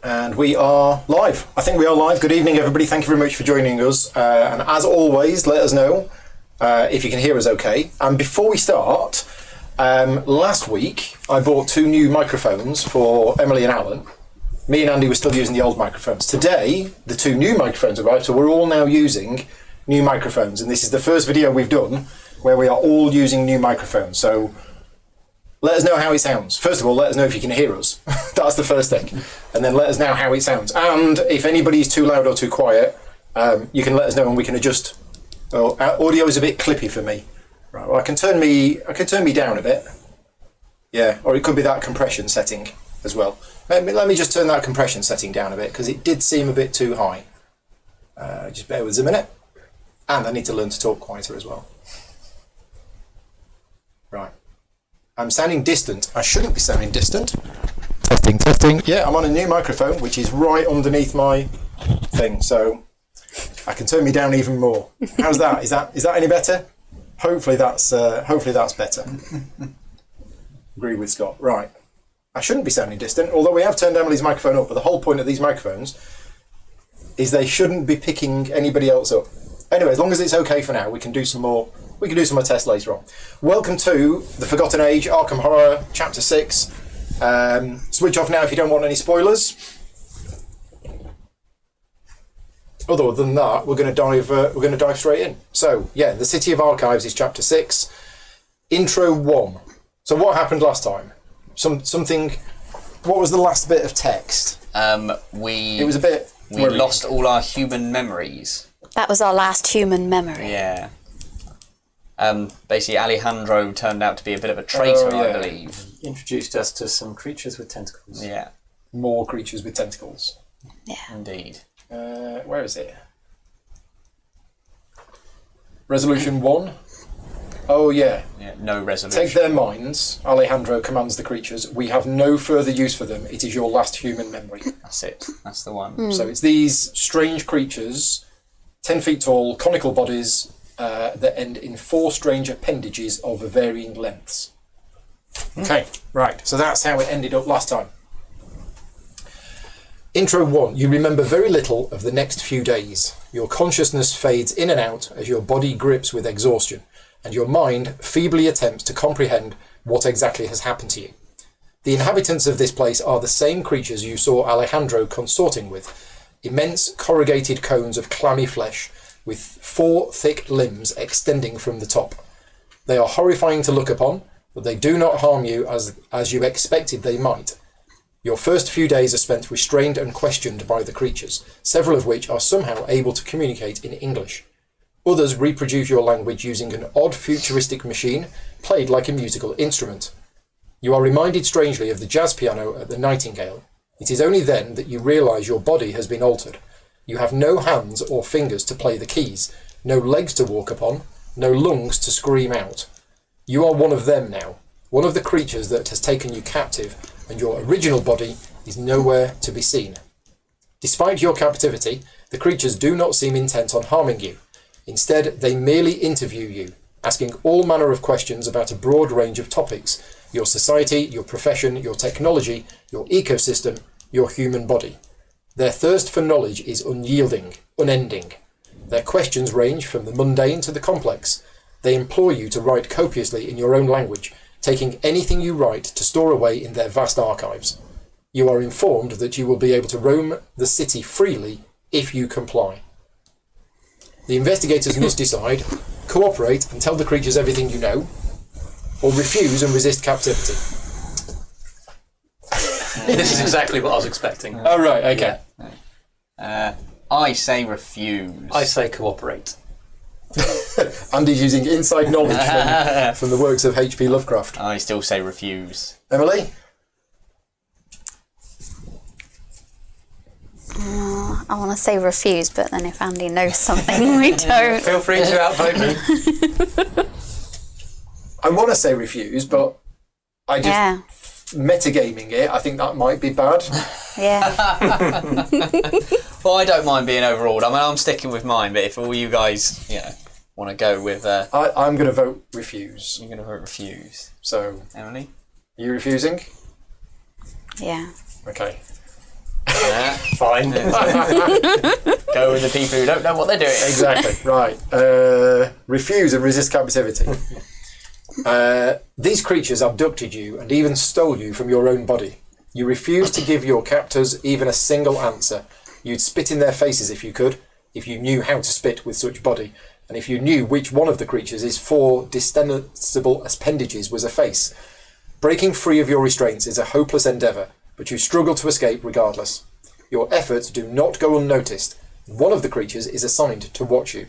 And we are live. I think we are live. Good evening, everybody. Thank you very much for joining us. And as always, let us know if you can hear us okay. And before we start, last week I bought 2 new microphones for Emily and Alan. Me and Andy were still using the old microphones. Today, the 2 new microphones arrived, so we're all now using new microphones. And this is the first video we've done where we are all using new microphones. So let us know how it sounds. First of all, let us know if you can hear us. That's the first thing. And then let us know how it sounds. And if anybody is too loud or too quiet, you can let us know and we can adjust. Well, audio is a bit clippy for me. Right, well, I can turn me down a bit. Yeah, or it could be that compression setting as well. Let me just turn that compression setting down a bit because it did seem a bit too high. Just bear with us a minute. And I need to learn to talk quieter as well. Right. I'm sounding distant. I shouldn't be sounding distant. Testing. Yeah, I'm on a new microphone, which is right underneath my thing, so I can turn me down even more. How's that? Is that any better? Hopefully that's better. Agree with Scott. Right. I shouldn't be sounding distant, although we have turned Emily's microphone up, but the whole point of these microphones is they shouldn't be picking anybody else up. Anyway, as long as it's okay for now, we can do some more tests later on. Welcome to The Forgotten Age, Arkham Horror, Chapter 6. Switch off now if you don't want any spoilers. Other than that, we're going to dive straight in. So, yeah, The City of Archives is Chapter 6. Intro 1. So what happened last time? Something... What was the last bit of text? We lost all our human memories. That was our last human memory. Yeah. Basically, Alejandro turned out to be a bit of a traitor, I believe. Introduced us to some creatures with tentacles. Yeah. More creatures with tentacles. Yeah. Indeed. Where is it? Resolution 1. Oh, yeah. Yeah, no resolution. Take their minds. Alejandro commands the creatures. We have no further use for them. It is your last human memory. That's it. That's the one. So it's these strange creatures, 10 feet tall, conical bodies, that end in 4 strange appendages of varying lengths. Okay, right. So that's how it ended up last time. Intro 1. You remember very little of the next few days. Your consciousness fades in and out as your body grips with exhaustion, and your mind feebly attempts to comprehend what exactly has happened to you. The inhabitants of this place are the same creatures you saw Alejandro consorting with. Immense corrugated cones of clammy flesh, with 4 thick limbs extending from the top. They are horrifying to look upon, but they do not harm you as you expected they might. Your first few days are spent restrained and questioned by the creatures, several of which are somehow able to communicate in English. Others reproduce your language using an odd futuristic machine, played like a musical instrument. You are reminded strangely of the jazz piano at the Nightingale. It is only then that you realise your body has been altered. You have no hands or fingers to play the keys, no legs to walk upon, no lungs to scream out. You are one of them now, one of the creatures that has taken you captive, and your original body is nowhere to be seen. Despite your captivity, the creatures do not seem intent on harming you. Instead, they merely interview you, asking all manner of questions about a broad range of topics: your society, your profession, your technology, your ecosystem, your human body. Their thirst for knowledge is unyielding, unending. Their questions range from the mundane to the complex. They implore you to write copiously in your own language, taking anything you write to store away in their vast archives. You are informed that you will be able to roam the city freely if you comply. The investigators must decide: cooperate and tell the creatures everything you know, or refuse and resist captivity. This is exactly what I was expecting. Oh, right, okay. Yeah. I say refuse. I say cooperate. Andy's using inside knowledge from the works of H.P. Lovecraft. I still say refuse. Emily? I want to say refuse, but then if Andy knows something we don't. Feel free to outvote me. I want to say refuse, but I just metagaming it. I think that might be bad. Yeah. Well, I don't mind being overruled. I mean, I'm sticking with mine, but if all you guys, want to go with... I'm going to vote refuse. You're going to vote refuse. So... Emily? You refusing? Yeah. Okay. Fine. Go with the people who don't know what they're doing. Exactly, right. Refuse and resist captivity. These creatures abducted you and even stole you from your own body. You refuse to give your captors even a single answer. You'd spit in their faces if you could, if you knew how to spit with such body, and if you knew which one of the creatures' 4 distensible appendages was a face. Breaking free of your restraints is a hopeless endeavour, but you struggle to escape regardless. Your efforts do not go unnoticed. One of the creatures is assigned to watch you.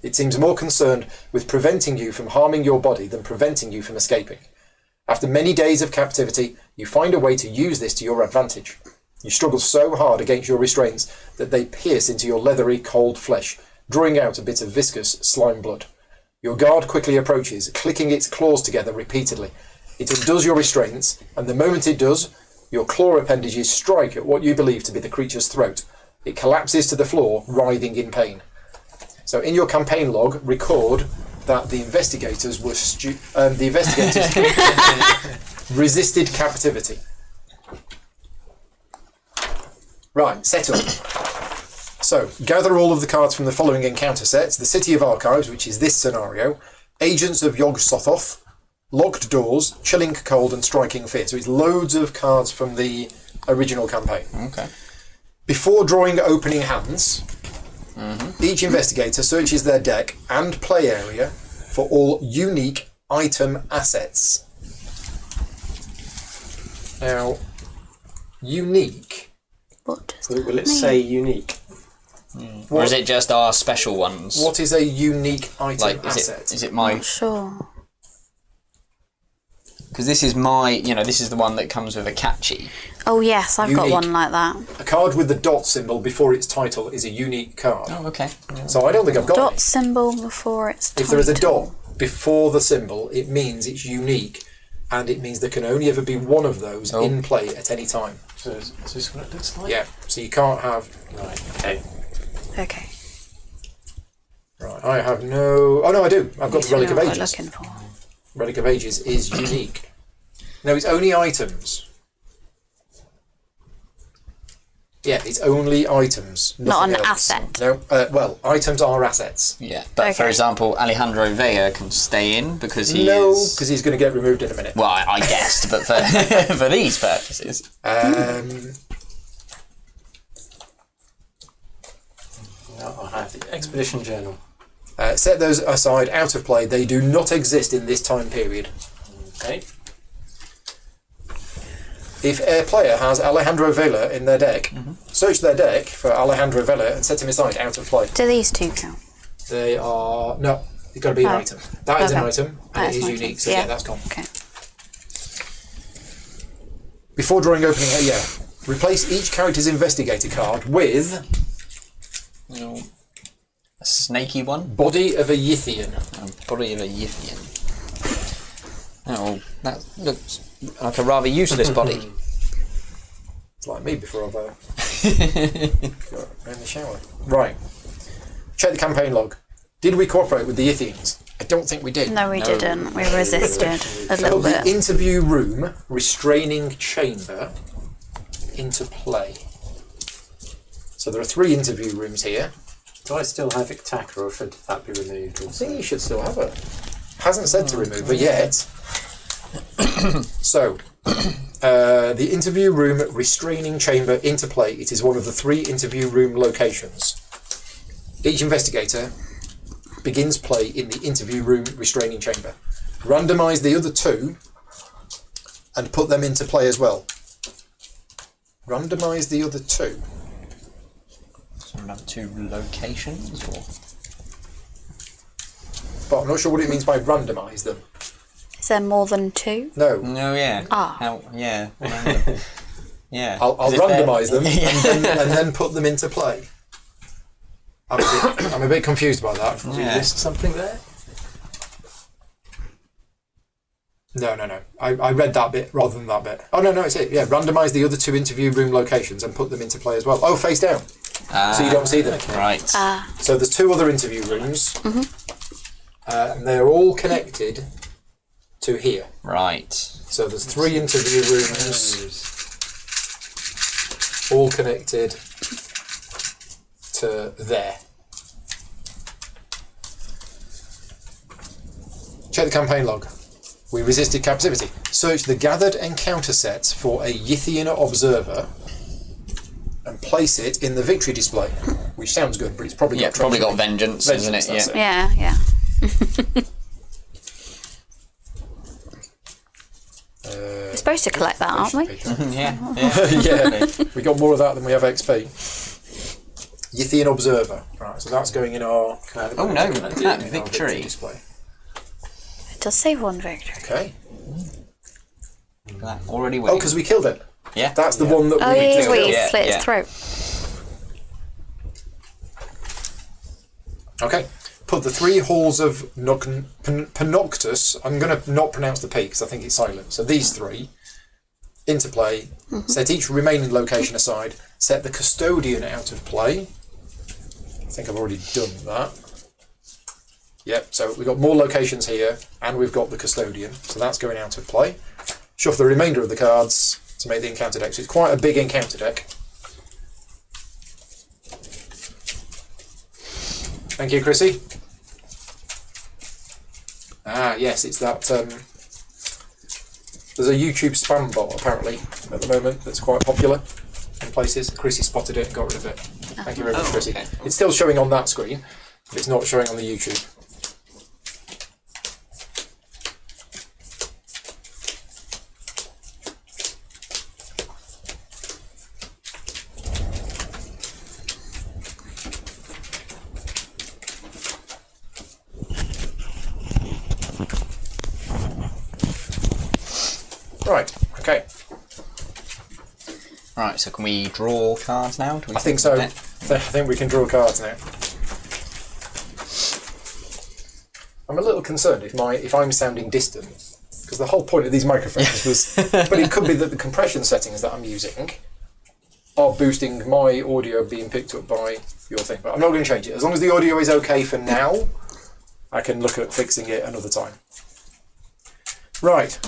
It seems more concerned with preventing you from harming your body than preventing you from escaping. After many days of captivity, you find a way to use this to your advantage. You struggle so hard against your restraints that they pierce into your leathery, cold flesh, drawing out a bit of viscous slime blood. Your guard quickly approaches, clicking its claws together repeatedly. It undoes your restraints, and the moment it does, your claw appendages strike at what you believe to be the creature's throat. It collapses to the floor, writhing in pain. So in your campaign log, record that the investigators were resisted captivity. Right, set up. So, gather all of the cards from the following encounter sets: the City of Archives, which is this scenario, Agents of Yog-Sothoth, Locked Doors, Chilling Cold, and Striking Fear. So it's loads of cards from the original campaign. Okay. Before drawing opening hands, each investigator searches their deck and play area for all unique item assets. Now, unique. What does Will that it mean? say unique? Or is it just our special ones? What is a unique item Like, asset? is it my... Not sure. Because this is my, this is the one that comes with a catchy. Oh yes, I've got Unique. one like that. A card with the dot symbol before its title is a unique card. Oh, okay. So I don't think I've got Dot any. symbol before it's If there is a title. dot before the symbol, it means it's unique, and it means there can only ever be one of those in play at any time. So is this what it looks like? Yeah, so you can't have... Right, okay. Okay. Right, I have no... Oh no, I do. I've got the Relic of What we're Ages. looking for. Relic of Ages is unique. No, it's only items. Yeah, it's only items. Not nothing an else. asset. No, well, items are assets. Yeah, but for Okay. example, Alejandro Vega can stay in because he No, is... because he's going to get removed in a minute. Well, I guessed, but for for these purposes. Now I have the Expedition Journal. Set those aside, out of play. They do not exist in this time period. Okay. If a player has Alejandro Vela in their deck, search their deck for Alejandro Vela and set him aside, out of play. Do these two count? They are... No, it's got to be an Oh. item. That is an Okay. item, That and it is is an unique, item. so yeah, that's gone. Okay. Before drawing opening... replace each character's investigator card with A snaky one. Body of a Yithian. Body of a Yithian. Oh, that looks like a rather useless body. It's like me before I've got in the shower. Right. Check the campaign log. Did we cooperate with the Yithians? I don't think we did. No, we didn't. We resisted a little Put the bit. interview room restraining chamber into play. So there are 3 interview rooms here. Do I still have Ictaca, or should that be removed? I think you should still have it. Hasn't said to remove her yet. So, the interview room restraining chamber into play. It is one of the 3 interview room locations. Each investigator begins play in the interview room restraining chamber. Randomise the other 2 and put them into play as well. Randomise the other 2. So another 2 locations, or But I'm not sure what it means by randomise them. Is there more than 2? No. no, yeah. Ah. How, yeah. Random. Yeah. I'll 'Cause if they're- randomise them and then put them into play. I'm a bit confused by that. Did you Yeah. list something there? No. I read that bit rather than that bit. Oh, no, it's it. Yeah, randomise the other 2 interview room locations and put them into play as well. Oh, face down. So you don't see them. Right. So there's 2 other interview rooms. And they're all connected to here. Right. So there's 3 interview rooms. all connected to there. Check the campaign log. We resisted captivity. Search the gathered encounter sets for a Yithian observer and place it in the victory display. Which sounds good, but it's probably got probably got vengeance, isn't it? that's Yeah. Yeah. We're supposed to collect that, aren't we? Yeah. Yeah, we got more of that than we have XP. Yithian observer. Right, so that's going in our. Oh no, that victory. Display. It does say one victory. Okay. That already Oh, winning. because we killed it. Yeah. That's the one that Oh, we yeah, killed. we Yeah, slit yeah. its throat. Okay. Put the 3 halls of Panoctus. I'm going to not pronounce the P because I think it's silent. So these 3 into play. Set each remaining location aside. Set the custodian out of play. I think I've already done that. Yep, so we've got more locations here, and we've got the custodian, so that's going out of play. Shuffle the remainder of the cards to make the encounter deck. So it's quite a big encounter deck. Thank you, Chrissy. Ah, yes, it's that. There's a YouTube spam bot apparently at the moment that's quite popular in places. Chrissy spotted it and got rid of it. Thank you very much, Chrissy. Okay. It's still showing on that screen, but it's not showing on the YouTube. Right, okay. Right, so can we draw cards now? Do we I think so. I that? think we can draw cards now. I'm a little concerned if I'm sounding distant, because the whole point of these microphones was. But it could be that the compression settings that I'm using are boosting my audio being picked up by your thing. But I'm not going to change it. As long as the audio is okay for now, I can look at fixing it another time. Right.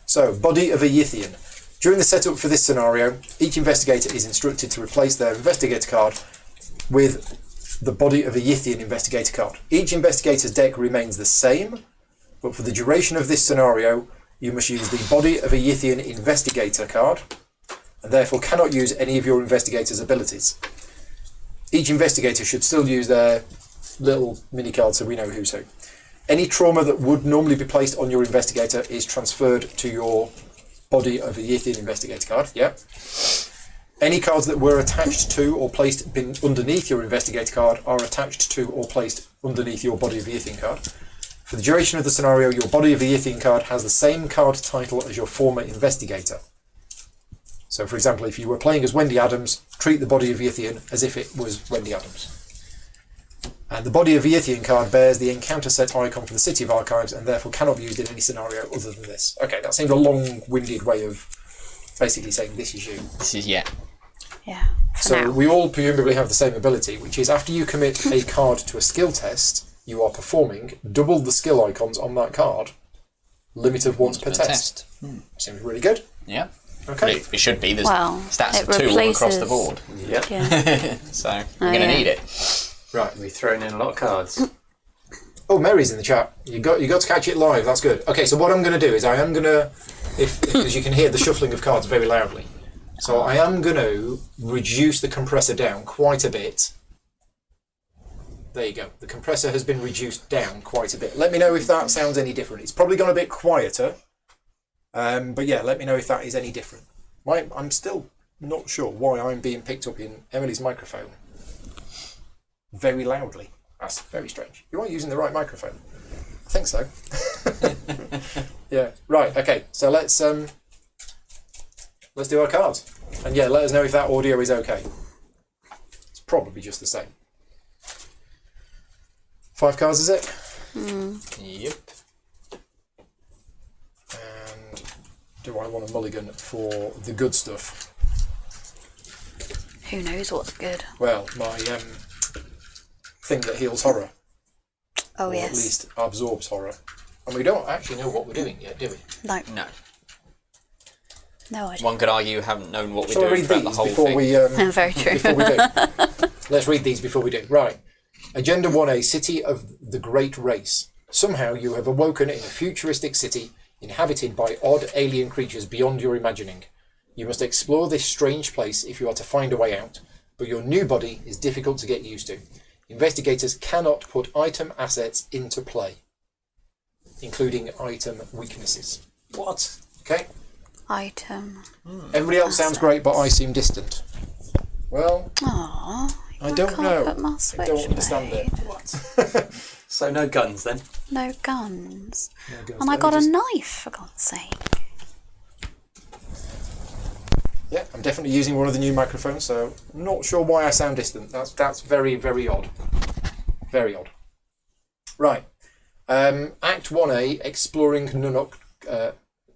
So, body of a Yithian. During the setup for this scenario, each investigator is instructed to replace their investigator card with the body of a Yithian investigator card. Each investigator's deck remains the same, but for the duration of this scenario, you must use the body of a Yithian investigator card, and therefore cannot use any of your investigator's abilities. Each investigator should still use their little mini card so we know who's who. Any trauma that would normally be placed on your investigator is transferred to your body of a Yithian investigator card. Yep. Any cards that were attached to or placed underneath your investigator card are attached to or placed underneath your body of a Yithian card. For the duration of the scenario, your body of a Yithian card has the same card title as your former investigator. So, for example, if you were playing as Wendy Adams, treat the body of Yithian as if it was Wendy Adams. And the body of the Yithian card bears the encounter set icon for the City of Archives and therefore cannot be used in any scenario other than this. Okay, that seemed a long-winded way of basically saying this is you. This is, yeah. Yeah. For So now. we all presumably have the same ability, which is after you commit a card to a skill test, you are performing double the skill icons on that card, limit of once per test. Seems really good. Yeah. Okay. It should be. There's Well, stats it of 2 all across the replaces- board. Yep. Yeah. So we're going to yeah. need it. Right. We've thrown in a lot of cards. Oh, Mary's in the chat. You got to catch it live. That's good. Okay, so what I'm going to do is I am going to, because you can hear the shuffling of cards very loudly, so I am going to reduce the compressor down quite a bit. There you go. The compressor has been reduced down quite a bit. Let me know if that sounds any different. It's probably gone a bit quieter, but yeah, let me know if that is any different. I'm still not sure why I'm being picked up in Emily's microphone very loudly. That's very strange. You aren't using the right microphone. I think so. Yeah. Right. Okay. So let's do our cards, and yeah, let us know if that audio is okay. It's probably just the same. 5 cards, is it? Yep. And do I want a mulligan for the good stuff? Who knows what's good? Well, my thing that heals horror, Oh, or yes. at least absorbs horror, and we don't actually know what we're doing yet, do we? No. No. No idea. One could argue you haven't known what we're Shall I doing read throughout the these whole before thing. we? Very true. Before we do. Let's read these before we do. Right. Agenda 1A, City of the Great Race. Somehow you have awoken in a futuristic city inhabited by odd alien creatures beyond your imagining. You must explore this strange place if you are to find a way out, but your new body is difficult to get used to. Investigators cannot put item assets into play, including item weaknesses. What? Okay? Item. Everybody else sounds great, but I seem distant. Well, Aww. I don't know. Put my I don't understand it. What? So no guns then? No guns. No guns. And I Let me got a just- knife, for God's sake. Yeah, I'm definitely using one of the new microphones, so I'm not sure why I sound distant. That's very, very odd. Very odd. Right. Act 1A, Exploring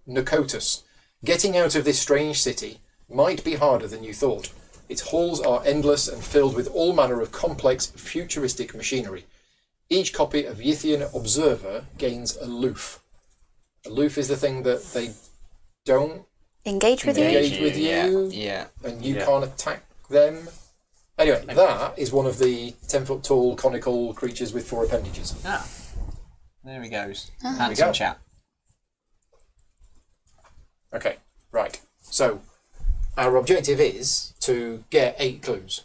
Nukotus. Getting out of this strange city might be harder than you thought. Its halls are endless and filled with all manner of complex, futuristic machinery. Each copy of Yithian Observer gains a loof. A loof is the thing that they don't Engage with you? engage with you, Yeah. and you Yeah. can't attack them. Anyway, that is one of the 10-foot tall conical creatures with 4 appendages. Ah. There he goes. we go. Handsome chap. Okay, right. So, our objective is to get 8 clues,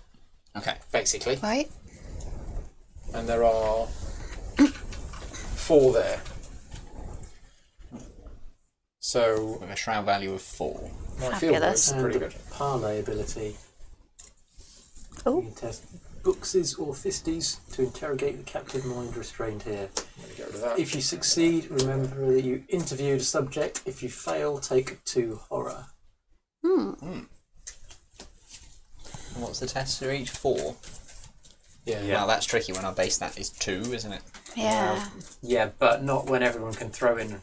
Okay. basically. Right? And there are 4 there. So, With a shroud value of 4. my field Fabulous. is And pretty the good. parlay ability. Oh. You can test bookses or fisties to interrogate the captive mind restrained here. Let me get rid of that. If you succeed, remember that you interviewed a subject. If you fail, take 2 horror. And what's the test for each? 4? Yeah. Yeah. Well, that's tricky when our base stat is 2, isn't it? Yeah. Yeah, but not when everyone can throw in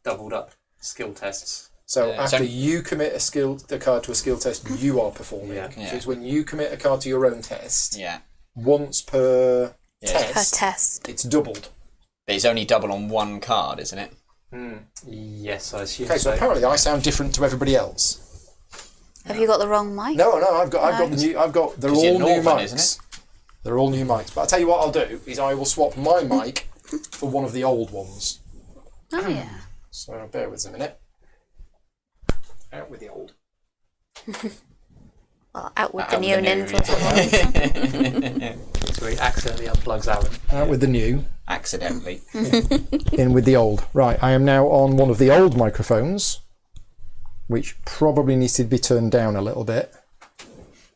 doubled up skill tests. So Yeah, after so- you commit a card to a skill test, you are performing. Yeah. So Yeah. it's when you commit a card to your own test, Yeah. once per Yeah. Per test, test. it's doubled. But it's only double on one card, isn't it? Yes, I assume Okay, so apparently I sound different to everybody else. Have you got the wrong mic? No, I've got the new. They're 'Cause all you're new Northern, mics. isn't it? They're all new mics. But I'll tell you what I'll do is I will swap my mic for one of the old ones. Oh, yeah. So bear with us a minute. Out with the old. Well, out with Out the with new the and new, in with the old. So he accidentally unplugs Alan. Out with the new. Accidentally. In with the old. Right, I am now on one of the old microphones, which probably needs to be turned down a little bit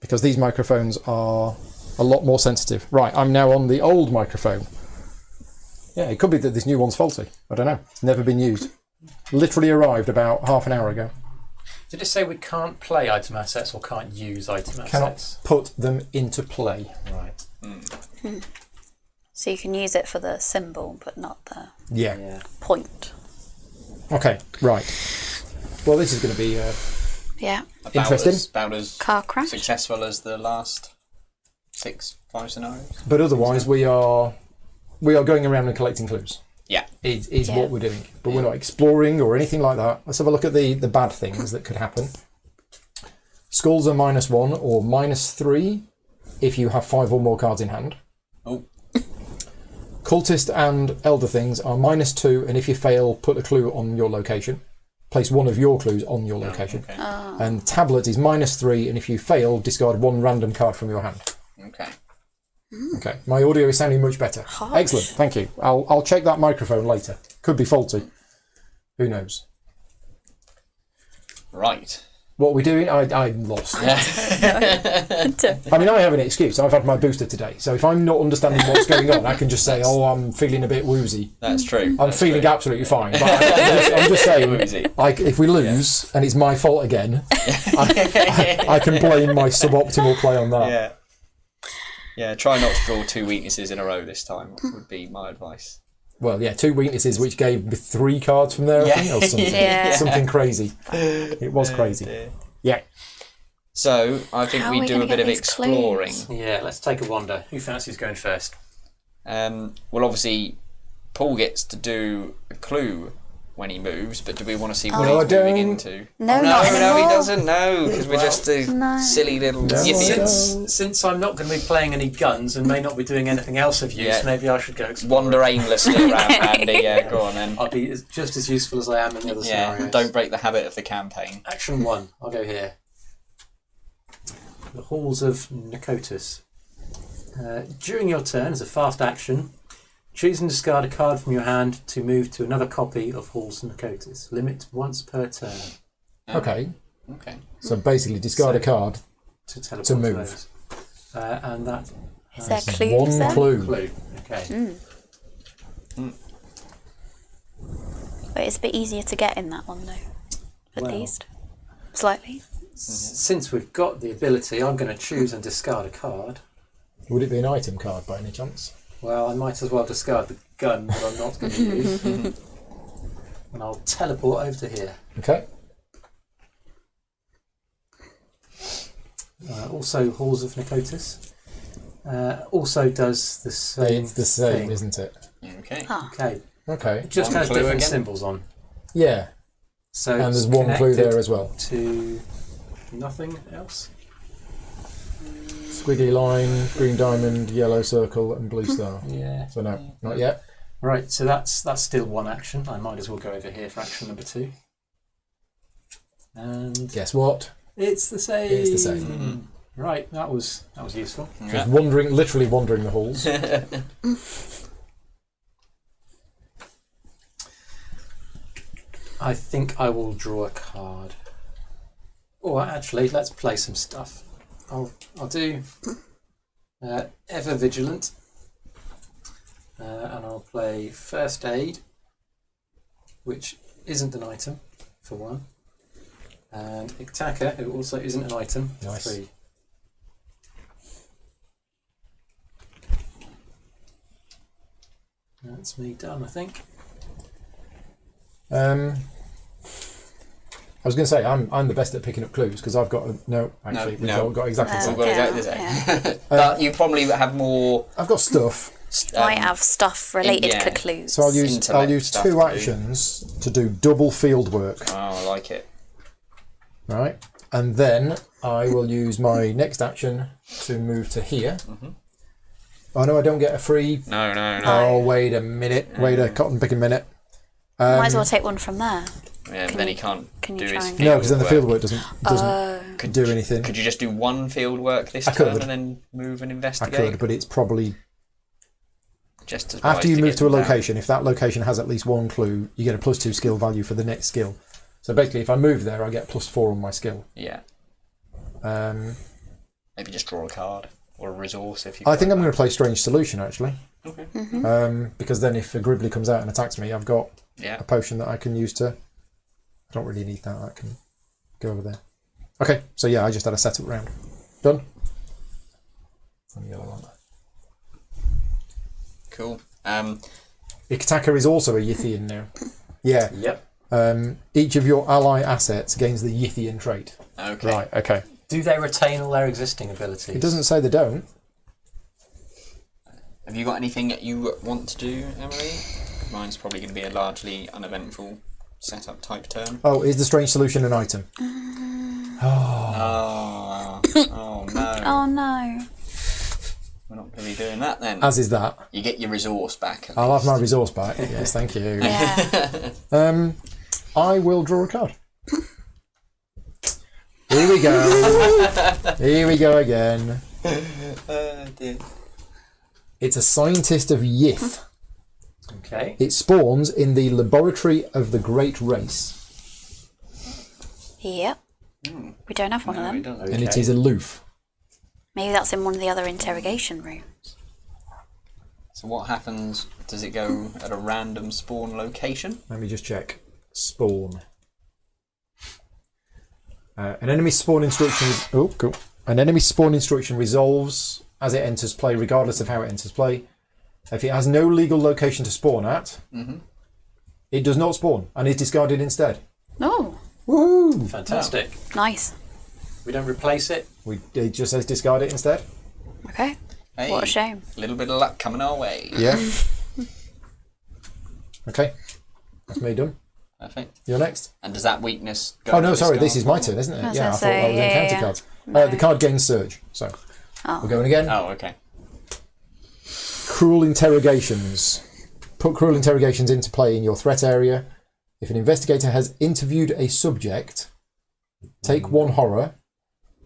because these microphones are a lot more sensitive. Right, I'm now on the old microphone. Yeah, it could be that this new one's faulty. I don't know. It's never been used. Literally arrived about half an hour ago. Did it say we can't play item assets or can't use item Cannot assets? put them into play. Right. So you can use it for the symbol, but not the Yeah. Yeah. point. Okay, right. Well, this is going to be Yeah. Interesting. About as Car crash. successful as the last 5 scenarios. but otherwise we are going around and collecting clues. Yeah. Is Yeah. what we're doing. But we're not exploring or anything like that. Let's have a look at the bad things that could happen. Skulls are -1 or -3 if you have 5 or more cards in hand. Oh. Cultist and elder things are -2, and if you fail, put a clue on your location. Place one of your clues on your location. Okay. And tablet is -3, and if you fail, discard 1 random card from your hand. Okay. Okay, my audio is sounding much better. Harsh. Excellent, thank you. I'll check that microphone later. Could be faulty. Who knows? Right. What are we doing? I'm lost. I mean, I have an excuse. I've had my booster today, so if I'm not understanding what's going on, I can just say, "Oh, I'm feeling a bit woozy." That's true. I'm feeling absolutely fine. But I'm just saying, Woozy. if we lose and it's my fault again, I can blame my suboptimal play on that. Yeah. Yeah, try not to draw 2 weaknesses in a row this time, would be my advice. Well, yeah, 2 weaknesses, which gave me 3 cards from there, I think, or something. Yeah. Something crazy. It was crazy. Dear. Yeah. So, I think How are we we do gonna a bit get of these exploring. clues? Yeah, let's take a wander. Who fancies going first? Well, obviously, Paul gets to do a clue when he moves, but do we want to see Oh. what No, I he's moving don't. into? No, no, not he anymore. doesn't. No, because we're just a No. silly little No, I Yithians. don't. Since I'm not going to be playing any guns and may not be doing anything else of use, Yeah. maybe I should go explore. Wander aimlessly around, Andy. Yeah, go on then. I'll be just as useful as I am in the other Yeah, scenarios. don't break the habit of the campaign. Action 1. I'll go here. The Halls of Nikotis. During your turn, as a fast action, choose and discard a card from your hand to move to another copy of Halls of Nikotis. Limit once per turn Okay. Okay. So basically, discard a card. to teleport To to move. those. And that Is there This is clues one there? clue. clue. Okay. But it's a bit easier to get in that one though. At Well. least. Slightly. Since we've got the ability, I'm going to choose and discard a card. Would it be an item card by any chance? Well, I might as well discard the gun that I'm not going to use. And I'll teleport over to here. Okay. Also, Halls of Nikotis. Also does the same It's the same, thing. isn't it? Okay. Ah. Okay. Okay. It just One has clue different again? symbols on. Yeah. So And it's there's one clue connected there as well. to nothing else. Squiggly line, green diamond, yellow circle, and blue star. Yeah. So no, not yet. Right, so that's still one action. I might as well go over here for action number 2. And Guess what? it's the same. It's the same. Right, that was useful. Yeah. Just wandering, literally wandering the halls. I think I will draw a card. Or actually, let's play some stuff. I'll do Ever Vigilant, and I'll play First Aid, which isn't an item for 1, and Iktaka, who also isn't an item for Nice. 3. That's me done, I think. I was going to say I'm the best at picking up clues because I've got no. Actually, we've no. all got exactly the No. same. Well, Yeah, exactly the same. But you probably have more. I've got stuff, Might have stuff related yeah. to clues. so I'll use Intellect stuff 2 to do. actions to do double field work. Oh, I like it. Right, and then I will use my next action to move to here. Oh no, I don't get a free. No. Oh, wait a minute. Wait a cotton picking minute. Might as well take one from there. Yeah, but then he can't can you do try his and- field No, because then the work. field work doesn't do anything. Could you just do 1 field work this I turn could. and then move and I investigate? could, but it's probably Just as wise after you to move get to a them down. location. If that location has at least 1 clue, you get a +2 skill value for the next skill. So basically, if I move there, I get +4 on my skill. Yeah. Um, Maybe just draw a card or a resource if you. I think I'm going to play Strange Solution actually, Okay. because then if a Gribbly comes out and attacks me, I've got Yeah. a potion that I can use to. I don't really need that. I can go over there. Okay, so yeah, I just had a setup round. Done. And the yellow one. Cool. Ikitaka is also a Yithian now. Yeah. Yep. Each of your ally assets gains the Yithian trait. Okay. Right. Okay. Do they retain all their existing abilities? It doesn't say they don't. Have you got anything that you want to do, Emily? Mine's probably going to be a largely uneventful setup type turn. Oh, is the Strange Solution an item? Oh no. Oh no. We're not going to be doing that then. As is that. You get your resource back. I'll have my resource back. Yes, thank you. Yeah. I will draw a card. Here we go. Here we go again. Dear. It's a scientist of Yith. Okay. It spawns in the laboratory of the Great Race, Yep. We don't have one of No, them. it doesn't. and it is aloof. Maybe that's in one of the other interrogation rooms. So what happens? Does it go at a random spawn location? Let me just check. Spawn. An enemy spawn instruction. Oh, cool. An enemy spawn instruction resolves as it enters play, regardless of how it enters play. If it has no legal location to spawn at, it does not spawn and is discarded instead. Oh, Woohoo! Fantastic. nice. We don't replace it. It just says discard it instead. Okay. Hey, What a shame. little bit of luck coming our way. Yeah. Okay. That's me done. Perfect. You're next. And does that weakness go Oh, no, to sorry, this discard? is my turn, isn't it? I was Yeah, I gonna thought that was say, encounter yeah. cards. No. The card gains surge. So, Oh. we're going again. Oh, okay. Cruel interrogations. Put cruel interrogations into play in your threat area. If an investigator has interviewed a subject, take 1 horror,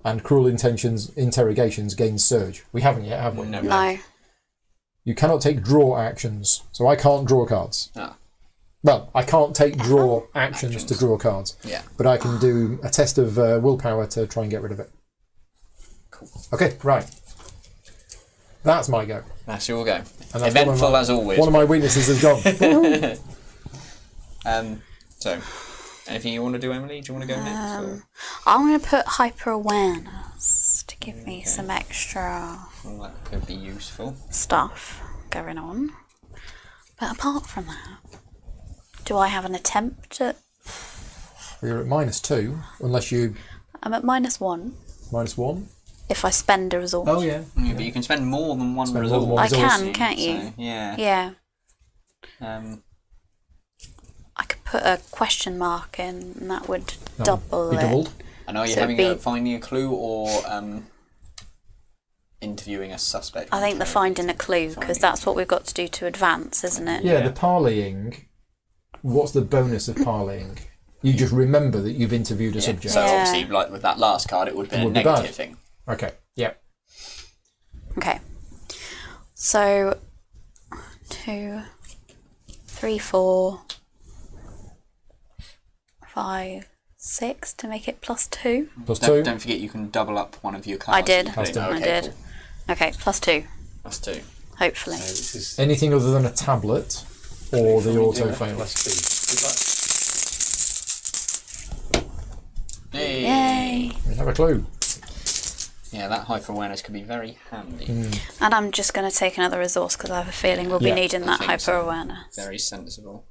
and cruel interrogations gains surge. We haven't yet, have we? No. You cannot take draw actions, so I can't draw cards. Ah. Well, I can't take draw actions to draw cards, Yeah. but I can do a test of willpower to try and get rid of it. Cool. Okay, right. That's my go. That's your go. And that's Eventful as always. One of my weaknesses is gone. So, anything you want to do, Emily? Do you want to go next? Or? I'm going to put hyper awareness to give me some extra Well, that could be useful. stuff going on. But apart from that, do I have an attempt at... You're at -2, unless you I'm at -1 -1. if I spend a resource. Oh yeah. Yeah, but you can spend more than one Spend more than resource. one I resource. can, can't you? So, yeah. Yeah. Um, I could put a question mark in and that would double Be it. doubled. I know you're So having it'd a be- finding a clue or interviewing a suspect. I think the finding a clue, because that's what we've got to do to advance, isn't it? Yeah, the parleying. What's the bonus of parleying? You just remember that you've interviewed a Yeah. subject. So Yeah. obviously, like with that last card, it would have been It a would be negative bad. thing. Okay. Yeah. Okay. So, 2, 3, 4, 5, 6 to make it +2. +2. Don't forget you can double up one of your cards. I did. You put in. I I Okay, did. cool. Okay, +2, +2. hopefully. So this is Anything other than a tablet or the auto fail. +2. Good luck. Hey. Yay! We have a clue. Yeah, that hyper awareness could be very handy. And I'm just going to take another resource because I have a feeling we'll be Yeah, needing I that think so. hyper awareness. Very sensible.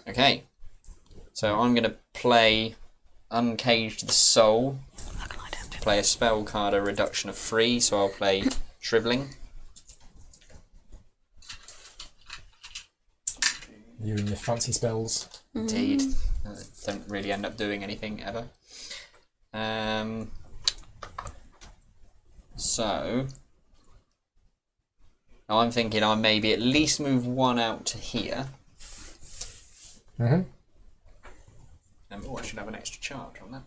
Okay, so I'm going to play Uncaged the Soul. Fucking I don't do Play a spell card, a reduction of 3, so I'll play Shriveling. You and your fancy spells. Indeed. Don't really end up doing anything ever. So now I'm thinking I maybe at least move 1 out to here. Mm-hmm. Oh, I should have an extra charge on that.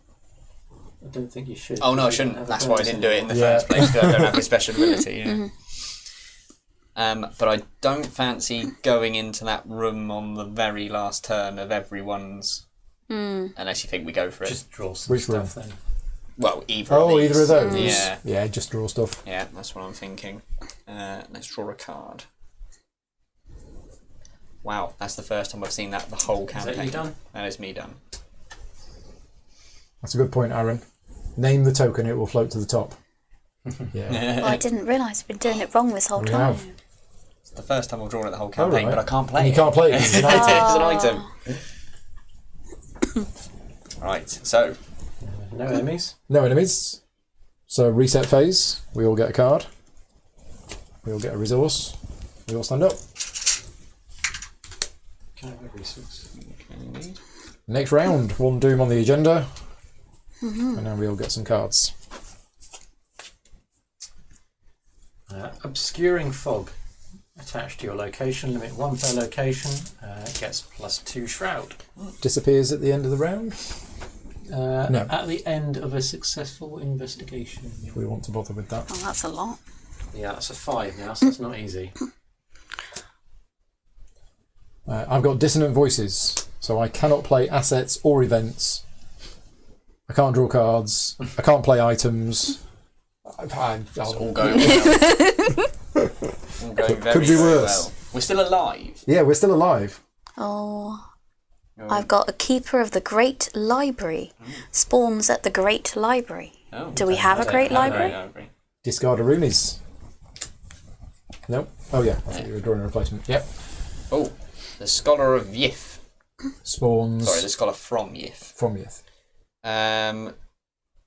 I don't think you should. Oh no, I You don't shouldn't. have a That's why I bonus didn't do it in the Yeah. first place, because I don't have the special ability. Yeah. But I don't fancy going into that room on the very last turn of everyone's. Unless you think we go for it. Just draw some Which stuff then. Well, either Oh, of these. either of those. Yeah. Yeah, just draw stuff. Yeah, that's what I'm thinking. Let's draw a card. Wow, that's the first time I've seen that the whole Is campaign. that you done? That is me done. That's a good point, Aaron. Name the token, it will float to the top. Yeah. Well, I didn't realise I've been doing it wrong this whole We time. have. It's the first time I've drawn it the whole campaign, right. but I can't play And it. you can't play it 'cause it's an item. It's an item. Right, so No enemies. No enemies. So reset phase. We all get a card. We all get a resource. We all stand up. Can I have a resource? Next round, 1 doom on the agenda. And now we all get some cards. Obscuring fog. Attached to your location. Limit 1 per location. Gets +2 shroud. Disappears at the end of the round. No. At the end of a successful investigation. If we want to bother with that. Oh, that's a lot. Yeah, that's a 5 now, so it's not easy. I've got dissonant voices, so I cannot play assets or events. I can't draw cards. I can't play items. it's all going well. All going very, Could be very worse. well. We're still alive. Yeah, we're still alive. Oh, I've got a keeper of the Great Library. Spawns at the Great Library. Oh, Do we have a Great Library? library? Discard a roomies. Nope. Oh yeah, I thought you were drawing a replacement. Yep. Oh, the Scholar of Yith. Spawns Sorry, the Scholar from Yith. from Yith.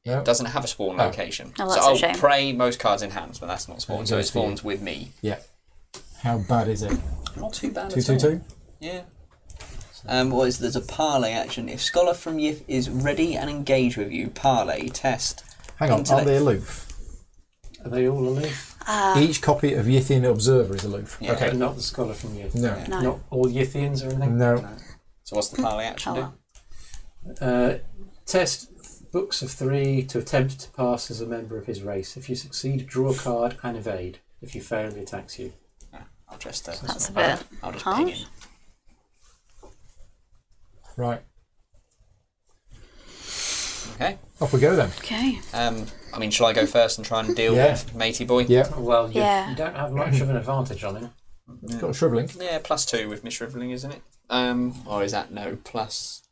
It doesn't have a spawn location. Oh, so that's a I'll shame. pray most cards in hands, but that's not spawn, so it goes for you. spawns with me. Yeah. How bad is it? Not too bad 2, at 2, all. 2. Yeah. So There's a parley action. If Scholar from Yith is ready and engaged with you, parley, test. Hang on, aren't they aloof? Are they all aloof? Each copy of Yithian Observer is aloof. Yeah. Okay. But not the Scholar from Yith. No. No. Not all Yithians or anything? No. So what's the parley action do? Test books of 3 to attempt to pass as a member of his race. If you succeed, draw a card and evade. If you fail, he attacks you. I'll just That's a bit I'll just harsh. ping in. Right. Okay. Off we go then. Okay. I mean, shall I go first and try and deal Yeah. with Matey Boy? Yeah. Well, Yeah. you don't have much of an advantage on him. It's got a shrivelling. Yeah, +2 with my shrivelling, isn't it? Or is that no plus?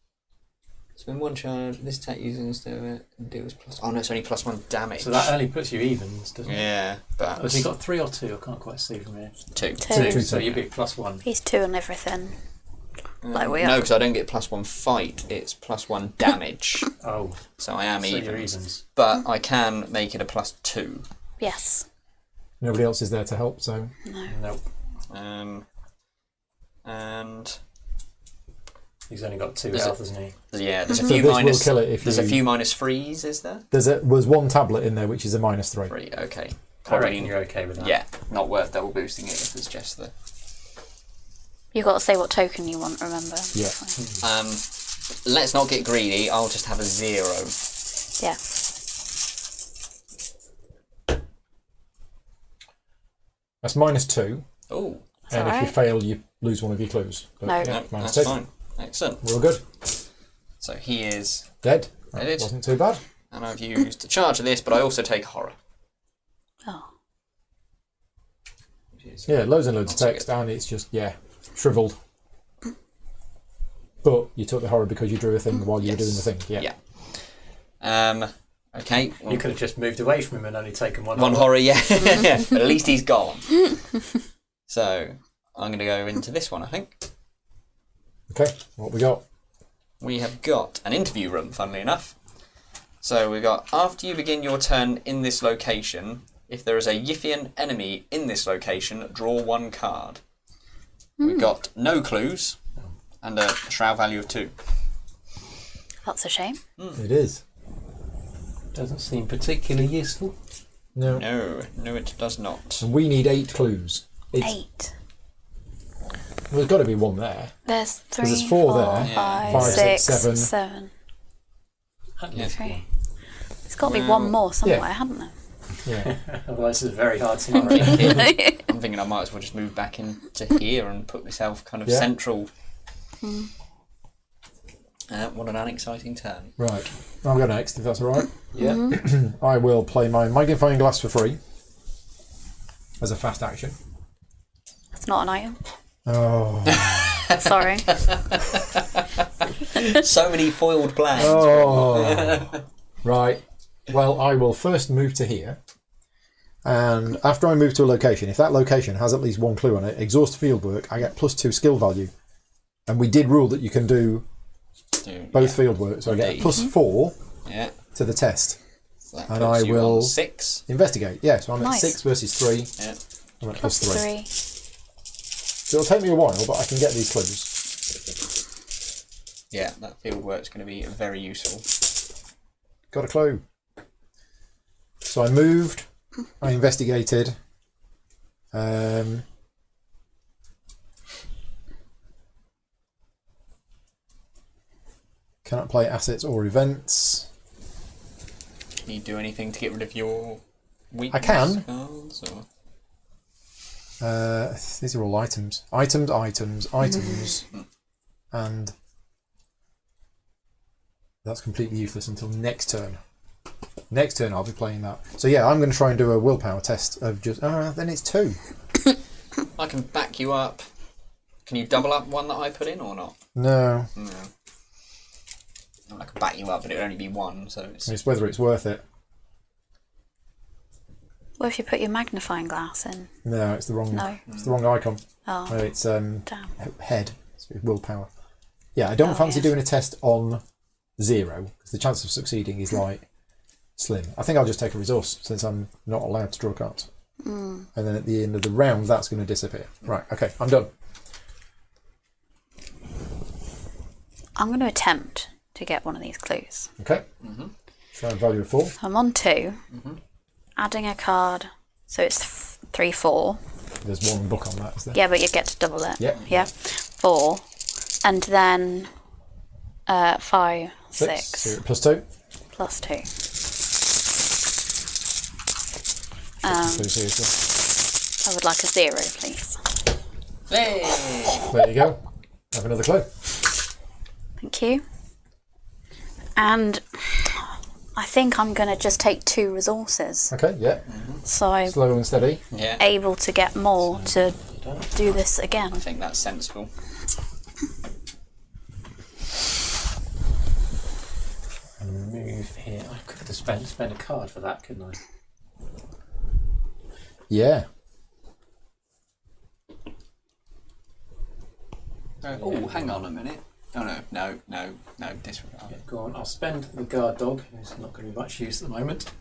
So in one charge, this attack using instead of it deals plus. Oh no, it's only +1 damage. So that only puts you evens, doesn't it? Yeah, but Has he got 3 or 2? I can't quite see from here. 2. Two. So you'd be +1. He's 2 on everything. Like we No, are. because I don't get +1 fight. It's +1 damage. Oh, So I am so you're evens. evens. But I can make it a +2. Yes. Nobody else is there to help, so No. Nope. And He's only got 2 Is health, it- hasn't he? yeah, there's a So few this will minus. kill it if There's a you- few -3s, is there? there's one tablet in there which is a -3. 3. Okay. I reckon you're okay with that. Yeah, not worth double boosting it if there's just the. You've got to say what token you want, remember? Yeah. Let's not get greedy. I'll just have a 0. Yeah. That's -2, Oh, and if you alright. fail, you lose one of your clues. But, No. yeah, no, -2. that's fine. Excellent. We're all good. So he is Dead. That Dead. wasn't too bad. and I've used a charge of this, but I also take horror. Oh. Which is Yeah, loads and loads Not of so text, and it's just shriveled. But you took the horror because you drew a thing while you were doing the thing. Yeah. Yeah. Okay. Well, You could have just moved away from him and only taken one. one horror. horror, yeah. But at least he's gone. So I'm going to go into this one, I think. Okay. What we got? We have got an interview room, funnily enough. So we've got, after you begin your turn in this location, if there is a Yithian enemy in this location, draw 1 card. We've got no clues and a shroud value of 2. That's a shame. It is. Doesn't seem particularly useful. No. No, it does not. And we need 8 clues. 8. Well, there's got to be one there. There's 3, there's 4 4, there. 5, 5, 6, 6, 7. 7. At Yeah. least 3. one. There's got to be one more somewhere, Yeah. hadn't there? Yeah. Otherwise, it's a very hard scenario. I'm thinking I might as well just move back into here and put myself kind of Yeah. central. What an unexciting turn. Right. I'll go next, if that's all right. Yeah. I will play my magnifying glass for free as a fast action. It's not an item. Oh. Sorry. So many foiled plans. Oh. Right. Well, I will first move to here. And after I move to a location, if that location has at least 1 clue on it, exhaust fieldwork, I get +2 skill value. And we did rule that you can do both fieldwork, so I get Indeed. +4 Yeah. to the test. So that And puts I you will- on 6. Investigate. Yeah, so I'm Nice. at 6 versus 3. Yeah. I'm at Plus +3. 3. So it'll take me a while, but I can get these clues. Yeah, that field work's going to be very useful. Got a clue. So I moved. I investigated. Cannot play assets or events. Can you do anything to get rid of your weakness? I can. Cards, or? These are all items. Items. And that's completely useless until next turn. Next turn I'll be playing that. So yeah, I'm going to try and do a willpower test of just... then it's 2. I can back you up. Can you double up one that I put in or not? No. No. I can back you up, but it would only be 1, so it's... It's whether it's worth it. What if you put your magnifying glass in? No, it's the wrong. No. It's the wrong icon. Oh, It's damn. head. It's willpower. Yeah, I don't fancy doing a test on 0 because the chance of succeeding is like slim. I think I'll just take a resource since I'm not allowed to draw cards. And then at the end of the round, that's going to disappear. Right. Okay, I'm done. I'm going to attempt to get one of these clues. Okay. Try a value of 4. I'm on 2. Adding a card, so it's 3, 4. There's one book on that, is there? Yeah, but you get to double it. Yep. Yeah. 4. And then 5, 6. So you're at plus 2. Plus 2. Clues here as I would like a 0, please. Hey! well. There you go. Have another clue. Thank you. And I think I'm going to just take 2 resources. Okay, yeah. So I'm Slow and steady. Yeah, able to get more to do this again. I think that's sensible. Move here. I could have spent a card for that, couldn't I? Yeah. Oh, hang on a minute. Oh, no, disregard. Yeah, go on. I'll spend the guard dog, who's not going to be much use at the moment,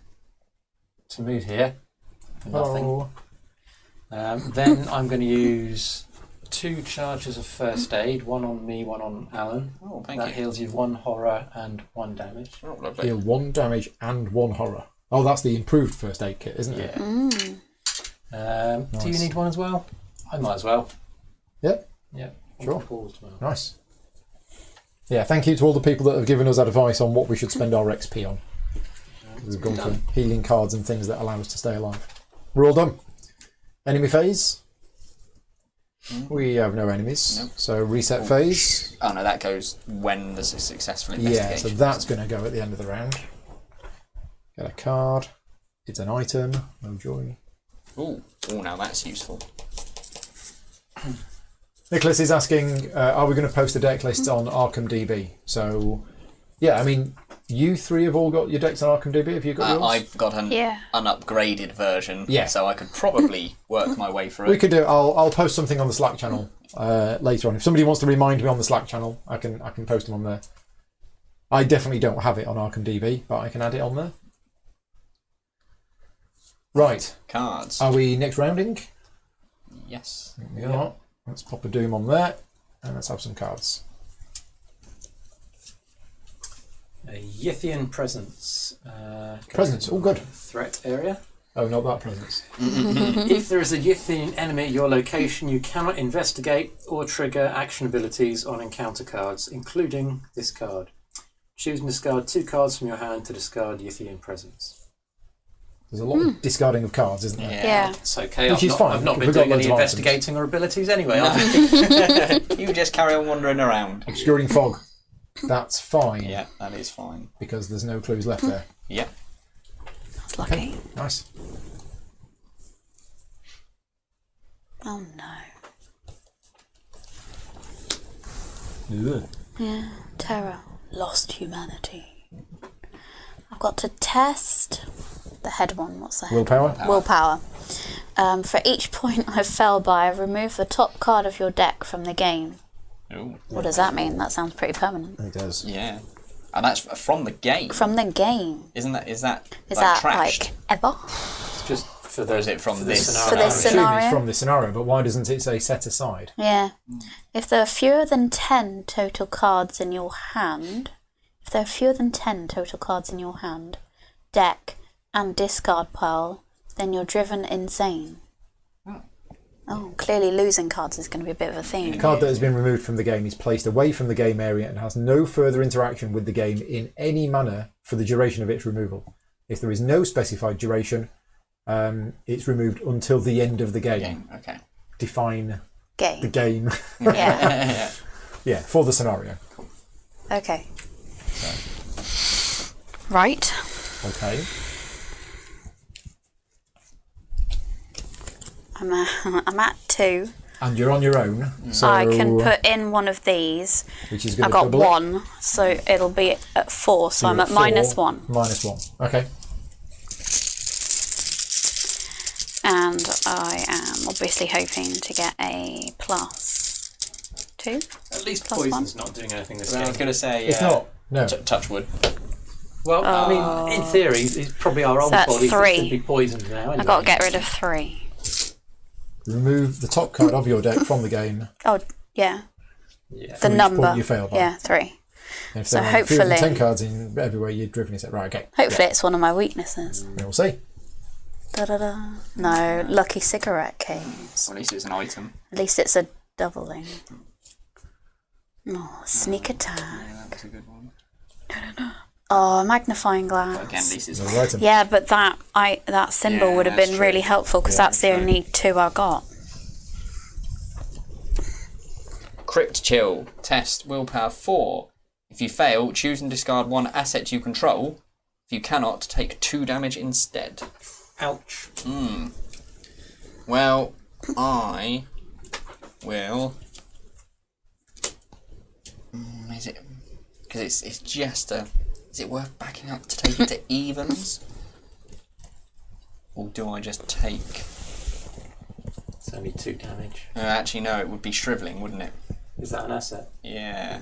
to move here for nothing. Oh. Then I'm going to use 2 charges of first aid, one on me, one on Alan. Oh, thank That you. heals you 1 horror and 1 damage. Oh, lovely. Deal 1 damage and 1 horror. Oh, that's the improved first aid kit, isn't it? Yeah. Do you Nice. need one as well? I might as well. Yep. Yeah. Sure. Paul as well. Nice. Yeah, thank you to all the people that have given us advice on what we should spend our XP on. We've gone for healing cards and things that allow us to stay alive. We're all done. Enemy phase. We have no enemies. Nope. So reset phase. Oh, no, that goes when there's a successful Yeah, investigation. so that's going to go at the end of the round. Get a card. It's an item. No joy. Ooh, now that's useful. Nicholas is asking, are we going to post a deck list on Arkham DB? So, yeah, I mean, you 3 have all got your decks on Arkham DB. Have you got yours? I've got an Yeah. unupgraded version, Yeah. so I could probably work my way through We it. could do. I'll post something on the Slack channel later on. If somebody wants to remind me on the Slack channel, I can post them on there. I definitely don't have it on Arkham DB, but I can add it on there. Right. Cards. Are we next rounding? Yes. We are. Let's pop a Doom on there, and let's have some cards. A Yithian presence. Presence, all good. Threat area. Oh, not that presence. If there is a Yithian enemy at your location, you cannot investigate or trigger action abilities on encounter cards, including this card. Choose and discard 2 cards from your hand to discard Yithian presence. There's a lot of discarding of cards, isn't there? Yeah. It's okay. Which is fine, I've not been we've got doing any loads of items. investigating or abilities anyway. You just carry on wandering around. Obscuring fog. That's fine. Yeah, that is fine. Because there's no clues left there. Yeah. That's lucky. Nice. Oh no. Ugh. Yeah. Terror. Lost humanity. I've got to test the head one. What's the head? Willpower. Willpower. For each point I fell by, remove the top card of your deck from the game. Ooh. What does that mean? That sounds pretty permanent. It does. Yeah. And that's from the game. From the game. Is that Is like that trashed? like ever? It's just for Or is it from this? scenario. For this I assume scenario? it's from this scenario, but why doesn't it say set aside? Yeah. If there are fewer than 10 total cards in your hand, deck, and discard pile, then you're driven insane. Oh, clearly losing cards is going to be a bit of a A theme. card that has been removed from the game is placed away from the game area and has no further interaction with the game in any manner for the duration of its removal. If there is no specified duration, it's removed until the end of the game. Game. Okay. Define the Game. game. Yeah. Yeah, for the scenario. Okay. Right. Okay. I'm at 2. And you're on your own, so I can put in one of these. which is going I've to got double it. 1, so it'll be at 4. So I'm You're at minus four, 1. Minus 1. Okay. And I am obviously hoping to get a plus 2. At least Plus poison's not doing anything this Well, I was game. going to say. It's not. No. Touch wood. Well, I mean, in theory, it's probably our own So that's bodies that 3. should be poisoned now. Anyway. I've got to get rid of 3. Remove the top card of your deck from the game. Oh, yeah. Yeah. The each number. point you fail by. Yeah, 3. And if So there were fewer than 10 hopefully- cards in everywhere you'd driven, it's right, okay. Hopefully it's one of my weaknesses. We'll see. Da-da-da. No, lucky cigarette case. At least it's an item. At least it's a doubling. Oh, sneak attack. Yeah, that's a good one. Oh, magnifying glass. But again, at least it's Another item. Yeah, but that symbol Yeah, would have that's been true. really helpful because Yeah, that's the only 2 I got. Crypt Chill. Test willpower 4. If you fail, choose and discard 1 asset you control. If you cannot, take 2 damage instead. Ouch. Well, I will. Is it? Because it's just a. Is it worth backing up to take it to evens? Or do I just take. It's only 2 damage. Actually, no, it would be shriveling, wouldn't it? Is that an asset? Yeah.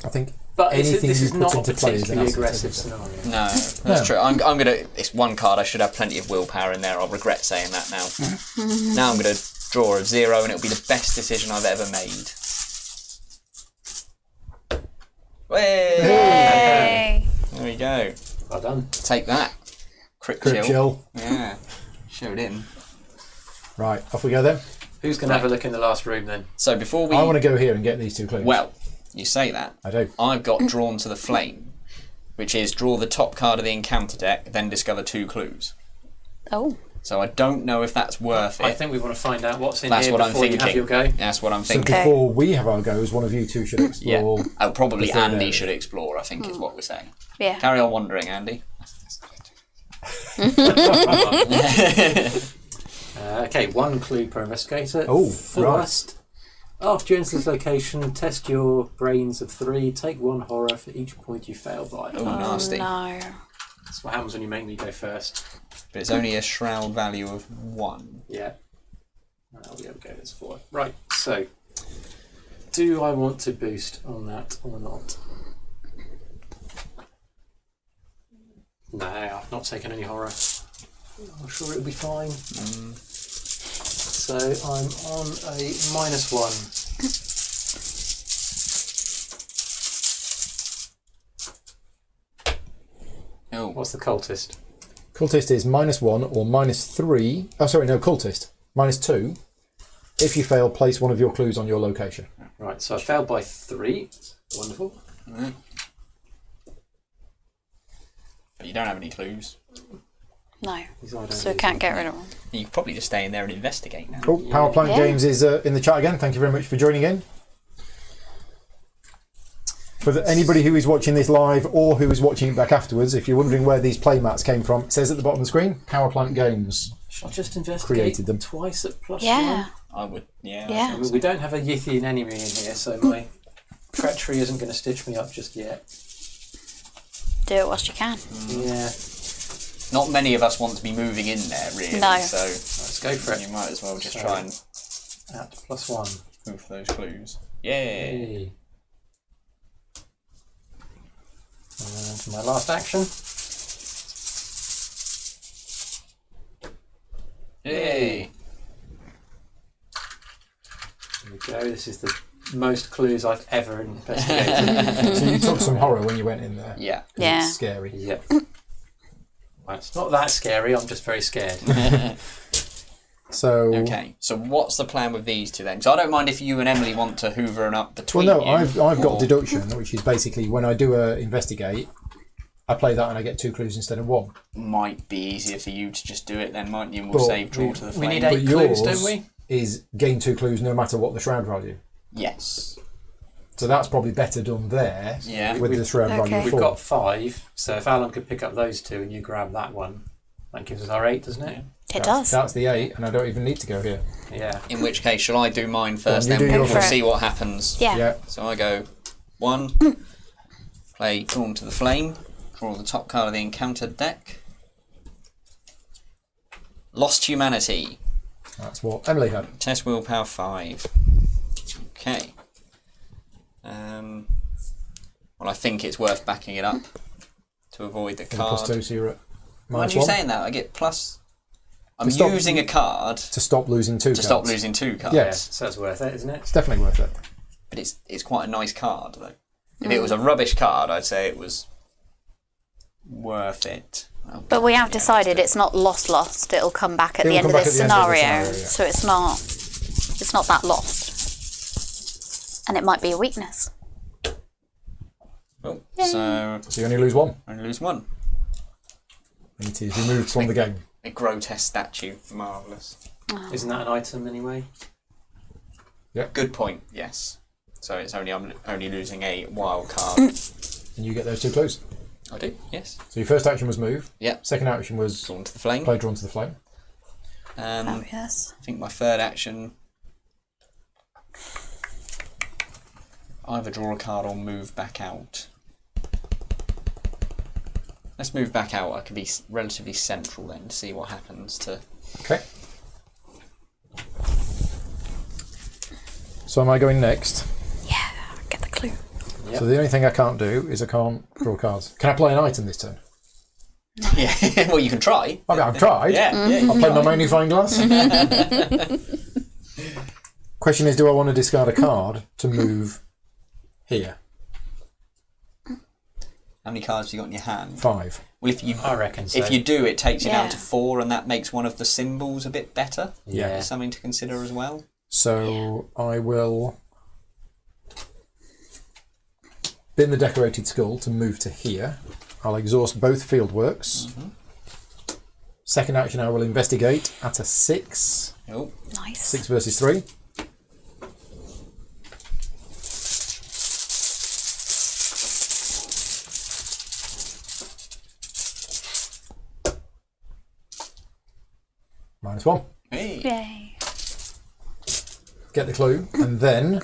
I think But anything this you is put not a into play is an particularly asset, aggressive isn't it? scenario. No, that's No. true. I'm gonna. It's 1 card. I should have plenty of willpower in there. I'll regret saying that now. Now I'm gonna draw a 0, and it'll be the best decision I've ever made. Way! Yay! There we go. Well done. Take that. Crypt Crypt chill. chill. Yeah. Showed in. Right, off we go then. Who's going to have a look in the last room then? So before we. I want to go here and get these 2 clues. Well, you say that. I do. I've got drawn to the flame, which is draw the top card of the encounter deck, then discover 2 clues. Oh. So I don't know if that's worth it. I think we want to find out what's in That's here what I'm before you thinking. have your go. That's what I'm So thinking. before we have our goes, one of you 2 should explore. Oh, probably the third Andy area. should explore, I think is what we're saying. Yeah. Carry on wandering, Andy. Okay, 1 clue per investigator. Oh, First, after you enter this location, test your brains of 3. Take 1 horror for each point you fail by. Oh, nasty. No. That's what happens when you make me go first. But it's only a shroud value of 1. Yeah. I'll be able to go this 4. Right, so do I want to boost on that or not? No, I've not taken any horror. I'm sure it'll be fine. So I'm on a -1. Oh, What's the cultist? Cultist is -1 or -3. Oh, sorry, no, cultist. -2. If you fail, place one of your clues on your location. Right, so I failed by 3. Wonderful. but you don't have any clues. No. These I don't So we use. can't get rid of them. You could probably just stay in there and investigate now. Oh, Power Plant Yeah. Games is in the chat again. Thank you very much for joining in. For anybody who is watching this live or who is watching it back afterwards, if you're wondering where these playmats came from, it says at the bottom of the screen, Power Plant Games. Shall I just investigate Created them. twice at +1? Yeah. I would, yeah. Yeah. I mean, we don't have a Yithian enemy in here, so my treachery isn't going to stitch me up just yet. Do it whilst you can. Yeah, Not many of us want to be moving in there, really. No. So let's go for you it. might as well just So- try and At +1. move for those clues. Yay! Hey. And my last action. Yay! There we go. This is the most clues I've ever investigated. So you took some horror when you went in there. Yeah. 'Cause Yeah. It's scary. Yep. Well, it's not that scary. I'm just very scared. So, Okay, so what's the plan with these 2 then? So I don't mind if you and Emily want to hoover and up well, between no, you. I've got or- deduction, which is basically when I do a investigate, I play that and I get 2 clues instead of 1. Might be easier for you to just do it then, mightn't you? And we'll But save draw to the we flame. need But 8 clues, yours don't we? is gain 2 clues no matter what the shroud value. Yes. So that's probably better done there Yeah. with the shroud value Okay. of We've 4. got 5, so if Alan could pick up those 2 and you grab that one, that gives us our 8, doesn't it? It does. That's the 8, and I don't even need to go here. Yeah. In which case, shall I do mine first? you Then do we'll yours first. see what happens. Yeah. Yeah. So I go 1, play Drawn to the Flame, draw the top card of the encounter deck. Lost Humanity, That's what Emily had. test willpower 5. Okay. Well, I think it's worth backing it up to avoid the And card. +2, so you're at Why are you -1. saying that? I get plus. I'm stop- using a card To stop losing 2 to cards. stop losing 2 cards. Yes. So that's worth it, isn't it? It's definitely worth it. But it's quite a nice card, though. If it was a rubbish card, I'd say it was worth it. Well, But we have decided let's it's not lost. It'll come back at It the will end of come back this at the end of the scenario. scenario, yeah. So it's not that lost. And it might be a weakness. do it. Oh, so So you only lose one. I lose one. And it is removed from the game. A grotesque statue. Marvellous. Isn't that an item anyway? Good point, yes. So it's I'm only losing a wild card. And you get those 2 clues. I do, yes. So your first action was move. Yeah. Second action was Drawn to the flame. play drawn to the flame. Yes. I think my third action, either draw a card or move back out. Let's move back out. I can be relatively central then to see what happens to... Okay. So am I going next? Yeah, get the clue. Yep. So the only thing I can't do is I can't draw cards. Can I play an item this turn? Yeah, well, you can try. I mean, I've tried. Yeah, I'll play my magnifying glass. Question is, do I want to discard a card to move here? How many cards have you got in your hand? 5. Well, if you I reckon so. if you do, it takes you down Yeah. to 4, and that makes one of the symbols a bit better. Yeah. It's something to consider as well. So I will bin the decorated skull to move to here. I'll exhaust both field works. Second action, I will investigate at a 6. Oh, Nice. 6 versus 3. -1. hey. Yay. Get the clue, and then.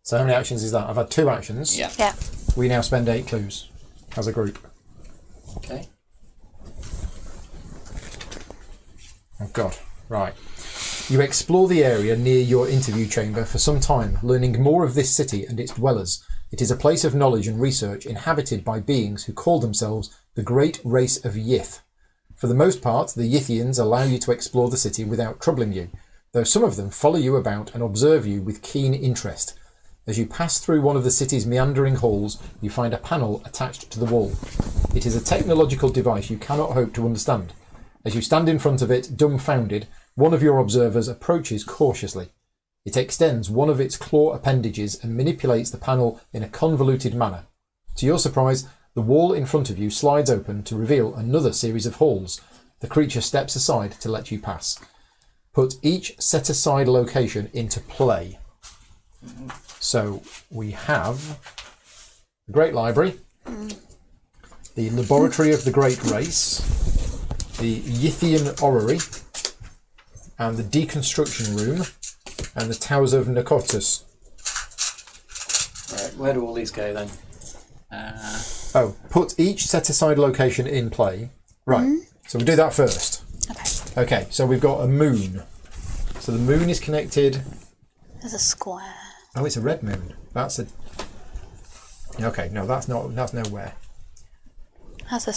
So how many actions is that? I've had 2 actions. Yeah. Yeah. We now spend 8 clues as a group. Okay. Oh God. Right. You explore the area near your interview chamber for some time, learning more of this city and its dwellers. It is a place of knowledge and research inhabited by beings who call themselves the Great Race of Yith. For the most part, the Yithians allow you to explore the city without troubling you, though some of them follow you about and observe you with keen interest. As you pass through one of the city's meandering halls, you find a panel attached to the wall. It is a technological device you cannot hope to understand. As you stand in front of it, dumbfounded, one of your observers approaches cautiously. It extends one of its claw appendages and manipulates the panel in a convoluted manner. To your surprise, the wall in front of you slides open to reveal another series of halls. The creature steps aside to let you pass. Put each set-aside location into play. So we have the Great Library, the Laboratory of the Great Race, the Yithian Orrery, and the Deconstruction Room, and the Towers of Nakotus. Right, where do all these go then? Oh, put each set-aside location in play. Right, so we'll do that first. Okay. Okay, so we've got a moon. So the moon is connected... There's a square. Oh, it's a red moon. That's a... Okay, no, that's nowhere. Has a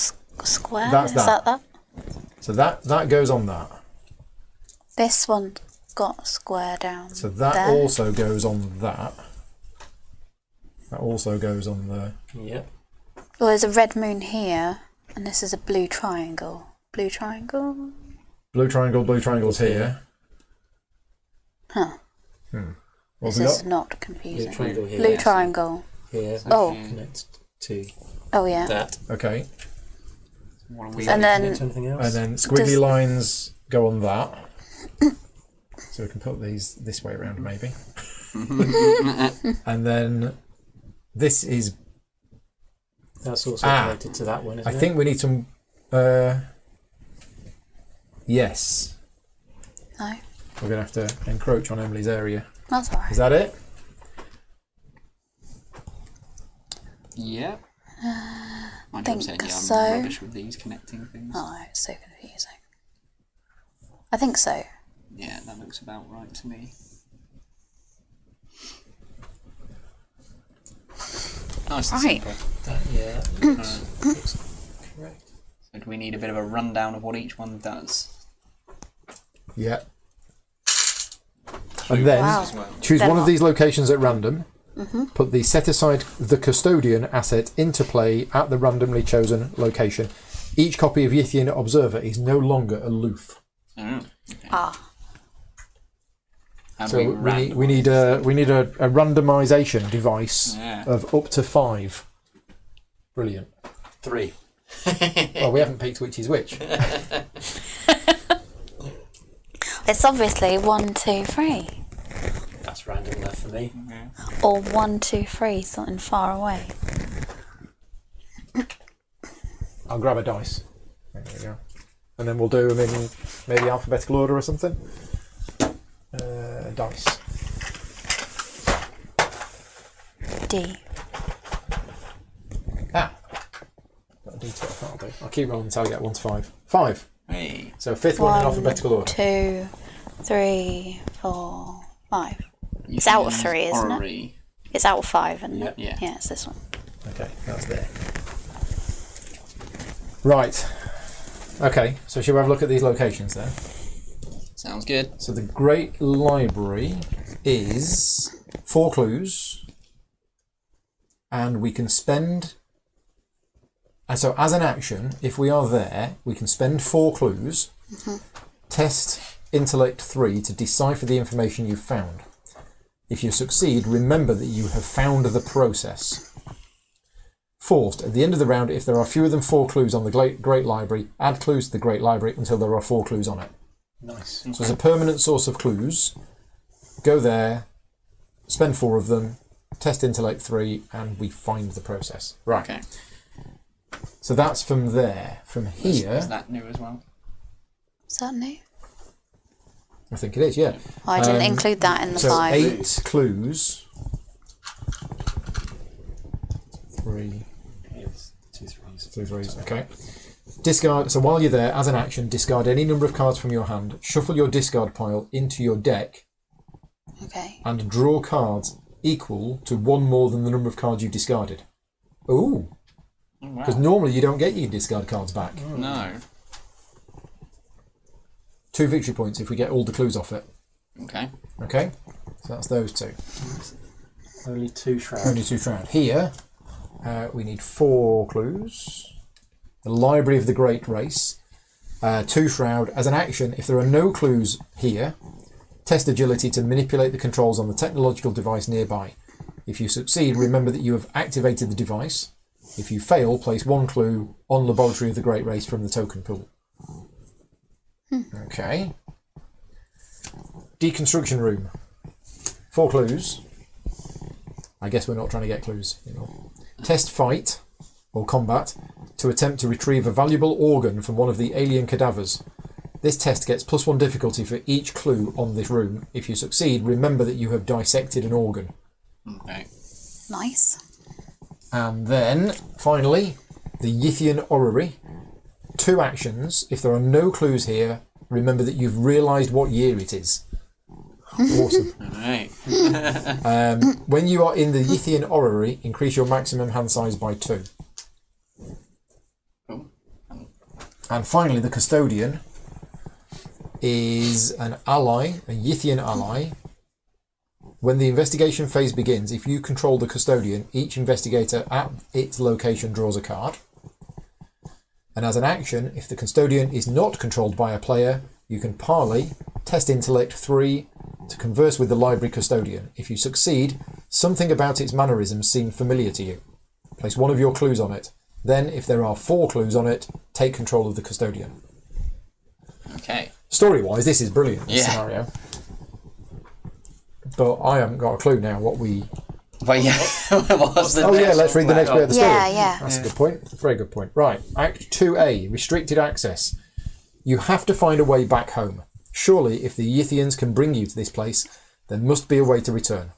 square. That's Is that. that? So that goes on that. This one got a square down. So that there. also goes on that. That also goes on the... Yep. Well, there's a red moon here, and this is a blue triangle. Blue triangle. Blue triangle's here. Huh. What's This it is got? not confusing. Blue triangle here. Blue triangle. Here. Oh. Connects to Oh yeah. that. Okay. What are we And then Connect to anything else? And then squiggly lines go on that. So we can put these this way around maybe. And then this is... That's also connected to that one, isn't I it? think we need some... yes. no, We're going to have to encroach on Emily's area. that's alright. Is that it? Yeah. My think job saying, yeah, I'm so. rubbish with these connecting things. Oh, it's so confusing. I think so. Yeah, that looks about right to me. Nice and Right. simple. looks correct. So do we need a bit of a rundown of what each one does? Yeah. And then Wow. As well. choose They're one of not- these locations at random. Put the set aside the custodian asset into play at the randomly chosen location. Each copy of Yithian Observer is no longer aloof. Okay. How do So we need a randomisation device of up to 5. Brilliant. 3. Well, we haven't picked which is which. It's obviously 1, 2, 3. That's random enough for me. Or 1, 2, 3, something far away. I'll grab a dice. There we go. And then we'll do them in maybe alphabetical order or something. Dice. D. Got a D12, that'll do. I'll keep rolling until I get 1 to 5. 5. Hey. So 5th one in alphabetical order. 2, 3, 4, 5. It's out of 3, isn't it? It's out of 5, isn't it? Yeah. Yeah, it's this one. Okay, that's there. Right. Okay, so shall we have a look at these locations then? Sounds good. So the Great Library is 4 clues, and we can spend... And so as an action, if we are there, we can spend 4 clues, test Intellect 3 to decipher the information you've found. If you succeed, remember that you have found the process. Forced, at the end of the round, if there are fewer than 4 clues on the Great Library, add clues to the Great Library until there are 4 clues on it. Nice. So as a permanent source of clues, go there, spend 4 of them, test Intellect 3, and we find the process. Right. Okay. So that's from there. From here... Is that new as well? Is that new? I think it is, yeah. Oh, I didn't include that in the So 5. 8 clues. 3... Yes, 2 threes. 2 threes, okay. Discard, so while you're there, as an action, discard any number of cards from your hand, shuffle your discard pile into your deck, Okay. and draw cards equal to 1 more than the number of cards you've discarded. Ooh! Because normally you don't get your discard cards back. No. 2 victory points if we get all the clues off it. Okay. Okay? So that's those 2. Only 2 shrouds. Only 2 shroud. Here, we need 4 clues. The Library of the Great Race. 2 shroud. As an action, if there are no clues here, test agility to manipulate the controls on the technological device nearby. If you succeed, remember that you have activated the device. If you fail, place 1 clue on Laboratory of the Great Race from the token pool. Okay. Deconstruction room. 4 clues. I guess we're not trying to get clues. You know. Test fight or combat to attempt to retrieve a valuable organ from one of the alien cadavers. This test gets +1 difficulty for each clue on this room. If you succeed, remember that you have dissected an organ. Okay. Nice. And then, finally, the Yithian Orrery. 2 actions. If there are no clues here, remember that you've realised what year it is. Awesome. Alright. When you are in the Yithian Orrery, increase your maximum hand size by 2. Cool. And finally, the Custodian is an ally, a Yithian ally. When the investigation phase begins, if you control the Custodian, each investigator at its location draws a card. And as an action, if the Custodian is not controlled by a player, you can parley, test Intellect 3 to converse with the Library Custodian. If you succeed, something about its mannerisms seem familiar to you. Place 1 of your clues on it. Then, if there are 4 clues on it, take control of the Custodian. Okay. Story-wise, this is brilliant, this Yeah. scenario. But I haven't got a clue now what we... But yeah, what's the Oh yeah, next let's read the next bit of the story. Yeah. That's a good point. Very good point. Right, Act 2A, Restricted Access. You have to find a way back home. Surely, if the Yithians can bring you to this place, there must be a way to return.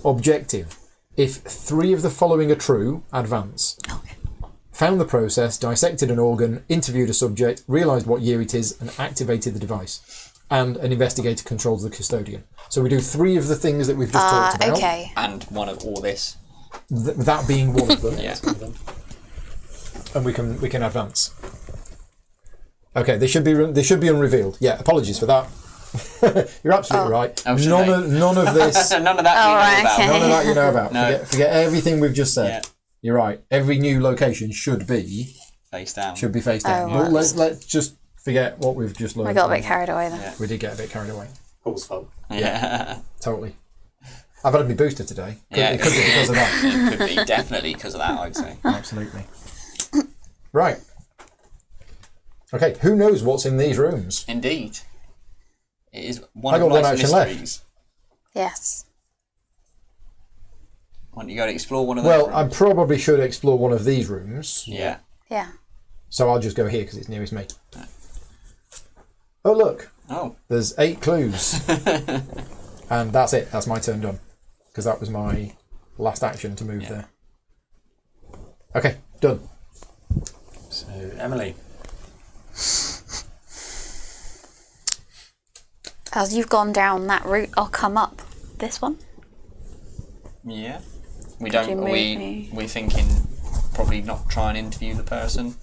Objective. If 3 of the following are true, advance. Okay. Found the process, dissected an organ, interviewed a subject, realised what year it is, and activated the device. And an investigator controls the Custodian. So we do 3 of the things that we've just talked about. Okay. And one of all this. That being one of them. Yeah. And we can advance. Okay, they should be unrevealed. Yeah, apologies for that. You're absolutely right. Oh, should None of this. None of that Oh, we know right, about. okay. None of that you know about. No. Forget everything we've just said. Yeah. You're right. Every new location should be Face down. face down. Oh, But let's just forget what we've just learned. We got a bit carried away then. Yeah. We did get a bit carried away. Paul's fault. Yeah. Totally. I've had my booster today. Yeah. It could be because of that. It could be definitely because of that, I'd say. Absolutely. Right. Okay, who knows what's in these rooms? Indeed. It is one I of got one life's action left. mysteries. Yes. Why don't you go to explore one of Well, those I rooms? probably should explore one of these rooms. Yeah. Yeah. So I'll just go here because it's nearest me. Oh, look. Oh. There's 8 clues. And that's it. That's my turn done. Because that was my last action to move there. Okay, done. So, Emily. As you've gone down that route, I'll come up this one. Yeah. We Could you don't. move Are me? we thinking probably not try and interview the person?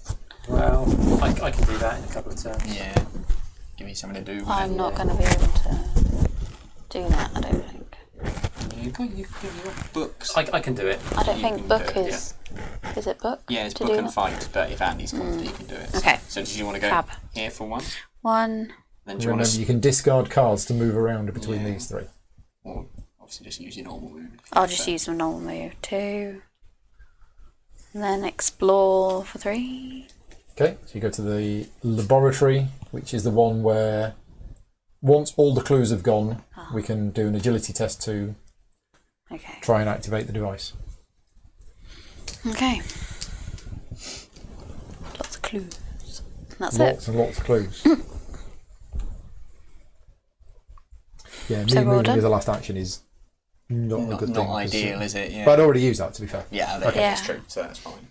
Well, I can do that in a couple of turns. Yeah. Give me something to do. I'm not going to be able to do that, I don't think. You've got books. I can do it. I don't You think can book do it, is... Is it book? Yeah, it's to book do and that? fight, but if Andy's confident, you can do it. Okay. So did you want to go Fab. here for one? One. Then do you Remember, want you can discard cards to move around between Yeah. these 3. or obviously just use your normal move? I'll just use my normal move. 2. And then explore for 3. Okay, so you go to the laboratory, which is the one where once all the clues have gone, we can do an agility test to Okay. try and activate the device. Okay. Lots of clues. That's Lots it. and lots of clues. Yeah, me So well moving done. as a last action is not a good thing. Not 'cause, ideal, is it? Yeah. But I'd already used that, to be fair. yeah, Okay. that's Yeah. true. So that's fine.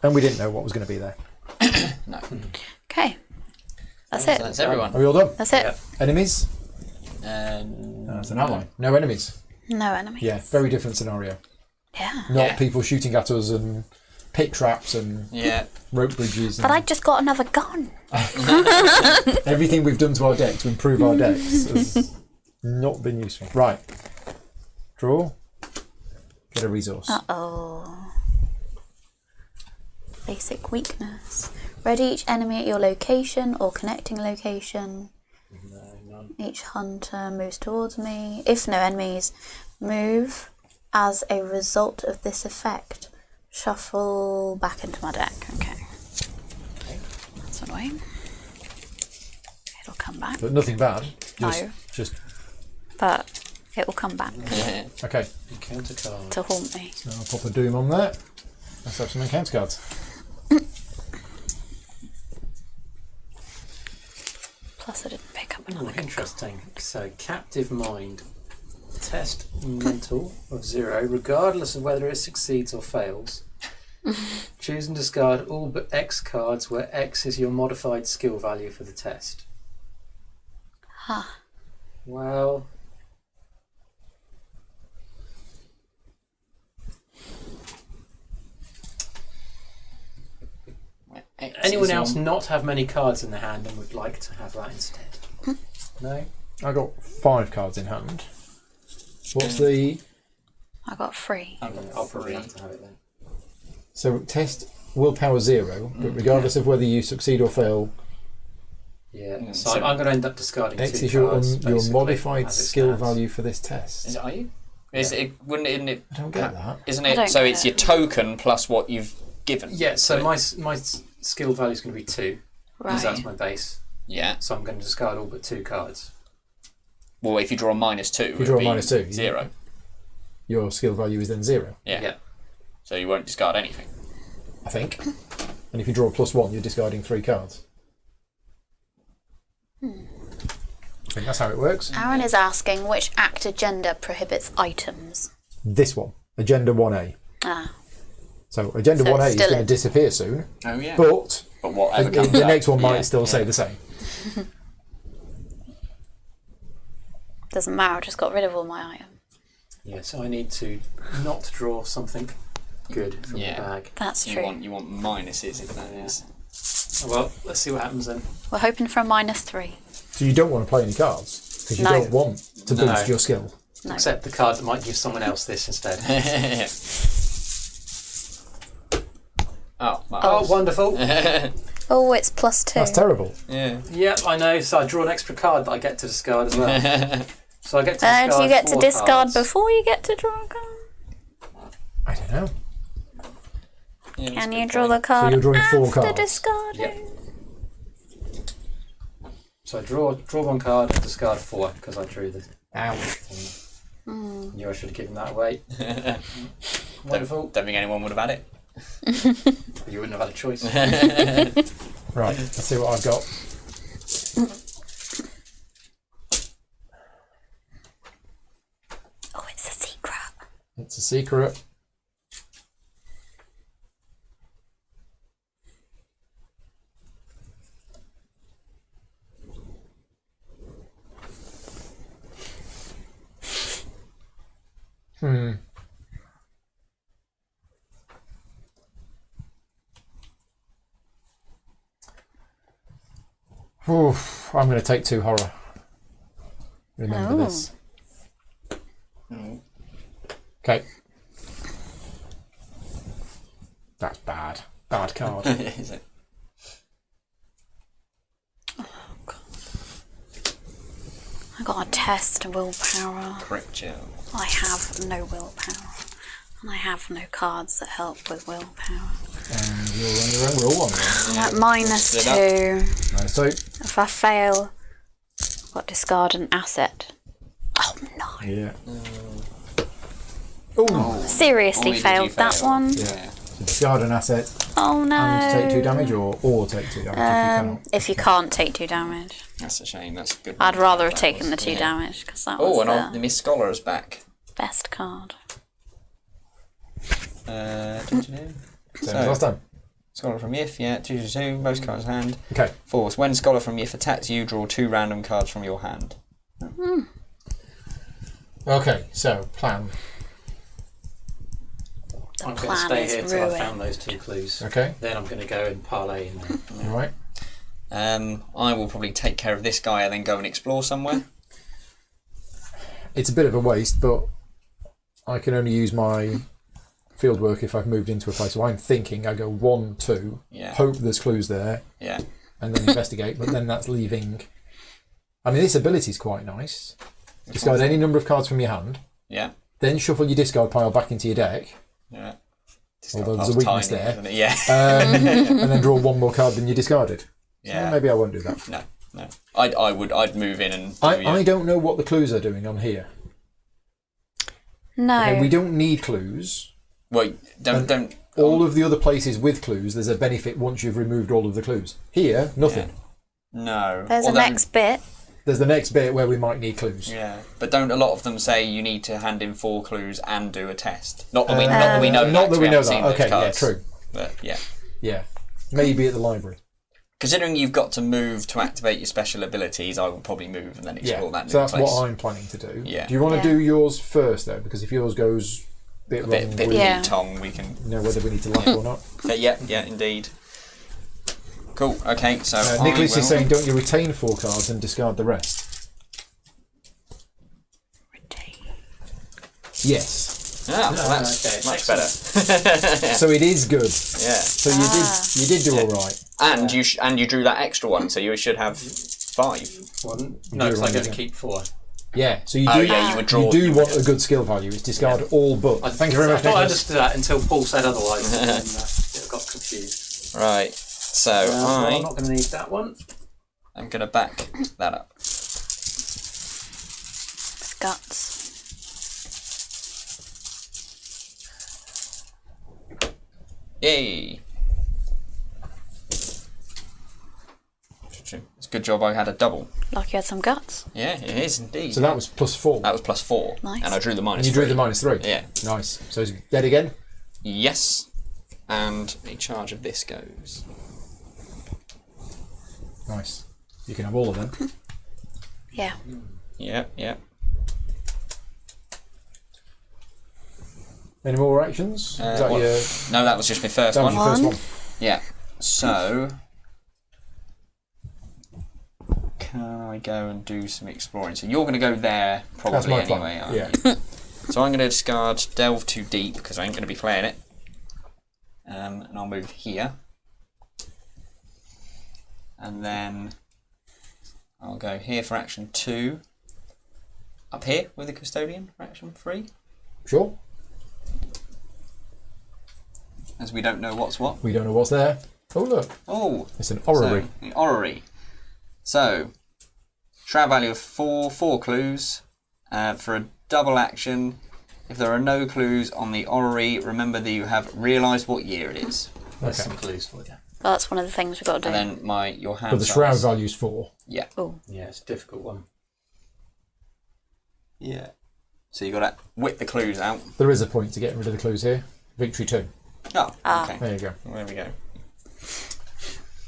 And we didn't know what was going to be there. No. Okay. That's So it. that's everyone. Are we all done? That's it. Yeah. Enemies? That's That's an ally. No enemies. No enemy. Yeah, very different scenario. Yeah. Not Yeah. people shooting at us and pit traps and Yeah. rope bridges. And But I just got another gun. everything we've done to our deck to improve our decks has not been useful. Right. Draw. Get a resource. Uh-oh. Basic weakness. Ready each enemy at your location or connecting location. No, none. Each hunter moves towards me. If no enemies move as a result of this effect, shuffle back into my deck. Okay. That's annoying. It'll come back. But nothing bad. No. Just But it will come back Yeah. okay. Encounter card. to haunt me. So I'll pop a Doom on there. Let's have some encounter cards. Plus I didn't pick up Oh, another good interesting. So, captive mind. Test mental of 0, regardless of whether it succeeds or fails. Choose and discard all but X cards, where X is your modified skill value for the test. Huh. Well, anyone else not have many cards in their hand and would like to have that instead? No? I got 5 cards in hand. What's the I got 3. I'll probably have to have it then. so test willpower 0, but regardless of whether you succeed or fail, Yeah, So- so I'm going to end up discarding X 2 is your cards. your basically, modified as it skill stands. value for this test. Is it? Are you? Is it? Wouldn't it? I don't get that. Isn't I it? don't So get it's it. your token plus what you've given. Yeah, so it- my skill value is going to be 2, because Right. that's my base. Yeah. So I'm going to discard all but 2 cards. Well, if you draw a -2, you draw a it'd be -2, 0. Your skill value is then 0, Yeah. Yeah. So you won't discard anything. I think. And if you draw a +1, you're discarding 3 cards. I think that's how it works. Aaron is asking which act agenda prohibits items. This one, Agenda 1A. Ah. So Agenda So 1A it's is still going to in. disappear soon, Oh yeah. but But whatever the comes up, next one might yeah, still say yeah. the same. Doesn't matter, I just got rid of all my items. Yeah, so I need to not draw something good from Yeah. the bag. That's You true. want minuses if that is. Oh, well, let's see what happens then. We're hoping for a -3. So you don't want to play any cards. Because you No. don't want to boost No. your skill. No. Except the card that might give someone else this instead. Oh, Oh, wonderful. Oh, it's +2. That's terrible. Yeah. Yep, I know. So I draw an extra card that I get to discard as well. So I get to discard Do you get to 4 discard cards. before you get to draw a card? I don't know. Yeah, Can you draw the So card you're drawing 4 after cards. discarding? Yep. So I draw 1 card and discard 4 because I drew the Ouch. thing. Knew I should have given that away. Wonderful. Don't think anyone would have had it. You wouldn't have had a choice. Right, let's see what I've got. Oh, it's a secret. It's a secret. Oof, I'm going to take 2 horror. Remember Oh. this. Okay. That's bad. Bad card. Is it? I got a test willpower. Correct, yeah. I have no willpower. And I have no cards that help with willpower. And you're on your own roll one. I'm at -2. Right, so, If I fail, I've got discard an asset. Oh no. yeah. Oh, Seriously Only did you failed that fail. one. Yeah. so discard an asset Oh no. and take 2 damage, or take 2 damage If you can't take 2 damage. That's a shame. That's a good. I'd one. rather have That taken was- the 2 yeah. damage because that Oh, was and the the Miss Scholar's back. best card. Same as last time. Scholar from Yif, yeah, 2/2, most cards hand. Okay. Force. When Scholar from Yif attacks you, draw 2 random cards from your hand. Okay, so, plan. I'm going to plan stay is here till I've ruin. found those 2 clues. Okay, Then I'm going to go and parlay in there. alright. I will probably take care of this guy and then go and explore somewhere. It's a bit of a waste, but I can only use my field work if I've moved into a place. So I'm thinking I go 1, 2, Yeah. hope there's clues there, Yeah. and then investigate, but then that's leaving... I mean, this ability's quite nice. Discard any number of cards from your hand, Yeah. then shuffle your discard pile back into your deck, Yeah. although there's a Discard weakness pile's there, tiny, isn't it? Yeah. and then draw 1 more card than you discarded. So Yeah. maybe I won't do that. No. I'd move in and. I don't know what the clues are doing on here. No. Okay, we don't need clues. Well, don't. All of the other places with clues, there's a benefit once you've removed all of the clues. Here, nothing. No. There's Well, the then- next bit. There's the next bit where we might need clues. Yeah, but don't a lot of them say you need to hand in 4 clues and do a test? Not that we know. Not that we know haven't seen that. those Okay, yeah, cards. true. But yeah, Yeah. Maybe at the library. considering you've got to move to activate your special abilities, I would probably move and then explore that new So that's place. what I'm planning to do. Yeah. Do you want to Yeah. do yours first, though? Because if yours goes a bit a wrong, bit we Yeah. Tong, we can. know whether we need to laugh or not. Yeah, indeed. Cool. Okay, so I Nicholas will... is saying, don't you retain 4 cards and discard the rest? Yes. Ah, well, that's Okay, much better. So it is good. Yeah, So you did do all right. and you drew that extra one, so you should have 5. One. No, because I get to keep 4. Yeah. So you Oh do. yeah, you would draw. You do want a good skill value. It's discard all but. Thank you very much, I thought I Nicholas. understood that until Paul said otherwise. And then, it got confused. Right. So I'm I not going to need that one. am going to back that up. It's guts. Yay! It's a good job I had a double. Like you had some guts. Yeah, it is indeed. So that was +4. That was +4. Nice. And I drew the And minus you drew 3. the -3. Yeah. Nice. So is it dead again? Yes. And a charge of this goes. Nice. You can have all of them. Yeah. Yeah. Any more actions? Is that What? your, No, that was just my first that was one. your first one? Yeah. So. can I go and do some exploring? So you're going to go there That's probably my anyway, plan. aren't Yeah. you? So I'm going to discard Delve Too Deep because I ain't going to be playing it. And I'll move here. And then I'll go here for action 2. Up here with the Custodian for action 3. Sure. As we don't know what's what. We don't know what's there. Oh, look. Oh, It's an orrery. So, the orrery. So, shroud value of 4 clues. For a double action, if there are no clues on the orrery, remember that you have realised what year it is. There's Okay. some clues for you. Well, that's one of the things we've got to do. And then your hand But the size. shroud value's 4. Yeah. Oh, Yeah, it's a difficult one. Yeah. So you've got to whip the clues out. There is a point to getting rid of the clues here. Victory 2. Oh, Ah. okay. There you go. There we go.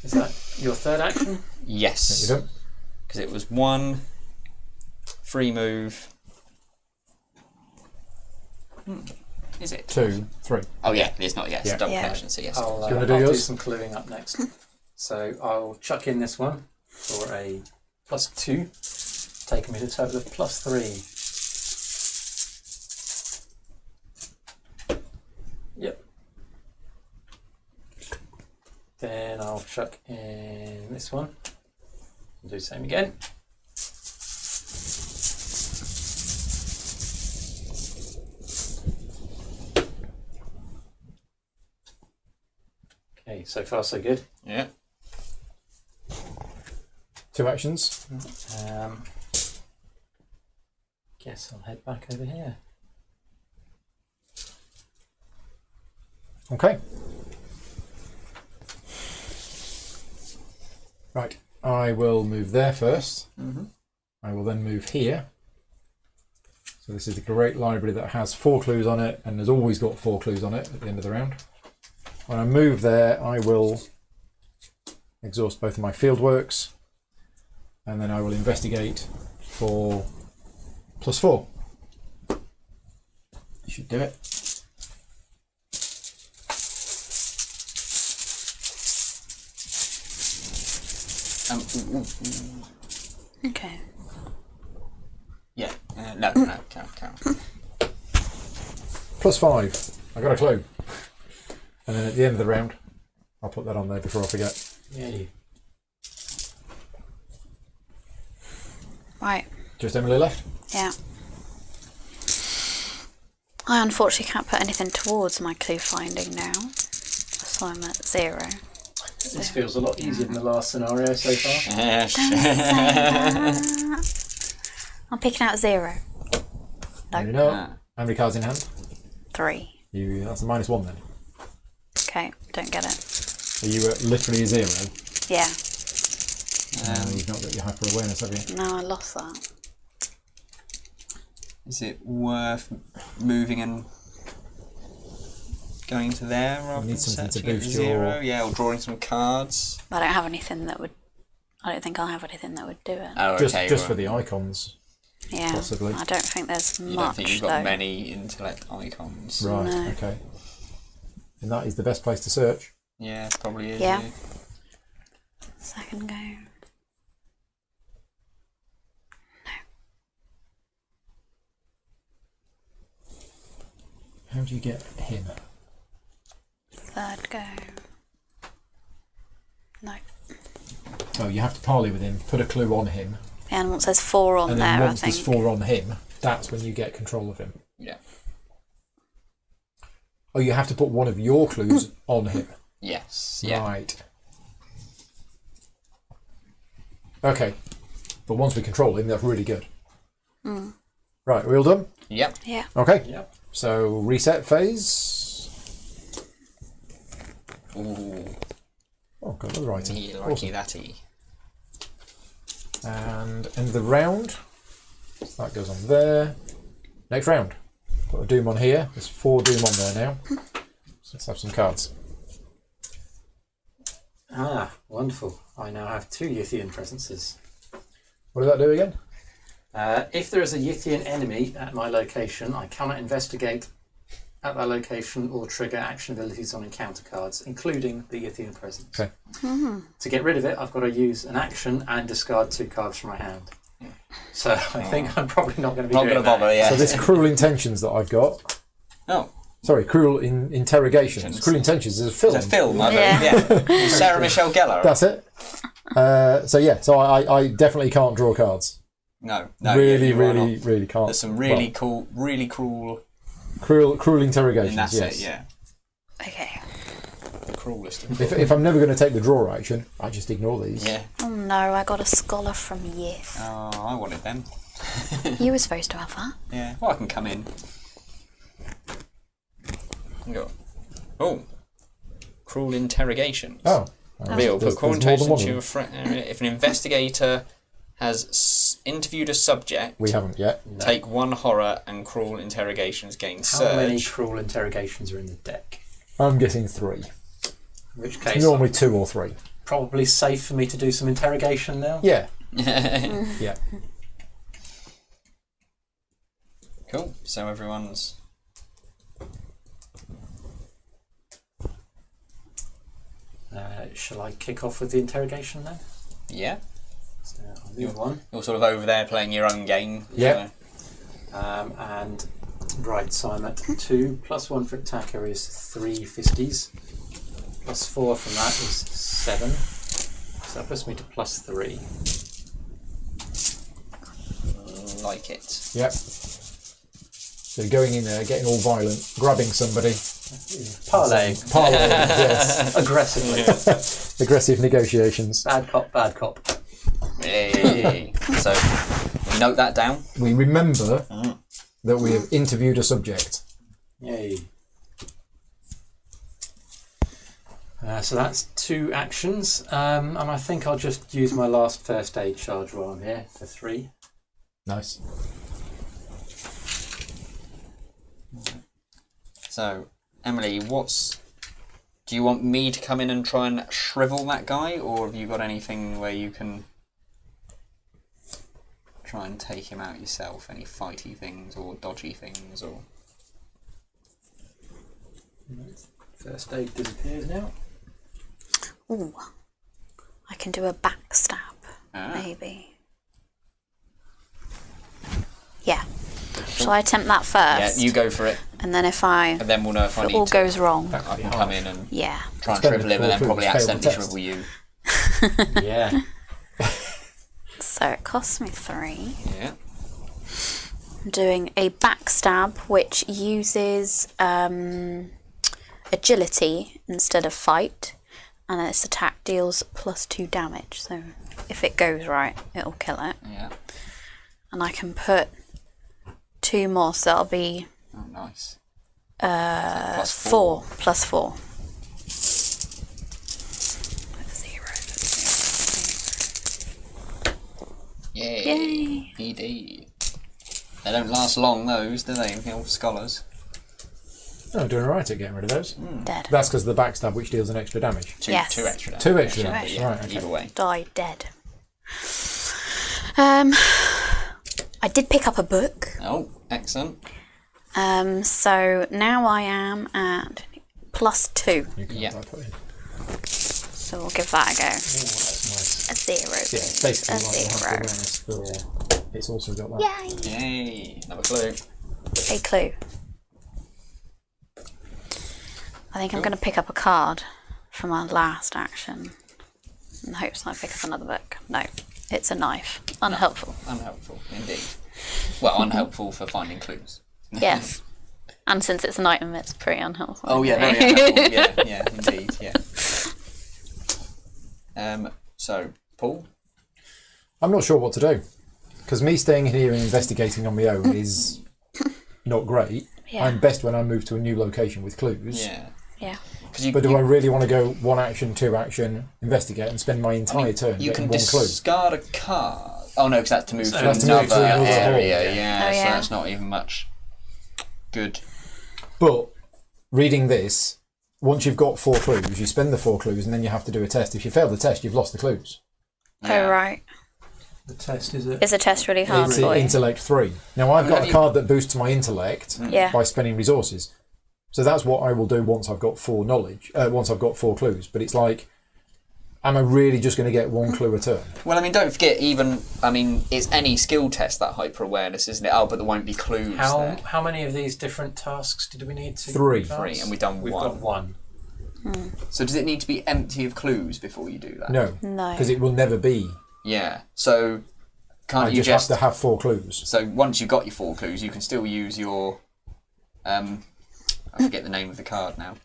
Is that your third action? Yes. There you go. Because it was 1 free move. Is it? 2, 3. Oh yeah, it's not. Yes, Yeah. double Yeah. action. So yes. I'll, Do you wanna do I'll do yours? some cluing up next. So I'll chuck in this one for a +2, taking me to a total of +3. Yep. Then I'll chuck in this one. Do the same again. Okay, so far so good. Yeah. 2 actions. Guess I'll head back over here. Okay. Right. I will move there first. Mm-hmm. I will then move here. So this is the great library that has 4 clues on it and has always got 4 clues on it at the end of the round. When I move there, I will exhaust both of my field works and then I will investigate for +4. Should do it. okay. Yeah. No. Count. +5. I got a clue. And then at the end of the round, I'll put that on there before I forget. Yay. Right. Just Emily left. Yeah. I unfortunately can't put anything towards my clue finding now, so I'm at 0. This feels a lot easier than the last scenario so far. Don't say that. I'm picking out 0. No. You know, Ah. how many cards in hand? 3. That's a -1 then. Okay, don't get it. Are you at literally 0? Yeah. You've not got your hyper awareness, have you? No, I lost that. Is it worth moving and going to there rather need than something to searching at boost 0? your- Yeah, or drawing some cards. I don't have anything that would. I don't think I'll have anything that would do it. Oh, Just okay. for the icons. Yeah. possibly. I don't think there's You much don't think you've got though. many intellect icons? Right, No. okay. And that is the best place to search. Yeah, it probably is. Yeah. Second go. How do you get him? Third go. No. Oh, you have to parley with him, put a clue on him, Yeah, and once there's 4 on and there, then I once think. there's 4 on him, that's when you get control of him. Yeah. Oh, you have to put one of your clues on him. Yes. Yeah. Right. Okay. But once we control him, that's really good. Mm. Right, we all done? Yep. Yeah. Okay. Yep. So, reset phase. Ooh. Oh, got another item. He likey Awesome. thatty. And end of the round. So that goes on there. Next round. Got a Doom on here. There's 4 Doom on there now. So let's have some cards. Ah, wonderful. I now have 2 Yithian presences. What does that do again? If there is a Yithian enemy at my location, I cannot investigate at that location or trigger action abilities on encounter cards, including the Yithian presence. Okay. To get rid of it, I've got to use an action and discard 2 cards from my hand. So I think I'm probably not going to be Not doing going to bother, that. yeah. So this cruel intentions that I've got. Oh, Sorry, cruel interrogations. Cruel intentions is a film. it's a film. Yeah. Yeah. Sarah Michelle Gellar. That's it. So I definitely can't draw cards. No, really, you are really, not. really can't. There's some really Well, cool, really cruel. cruel interrogations. And that's yes. it, yeah. Okay. The cruelest of If I'm never going to take the draw action, I just ignore these. Yeah. Oh no, I got a scholar from Yith. Oh, I wanted them. You were supposed to have that. Yeah. Well, I can come in. Go. Oh. Cruel interrogation. Oh. Reveal. There's Put cruel more than intention one to of a threat area. If an investigator has interviewed a subject, We haven't yet. take 1 horror and cruel interrogations gain How many surge. cruel interrogations are in the deck? I'm guessing 3. In which case, Normally 2 or 3. probably safe for me to do some interrogation now. Yeah. Yeah. Cool. So everyone's. Shall I kick off with the interrogation then? Yeah. So I'll move one. You're sort of over there playing your own game. Yeah. And right, so I'm at 2 plus 1 for attacker is 3 fisties. Plus 4 from that is 7. So that puts me to plus 3. Like it. Yep. So going in there, getting all violent, grabbing somebody. Parlay. Yes. Aggressively. Aggressive negotiations. Bad cop, bad cop. Hey. So we note that down. We remember that we have interviewed a subject. Yay. So that's 2 actions. And I think I'll just use my last first aid charge while I'm here for 3. Nice. So, Emily, do you want me to come in and try and shrivel that guy, or have you got anything where you can try and take him out yourself? Any fighty things or dodgy things, or? First aid disappears now. Ooh. I can do a backstab, Ah. maybe. Yeah. Shall I attempt that Yeah, first? you go for it, And then if I and then we'll know if I it need all to. goes wrong. I can come in and Yeah. try and Spend shrivel him, and then four probably clues, fail the accidentally test. shrivel you. Yeah. So it costs me 3. Yeah. I'm doing a backstab which uses agility instead of fight, and its attack deals plus 2 damage. So if it goes right, it'll kill it. Yeah. And I can put 2 more, so that'll be Oh, nice. 4 plus 4. 0. Yay. Yay. Indeed. They don't last long, those, do they? The old scholars. Oh, doing alright at getting rid of those. Dead. That's because of the backstab, which deals an extra damage. Yes. 2 extra damage. 2 extra Two damage. extra. Right, okay. Either way. Die dead. I did pick up a book. Oh, excellent. So now I am at plus 2. You can Yeah. put in. So we'll give that a go. Oh, that's nice. A 0. Yeah, it's basically A like the 0. awareness for. It's also got that. Yay! Yay. Another clue. A clue. I think I'm going to pick up a card for my last action in hopes I pick up another book. No, it's a knife. Unhelpful. Unhelpful, indeed. Well, unhelpful for finding clues. Yes. And since it's an item, it's pretty unhelpful. Oh, yeah, very unhelpful. Yeah, indeed, yeah. So, Paul? I'm not sure what to do. Because me staying here and investigating on my own is not great. Yeah. I'm best when I move to a new location with clues. Yeah. Yeah. 'Cause you, But do I really want to go 1 action, 2 action, investigate, and spend my entire turn you getting can 1 clue? discard a card. Oh, no, because that's to move to that's to another move to another area. hall. Yeah, Oh, so yeah. that's not even much good. But reading this, once you've got 4 clues, you spend the 4 clues and then you have to do a test. If you fail the test, you've lost the clues. Yeah. Oh, right. The test is it? Is the test really hard It's for you? intellect 3. Now, I've got Have a you- card that boosts my intellect Yeah. by spending resources. So that's what I will do once I've got 4 knowledge. Once I've got 4 clues. But it's like, am I really just going to get 1 clue a turn? Well, I mean, don't forget, it's any skill test, that hyper-awareness, isn't it? Oh, but there won't be clues there. How many of these different tasks did we need to 3. pass? 3, and we've done We've 1. got 1. So does it need to be empty of clues before you do that? No. No. Because it will never be. Yeah. So can't I you just have to have 4 clues. So once you've got your 4 clues, you can still use your... I forget the name of the card now.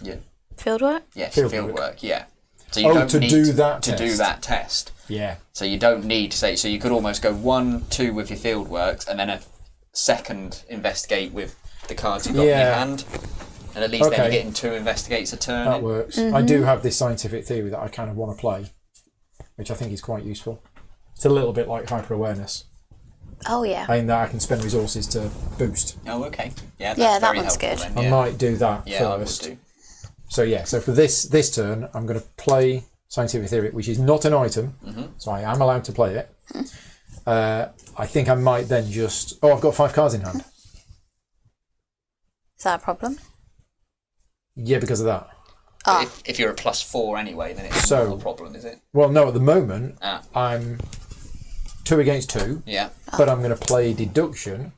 Yeah. Fieldwork? Yes, Fieldwork. fieldwork, yeah. So you don't need do that to do test. that test. Yeah. So you don't need to say... So you could almost go 1, 2 with your fieldworks, and then a second investigate with the cards you've got in your hand. And at least then you're getting 2 investigates a turn. That works. I do have this scientific theory that I kind of want to play, which I think is quite useful. It's a little bit like hyper-awareness. Oh, yeah. In that I can spend resources to boost. Oh, okay. Yeah, that's Yeah, that very one's helpful good. then, I might do that Yeah, I would first. do. So yeah, so for this turn, I'm going to play scientific theory, which is not an item, so I am allowed to play it. I think I might then just... Oh, I've got 5 cards in hand. Is that a problem? Yeah, because of that. Ah. If you're a +4 anyway, then it's So- not a problem, is it? Well, no, at the moment, Ah. I'm 2 against 2, Yeah. but I'm going to play deduction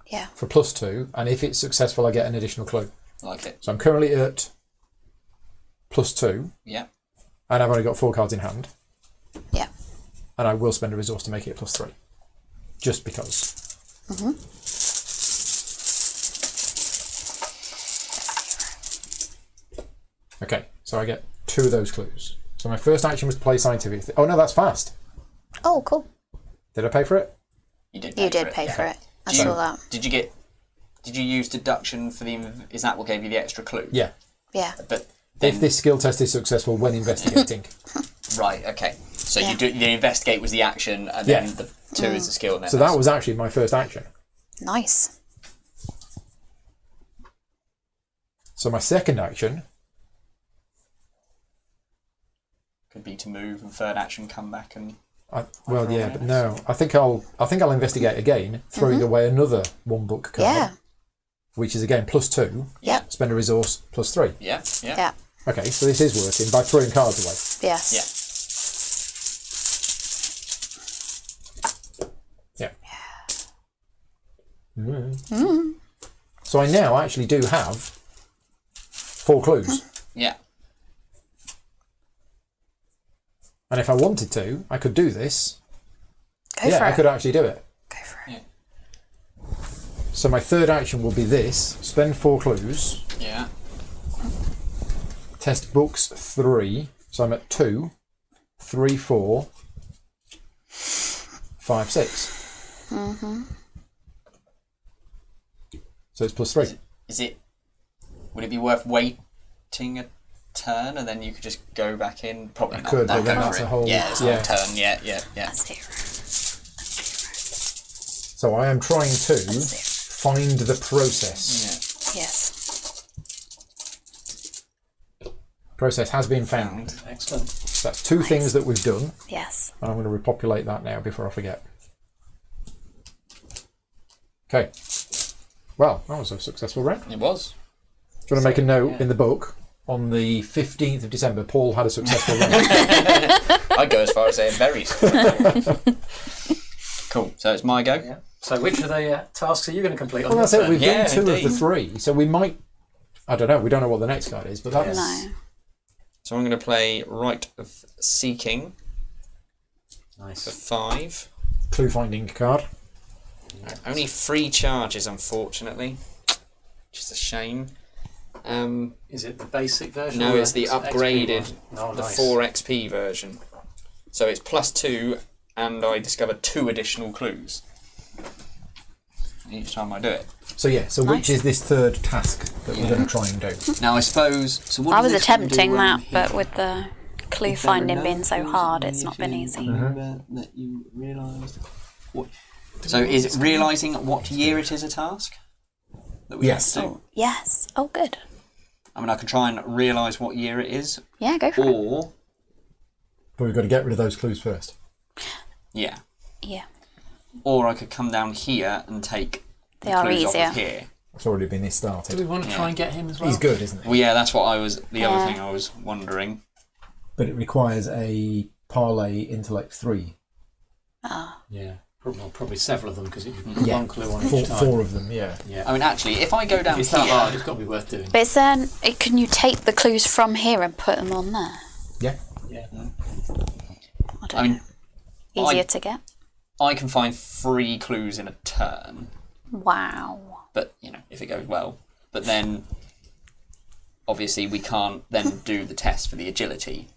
Yeah. for +2, and if it's successful, I get an additional clue. Like it. So I'm currently at +2, Yeah. and I've only got 4 cards in hand, Yeah. and I will spend a resource to make it +3, just because. Okay, so I get 2 of those clues. So my first action was to play scientific. Oh no, that's fast. Oh, cool. Did I pay for it? You did. You did pay for it. I saw that. Did you use deduction for the? Is that what gave you the extra clue? Yeah. Yeah. But If this skill test is successful when investigating. right. Okay. So Yeah. you do the investigate was the action, and Yeah. then the 2 is the skill. And then So that was actually my first action. Nice. So my second action, could be to move, and third action come back and. well, yeah, but no. I think I'll investigate again, throwing away another 1 book card, Yeah. which is again +2. Yep. Spend a resource +3. Yeah. Yeah. Yeah. Okay, so this is working by throwing cards away. Yes. Yeah. Yeah. So I now actually do have 4 clues. Yeah. And if I wanted to, I could do this. Go for I it. could actually do it. Go for it. Yeah. So my third action will be this. Spend 4 clues. Yeah. Test books 3. So I'm at 2, 3, 4, 5, 6. So it's +3. Is it? Would it be worth waiting a turn and then you could just go back in? Probably not. could, No, but then go that's for a it. whole- Yeah, it's a yeah. whole turn. Yeah. That's hero. So I am trying to That's find the process. Yes. Process has been found. Excellent. So that's 2 things that we've done. Yes. And I'm going to repopulate that now before I forget. Okay. Well, that was a successful round. It was. Do you want to make a note in the book? On the 15th of December, Paul had a successful round. I'd go as far as saying very successful. Cool. So it's my go. Yeah. So which of the tasks are you going to complete on Well, your that's it. turn? We've Yeah, done 2 of indeed. the 3. So we might... I don't know. We don't know what the next card is, but that's... No. So I'm going to play Rite of Seeking for Nice. 5. Clue finding card. Only 3 charges, unfortunately. Which is a shame. Is it the basic version? No, or it's the XP upgraded, one? Oh, the nice. 4 XP version. So it's +2, and I discover 2 additional clues each time I do it. So yeah, so which Nice. is this third task that we're going to try and do? Now I suppose. So what I does was this one attempting do that, here? but with the clue If there are finding no being so clues hard, in it's the not been issue, easy. remember that you realised. What? So is it realising what year it is a task that we Yes. have to do? Oh, yes. Oh, good. I mean, I can try and realise what year it is, Yeah, go for it. or But we've got to get rid of those clues first. yeah, Yeah. or I could come down here and take the They are clues off easier. of here. It's already been Do we started. want to try and get him as well? He's good, isn't he? Well, yeah, that's what I was. The other thing I was wondering. But it requires a parlay intellect 3. Yeah. Probably several of them because you've got Yeah. one clue on each time. 4 of them, yeah. Yeah. I mean, actually, if I go down If it's that here, hard, it's got to be worth doing. But then, can you take the clues from here and put them on there? Yeah. Yeah. I don't I mean, know. Easier to get. I can find 3 clues in a turn. Wow. But if it goes well, but then obviously we can't then do the test for the agility.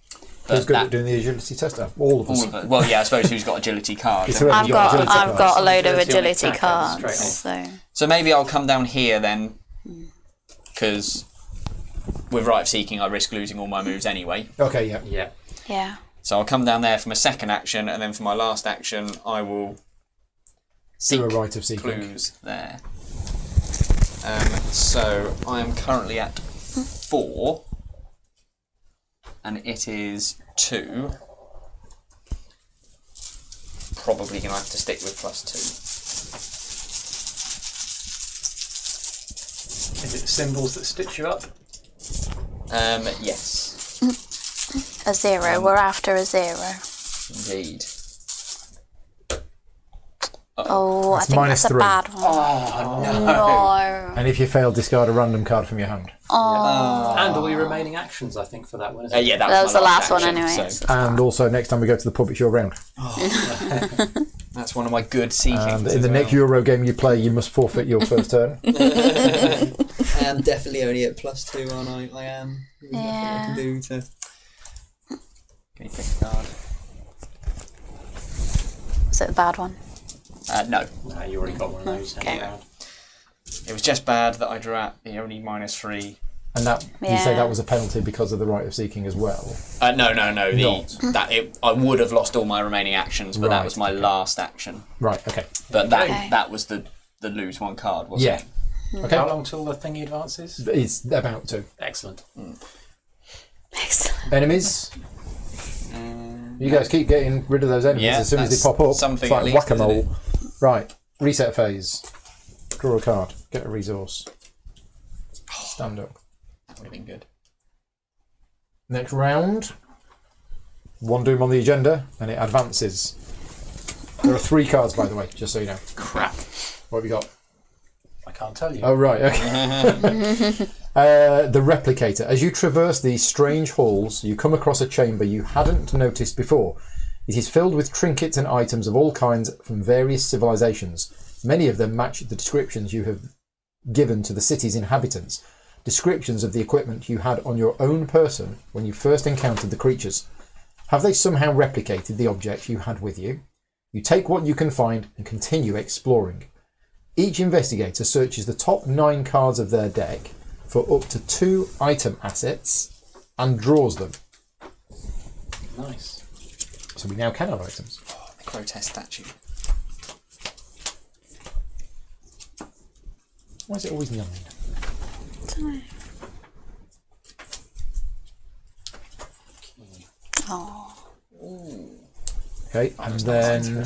Who's good at doing the agility test? All of us. All of it. Well, yeah, I suppose who's got agility cards. It's already I've agility got a load of Agility on agility attack, cards, straight so So maybe I'll come down here then, because with Right of Seeking I risk losing all my moves anyway. Okay, yeah. Yeah. yeah. So I'll come down there for my second action, and then for my last action I will seek Do a Right of Seeking. clues there. So I am currently at 4, and it is 2. Probably going to have to stick with +2. Is it symbols that stitch you up? Yes, A 0. We're after a 0. indeed. Oh, I That's think that's a -3. bad one. Oh no! No. And if you fail, discard a random card from your hand. Oh. And all your remaining actions, I think, for that one. Isn't it? Yeah, That was my the last one action, anyway. so And also, next time we go to the pub, it's your round. that's one of my good seekings. And in the next Euro game you play, you must forfeit your first turn. I am definitely only at +2, aren't I? I am. There's nothing I can do to. Can you pick a card? Is it a bad one? No. No, you already got one of those. Okay. hanging around. It was just bad that I drew out the only -3. And that you Yeah. say that was a penalty because of the Right of Seeking as well. No. Not. I would have lost all my remaining actions, but that Right, was my okay. last action. Right, okay. But Okay. that was the lose one card, wasn't Yeah. it? Okay. How long till the thingy advances? It's about to. Excellent. Excellent. Enemies? You guys keep getting rid of those enemies Yeah, as soon as that's they pop up. something It's like at least, whack-a-mole. Right, reset phase. Draw a card. Get a resource. Stand up. That would have been good. Next round. One doom on the agenda, and it advances. There are 3 cards, by the way, just so you know. Crap. What have you got? I can't tell you. Oh, right, okay. The Replicator. As you traverse these strange halls, you come across a chamber you hadn't noticed before. It is filled with trinkets and items of all kinds from various civilizations. Many of them match the descriptions you have given to the city's inhabitants. Descriptions of the equipment you had on your own person when you first encountered the creatures. Have they somehow replicated the objects you had with you? You take what you can find and continue exploring. Each investigator searches the top 9 cards of their deck for up to 2 item assets and draws them. Nice. So we now can have items. The grotesque statue. Why is it always 9? Oh. Okay, and then...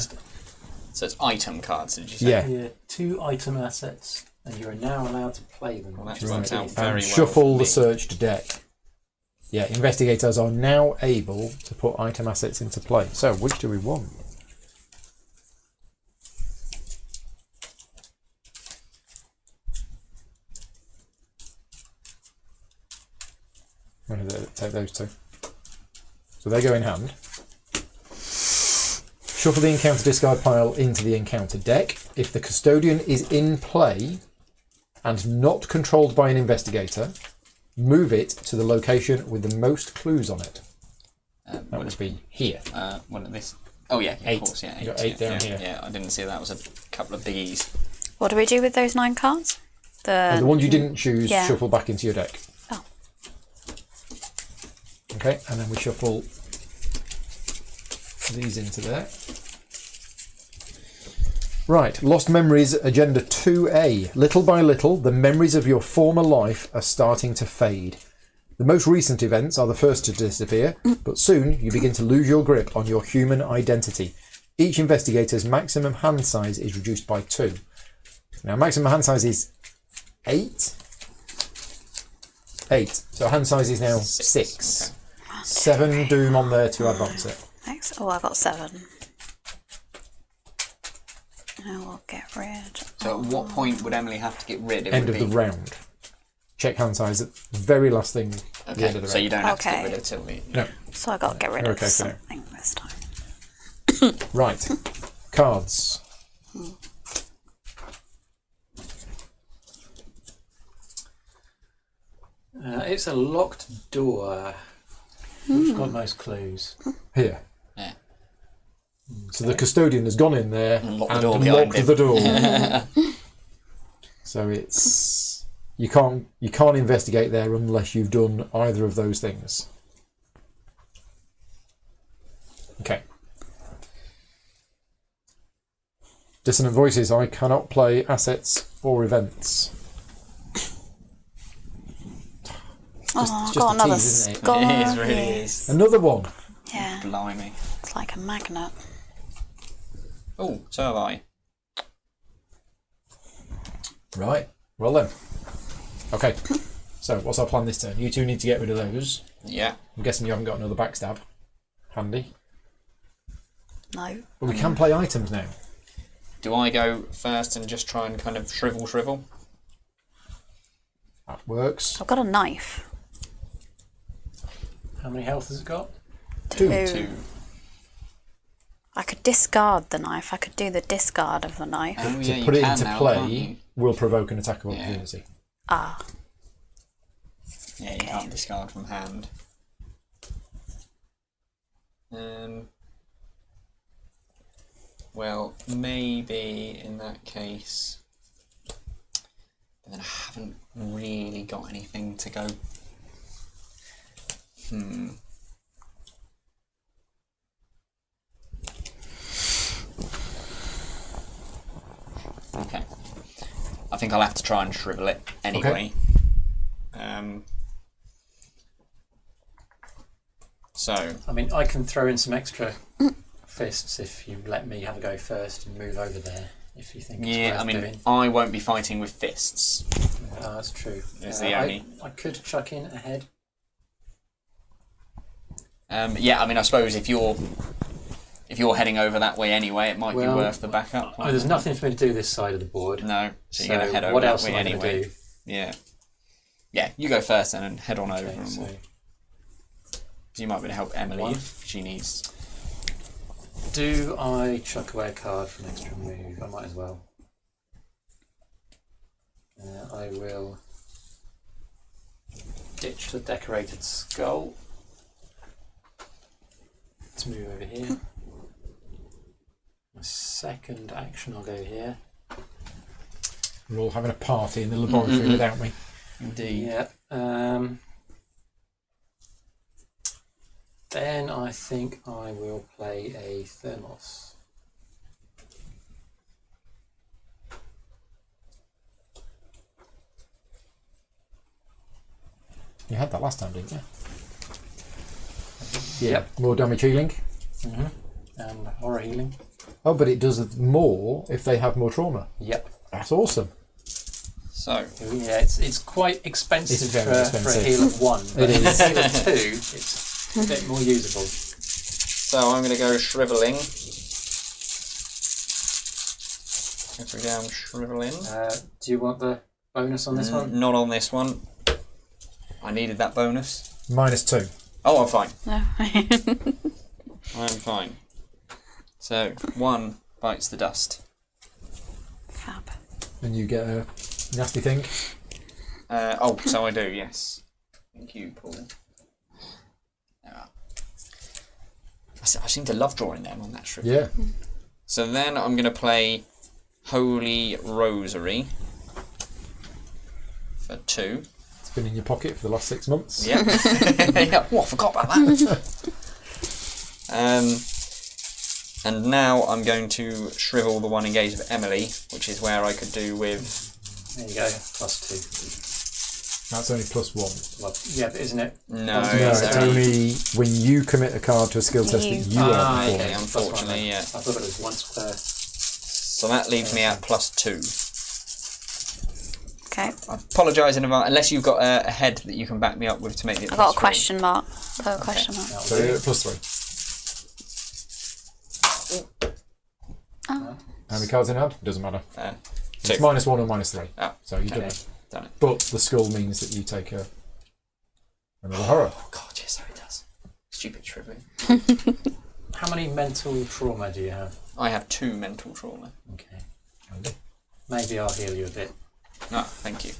So it's item cards, did you say? Yeah. Yeah, 2 item assets, and you are now allowed to play them. Well, that which is works out indeed- very And well shuffle for the me. searched deck. Yeah, investigators are now able to put item assets into play. So, which do we want? I'm going to take those 2. So they go in hand. Shuffle the encounter discard pile into the encounter deck. If the custodian is in play and not controlled by an investigator, move it to the location with the most clues on it. That would be here. One of this. Oh yeah, Eight. of course, yeah. You got 8 down yeah, here. Yeah, I didn't see that was a couple of biggies. What do we do with those 9 cards? The ones you didn't choose, yeah. shuffle back into your deck. Oh. Okay, and then we shuffle these into there. Right, Lost Memories Agenda 2A. Little by little, the memories of your former life are starting to fade. The most recent events are the first to disappear, but soon you begin to lose your grip on your human identity. Each investigator's maximum hand size is reduced by 2. Now, maximum hand size is 8. 8. So hand size is now 6. Okay. 7 doom on there to advance it. Next. Oh, I got 7. I will get rid. So at what point would Emily have to get rid? End of the round. Check hand size at the very last thing at the end of the so round. you don't have to Okay. get rid of till the... No. So I got to get rid of Okay, so- something this time. Right. Cards. It's a locked door. Which got most clues? Here. Yeah. So the custodian has gone in there And and locked the door behind locked him. the door. So it's you can't investigate there unless you've done either of those things. Okay. Dissonant voices. I cannot play assets or events. Oh, just I got a another tease, isn't it? scar. It is, really is. Another one. Yeah, Blimey. it's like a magnet. Oh, so have I. Right. Well then. Okay. So what's our plan this turn? You two need to get rid of those. Yeah. I'm guessing you haven't got another backstab handy. No. But we can play items now. Do I go first and just try and kind of shrivel? That works. I've got a knife. How many health has it got? 2. 2. I could discard the knife. I could do the discard of the knife. Oh, To yeah, you put it can into now, can't play you? will provoke an attack of Yeah. opportunity. Ah. Yeah, you can't discard from hand. Well, maybe in that case. But then I haven't really got anything to go. Okay. I think I'll have to try and shrivel it anyway. So, I mean, I can throw in some extra fists if you let me have a go first and move over there if you think it's yeah, worth I mean, doing. I won't be fighting with fists. That's true. Is the only- I could chuck in a head. Yeah, I mean, I suppose if you're heading over that way anyway, it might Well, be worth the backup. Oh, there's nothing for me to do this side of the board. No, so you're going to head over what that else way am I gonna anyway. do? Yeah. Yeah, you go first then and head on over. Okay, And so you might be able to help Emily One. if she needs. do I chuck away a card for an extra move? I might as well. I will ditch the decorated skull. Let's move over here. My second action, I'll go here. We're all having a party in the laboratory without me. Indeed. Yeah. Then I think I will play a thermos. You had that last time, didn't you? Yep. More damage healing. And horror healing. Oh, but it does more if they have more trauma. Yep. That's awesome. So, Yeah, it's quite expensive, It's very for expensive. a heal of 1. But It is. a heal of 2, it's a bit more usable. so I'm going to go shriveling. If we down shriveling. Do you want the bonus on this one? Not on this one. I needed that bonus. -2. Oh, I'm fine. No. I'm fine. So, 1 bites the dust. Fab. And you get a nasty thing. Oh, so I do, yes. Thank you, Paul. Yeah. I seem to love drawing them on that strip. Yeah. So then I'm going to play Holy Rosary for 2. It's been in your pocket for the last 6 months. Yeah. Yeah. Oh, I forgot about that. And now I'm going to shrivel the one engaged with Emily, which is where I could do with... There you go, +2. That's only +1. Well, yeah, but isn't it? No, No, it's it's only when you commit a card to a skill test that you are okay, performing. unfortunately, yeah. I thought it was once per. So that leaves me at +2. Okay. I apologise in advance, unless you've got a head that you can back me up with to make it. I got a question mark. Put a question mark. So you're at +3. Oh. How many cards in hand? Doesn't matter. 2. It's -1 or -3. Oh, So you've okay. done it. Done it. But the skull means that you take another horror. Oh God, yes, so it does. Stupid trivia. How many mental trauma do you have? I have 2 mental trauma. Okay. Maybe I'll heal you a bit. Ah, thank you.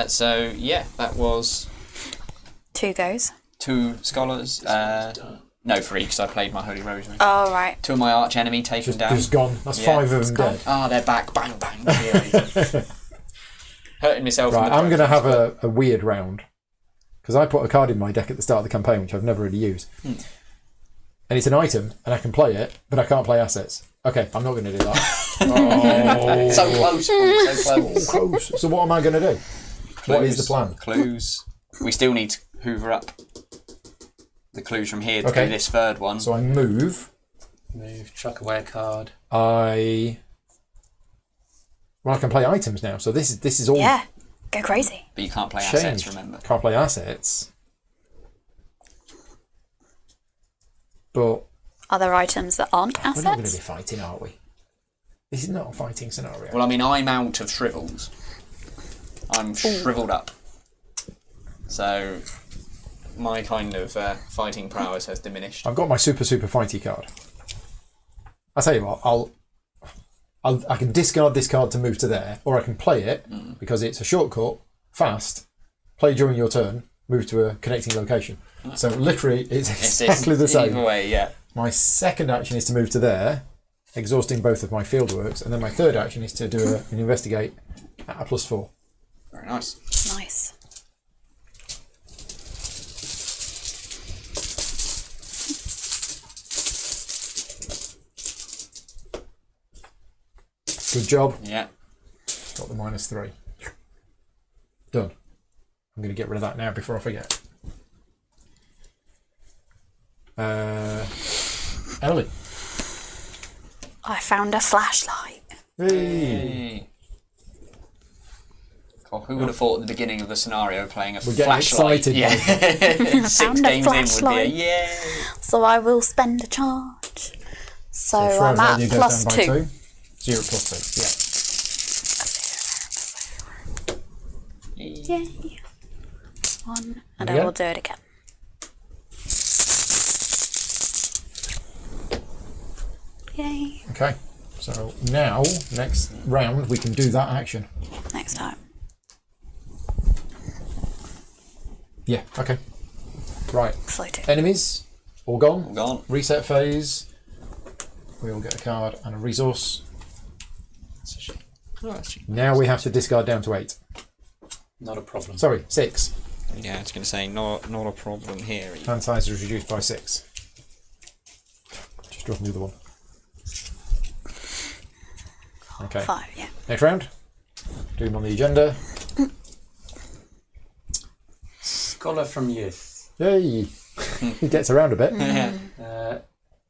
So yeah, that was 2 goes. 2 scholars. No, 3 because I played my Holy Rosary. Oh, right. 2 of my arch enemy taken down. Just gone. That's Yeah. 5 of them gone. dead. Ah, they're back. Bang, bang. Yeah. Hurting myself. Right, in the I'm going to process. have a weird round. Because I put a card in my deck at the start of the campaign, which I've never really used. And it's an item, and I can play it, but I can't play assets. Okay, I'm not going to do that. So close. So close. Close. So what am I going to do? What is the plan? Clues. We still need to hoover up the clues from here to Okay. do this third one. So I move. Move, chuck away a card. I can play items now. So this is all Yeah. Go crazy. But you can't play changed. assets, remember. Can't play assets. But Are there items that aren't we're not going to be assets? fighting, are we? This is not a fighting scenario. Well, I mean, I'm out of shrivels. I'm shriveled up. So my kind of fighting prowess has diminished. I've got my super fighty card. I'll tell you what, I can discard this card to move to there, or I can play it because it's a shortcut, fast, play during your turn, move to a connecting location. So literally, it's exactly the same. Either way, yeah. My second action is to move to there, exhausting both of my fieldworks, and then my third action is to do an investigate at a +4. Very nice. Nice. Good job. Yeah. Got the -3. Done. I'm going to get rid of that now before I forget. Ellie. I found a flashlight. Hey. God, who would have thought at the beginning of the scenario playing a We're getting flashlight? excited. Yeah. 6 found a games in would be a flashlight. yay. So I will spend a charge. So I'm at you go down by +2. 2. So you're at +2, yeah. Yay. 1, and Yeah. I will do it again. Yay. Okay. So now, next round, we can do that action. Next time. Yeah, okay. Right. Exciting. Enemies, all gone. All gone. Reset phase. We all get a card and a resource. That's a shame. Oh, that's cheap. Now we have to discard down to 8. Not a problem. Sorry, 6. Yeah, it's going to say not a problem here. Hand size is reduced by 6. Just drop the other one. Okay. 5, yeah. Next round. Doom on the agenda. Scholar from youth. Yay! He gets around a bit.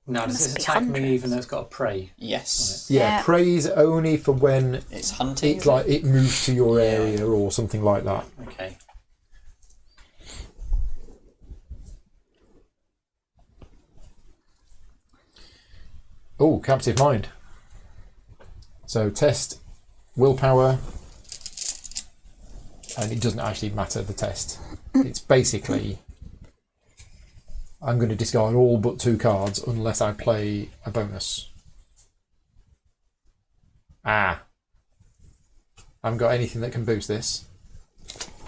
Now, does Must this be attack me hundreds. even though it's got a prey? Yes. Yeah, Yeah. praise only for when It's hunting. it's like it moves to your area or something like that. Okay. Oh, captive mind. So test willpower, and it doesn't actually matter the test. It's basically I'm going to discard all but 2 cards unless I play a bonus. I haven't got anything that can boost this.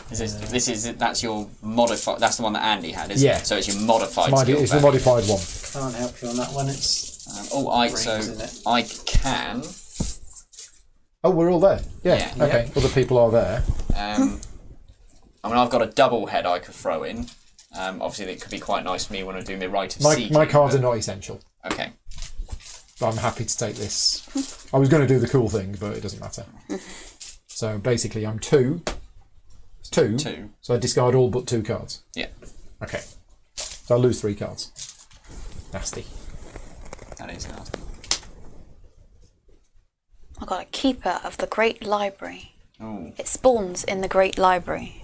That's your modified. That's the one that Andy had, isn't Yeah. it? So it's your modified. It's skill the value. modified one. Can't help you on that one. It's So isn't it? I can. Oh, we're all there. Yeah. Yeah. Okay. Other people are there. I mean, I've got a double head I could throw in. Obviously, it could be quite nice for me when I do my rite of seeking. My cards but- are not essential. Okay. But I'm happy to take this. I was going to do the cool thing, but it doesn't matter. So basically, I'm 2. It's 2. 2. So I discard all but 2 cards. Yeah. Okay. So I lose 3 cards. Nasty. That is nasty. I got a keeper of the Great Library. Oh. It spawns in the Great Library.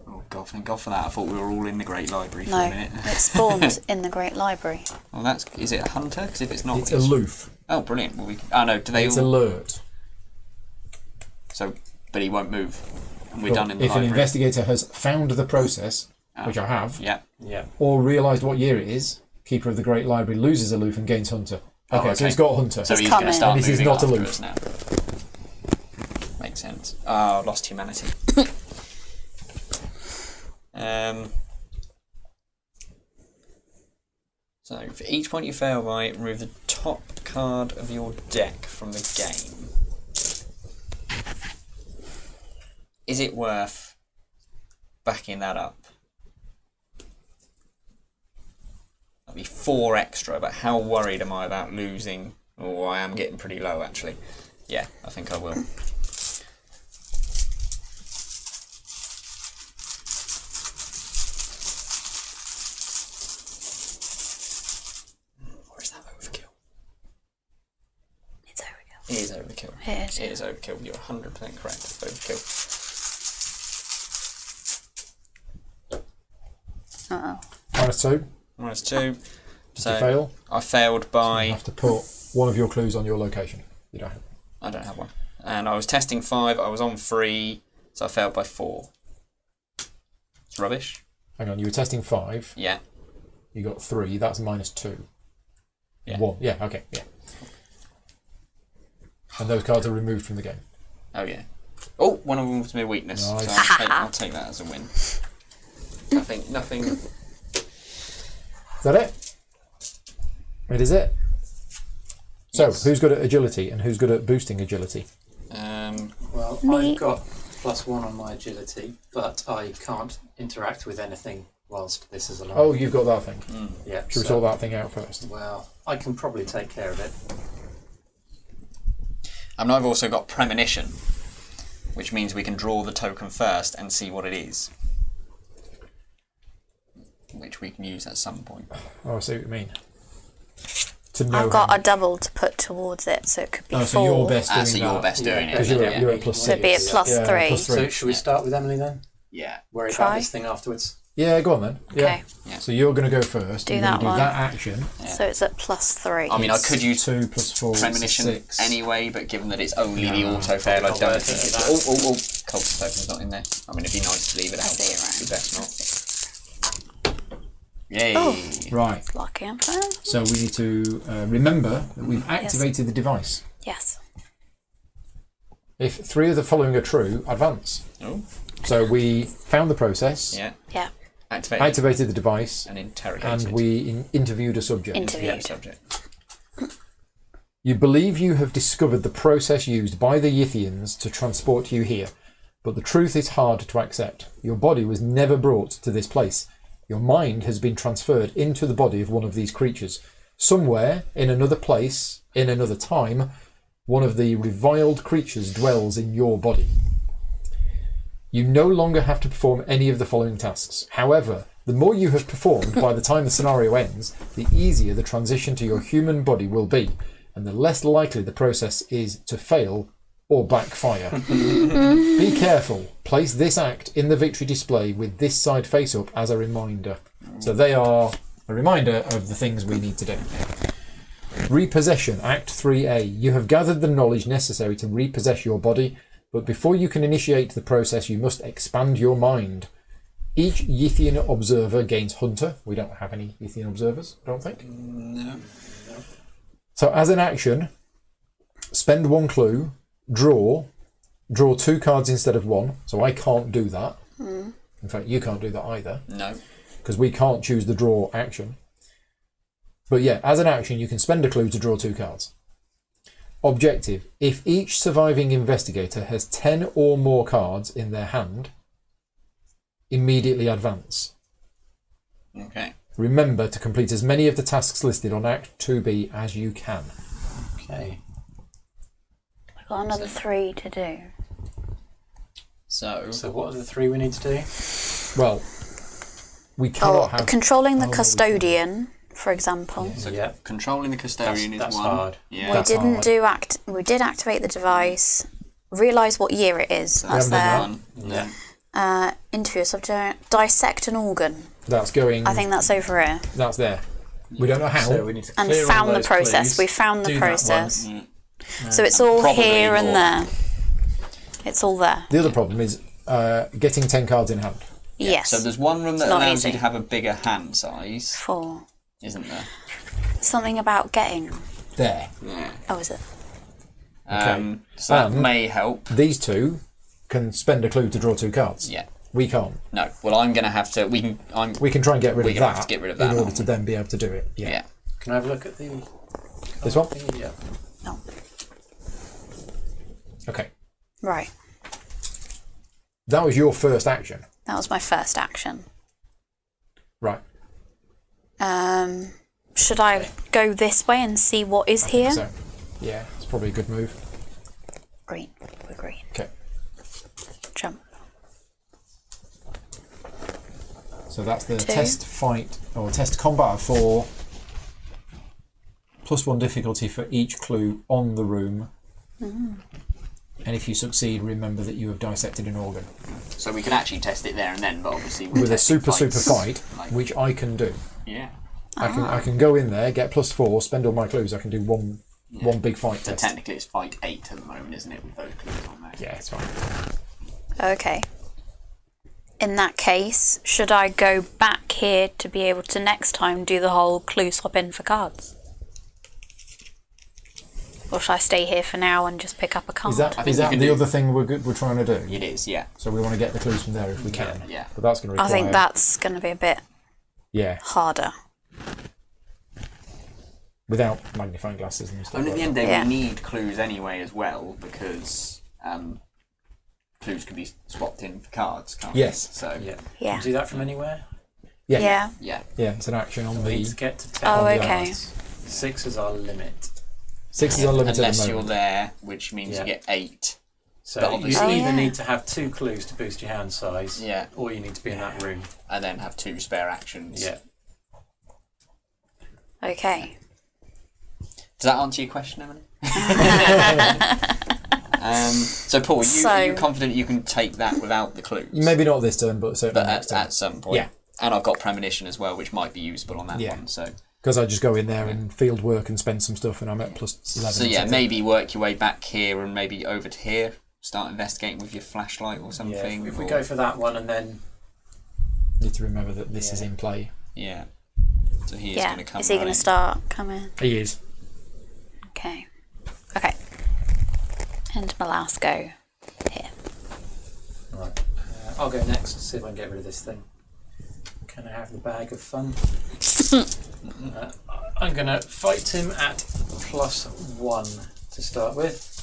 Oh God, thank God for that. I thought we were all in the Great Library for No, a minute. it spawns in the Great Library. Well, is it a hunter? Because if it's not, It's aloof. Oh, brilliant. Well, no, do they It's all? alert. So, but he won't move. And we're But done in the if an library. investigator has found the process, which I have, Yeah. Yeah. or realised what year it is, Keeper of the Great Library loses aloof and gains hunter. Oh, Okay, so okay. he's got hunter. So He's he's going to coming. start And this is moving not after aloof. us now. Makes sense. Oh, lost humanity. So, for each point you fail by, remove the top card of your deck from the game. Is it worth backing that up? That'd be 4 extra, but how worried am I about losing? Oh, I am getting pretty low, actually. Yeah, I think I will. Or is that overkill? It's overkill. It is overkill. It is. It is overkill. You're 100% correct. It's overkill. Uh-oh. -2. -2. So you fail, I failed you by... have to put one of your clues on your location. You don't have. I don't have one. And I was testing 5. I was on 3. So I failed by 4. It's rubbish. Hang on, you were testing 5. Yeah. You got 3. That's -2. Yeah. 1. Yeah. Okay. Yeah. And those cards are removed from the game. Oh, yeah. Oh, one of them was my weakness. Nice. So I'll take that as a win. Nothing. Is that it? It is it. So, Yes. who's good at agility and who's good at boosting agility? Well, Me. I've got +1 on my agility, but I can't interact with anything whilst this is alive. Oh, you've got that thing. yeah. Should we sort that thing out first? Well, I can probably take care of it. And I've also got premonition, which means we can draw the token first and see what it is, which we can use at some point. Oh, I see what you mean. To know I've got how- a double to put towards it, so it could be Oh, 4. so you're best doing So that. you're best doing it. Because then, you're at +6. So it'd be a +3. So should we start with Emily then? Yeah. Worry Try. about this thing afterwards. Yeah, go on then. Okay. Yeah. So you're going to go first. Do you're that going to one. do that action. So it's at +3. I mean, I could use 2 + 4 is premonition 6. anyway, but given that it's only the No, auto fail, I not don't worth think it it's. at Oh, cultist token's not in there. I mean, it'd be nice to leave it out. see it, but right. it'd be best not. Yay! Oh. Right. Lucky I'm fine. So we need to remember that we've activated the device. Yes. If 3 of the following are true, advance. Oh, So we found the process, yeah. Yeah. activated the device, and interrogated. and we interviewed a subject. Interviewed. subject. You believe you have discovered the process used by the Yithians to transport you here, but the truth is hard to accept. Your body was never brought to this place. Your mind has been transferred into the body of one of these creatures. Somewhere, in another place, in another time, one of the reviled creatures dwells in your body. You no longer have to perform any of the following tasks. However, the more you have performed by the time the scenario ends, the easier the transition to your human body will be, and the less likely the process is to fail or backfire. Be careful. Place this act in the victory display with this side face up as a reminder. So they are a reminder of the things we need to do. Repossession, Act 3A. You have gathered the knowledge necessary to repossess your body, but before you can initiate the process, you must expand your mind. Each Yithian observer gains Hunter. We don't have any Yithian observers, I don't think. No. So as an action, spend 1 clue, draw 2 cards instead of 1. So I can't do that. In fact, you can't do that either, No. because we can't choose the draw action. But yeah, as an action, you can spend a clue to draw 2 cards. Objective: if each surviving investigator has 10 or more cards in their hand, immediately advance. Okay. Remember to complete as many of the tasks listed on Act 2B as you can. Okay. We've got another 3 to do. So So what are the 3 we need to do? Well, we cannot have... Controlling the Oh, custodian, for example. So Yeah. controlling the custodian That's is one. hard. Yeah. We That's didn't hard. do we did activate the device. realise what year it is. That's there. One. Yeah. Interview a subject. Dissect an organ. That's going. I think that's over here. That's there. We don't know how. So we need to And clear all found the those process. clues, We found the do that one. process. So it's all Probably here and more. there. It's all there. The other problem is getting 10 cards in hand. Yes. So there's one room that Not allows easy. you to have a bigger hand size, 4. isn't there? Something about getting. There. Yeah. Oh, is it? So that may help. These two can spend a clue to draw 2 cards. Yeah. We can't. No. Well, I'm going to have to. We can try and get rid We're of gonna that, have to get rid of that, in order aren't to we? then be able to do it. Yeah. Yeah. Can I have a look at the This one? thingy? Yeah. No. Okay. Right. That was your first action. That was my first action. Right. Should I go this way and see what is I here? think so. Yeah, it's probably a good move. Green. We're green. Okay. Jump. So that's the 2. test fight or test combat of 4. +1 difficulty for each clue on the room. And if you succeed, remember that you have dissected an organ. So we can actually test it there and then, but obviously With a super fight, like, which I can do. Yeah. I can go in there, get +4, spend all my clues. I can do one big fight So test. technically it's fight 8 at the moment, isn't it, with those clues on there? Yeah, it's fine. Okay. In that case, should I go back here to be able to next time do the whole clue swap in for cards? Or should I stay here for now and just pick up a card? Is that you can the do- other thing we're trying to do? It is, yeah. So we want to get the clues from there if we can. Yeah. But that's going to I require. think that's going to be a bit Yeah, harder. without magnifying glasses and stuff. And at the end of the day, Yeah. we need clues anyway as well, because clues can be swapped in for cards, can't Yes. they? So, Yeah. Yeah. Can you do that from anywhere? Yeah. Yeah. yeah. Yeah, it's an action on We need the to get to 10. Oh, the okay. cards. 6 is our limit. 6 is unlimited at Unless the you're moment. there, which means Yeah. you get 8. So But you obviously- Oh, either yeah. need to have 2 clues to boost your hand size, Yeah. or you need to be in that room. And then have 2 spare actions. Yeah. Okay. Does that answer your question, Emily? So Paul, are you confident you can take that without the clues? Maybe not this turn, but certainly But next turn. at some point. Yeah. And I've got premonition as well, which might be usable on that Yeah. one. So Because I just go in there and field work and spend some stuff, and I'm at +11. So yeah, something. maybe work your way back here and maybe over to here. Start investigating with your flashlight or Yeah, something. if we or- go for that one and then Need to remember that this is Yeah. in play. Yeah. So he is Yeah. going to come. Is he going to right. start coming? He is. Okay. Okay. And my last go here. right. I'll go next to see if I can get rid of this thing. Can I have the bag of fun? I'm going to fight him at +1 to start with.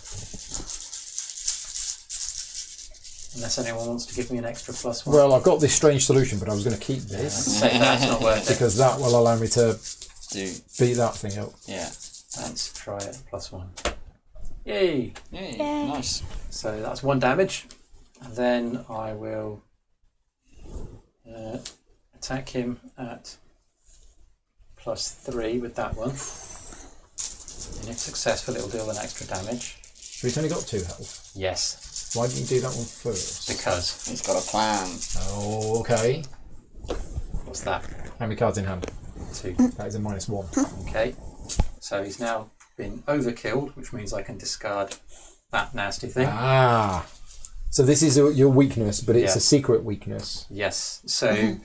Unless anyone wants to give me an extra +1. Well, I've got this strange solution, but I was going to keep this Say that's not worth it. because that will allow me to Do beat that thing up. yeah. Let's try it. +1. Yay! Yay. Yay. Nice. So that's 1 damage. And then I will attack him at +3 with that one. And if successful, it'll deal an extra damage. So he's only got 2 health. Yes, Why didn't you do that one first? because. He's got a plan. Oh, okay. What's that? How many cards in hand? 2. That is a -1. Okay. So he's now been overkilled, which means I can discard that nasty thing. Ah. So this is your weakness, but it's Yeah. a secret weakness. Yes. So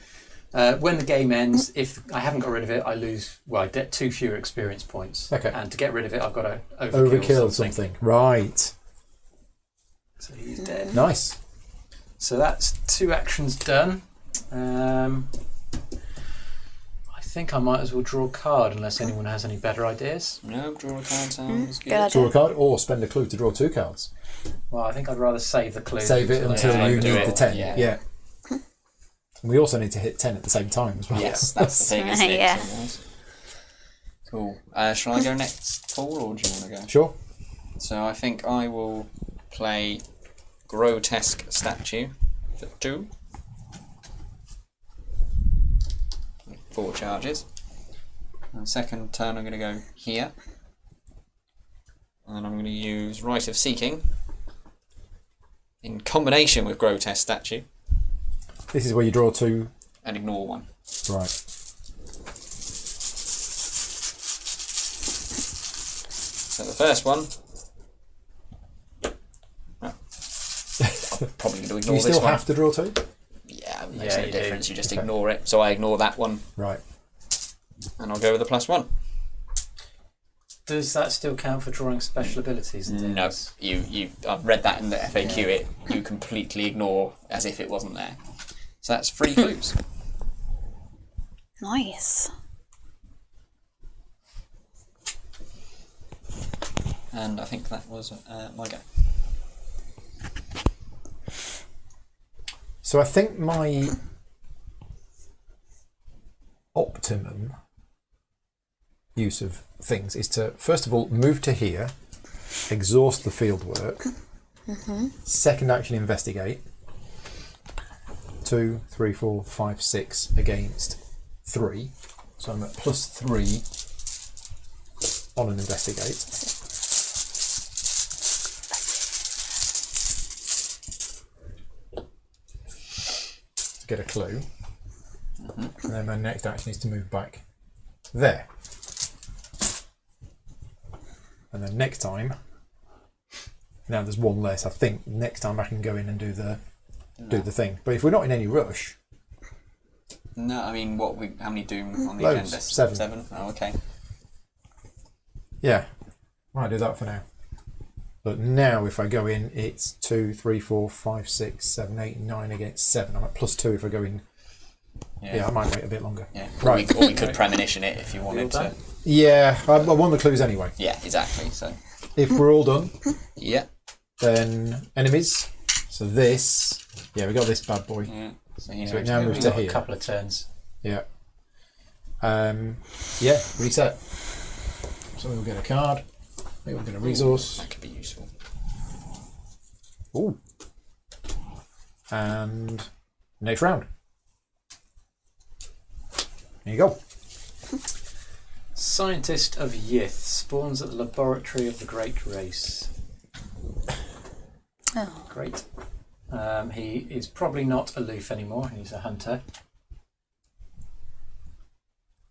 when the game ends, if I haven't got rid of it, I lose. Well, I get 2 fewer experience points. Okay. And to get rid of it, I've got to Overkill something. Right. So he's dead. Nice. So that's 2 actions done. I think I might as well draw a card unless anyone has any better ideas. No, draw a card sounds Good good. idea. Draw a card or spend a clue to draw 2 cards. Well, I think I'd rather save the clue. Save it until Yeah, you do need it. the 10. Yeah. Yeah. And we also need to hit 10 at the same time as well. Yes, that's the thing, isn't it? Yeah. Sometimes? Cool. Shall I go next, Paul, or do you want to go? Sure. So I think I will play Grotesque Statue for 2. 4 charges. And second turn I'm going to go here. And I'm going to use Rite of Seeking in combination with grotesque statue, This is where you draw 2. and ignore 1. Right. So the first one. Well, I'm probably going to Do ignore you this still one. have to draw 2? Yeah, it makes Yeah, no you difference. do. You just Okay. ignore it. So I ignore that one, Right. and I'll go with the +1. Does that still count for drawing special abilities? and No, things? you. I've read that in the FAQ. You completely ignore as if it wasn't there. So that's 3 clues. Nice. And I think that was my go. So I think my optimum use of things is to, first of all, move to here, exhaust the field work, second action, investigate, 2, 3, 4, 5, 6 against 3. So I'm at +3 on an investigate. To get a clue. And then my next action is to move back there. And then next time, now there's 1 less. I think next time I can go in and do the thing. But if we're not in any rush, No, I mean, how many Doom on the Loads. agenda? 7. 7? Oh, okay. yeah, might do that for now. But now if I go in, it's 2, 3, 4, 5, 6, 7, 8, 9 against 7. I'm at +2 if I go in. Yeah, I might wait a bit longer. Yeah. Right. Or we could premonition it if you wanted to. Yeah, I want the clues anyway. Yeah, exactly. So, If we're all done, yeah. then enemies. So this, yeah, we got this bad boy. Yeah. So, you So know, it now We've moves to got a here. couple of turns. Yeah. Yeah, reset. So we'll get a card. Maybe we'll get a resource. that could be useful. Ooh. And next round. There you go. Scientist of Yith spawns at the laboratory of the Great Race. Oh. Great. He is probably not aloof anymore. He's a hunter.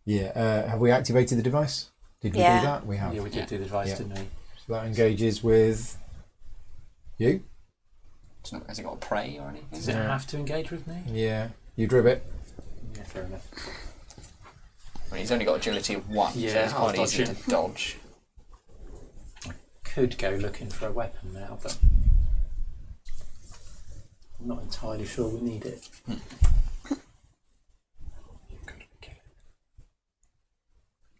Yeah. Have we activated the device? Did we Yeah. do that? We have. Yeah, we did do the device, Yeah. didn't we? So that engages with you. Has it got a prey or anything? Does it have to engage with me? Yeah. You drib it. Yeah, fair enough. I mean, he's only got agility of 1, so Yeah, it's I'll quite dodge easy him. to dodge. Could go looking for a weapon now, but I'm not entirely sure we need it.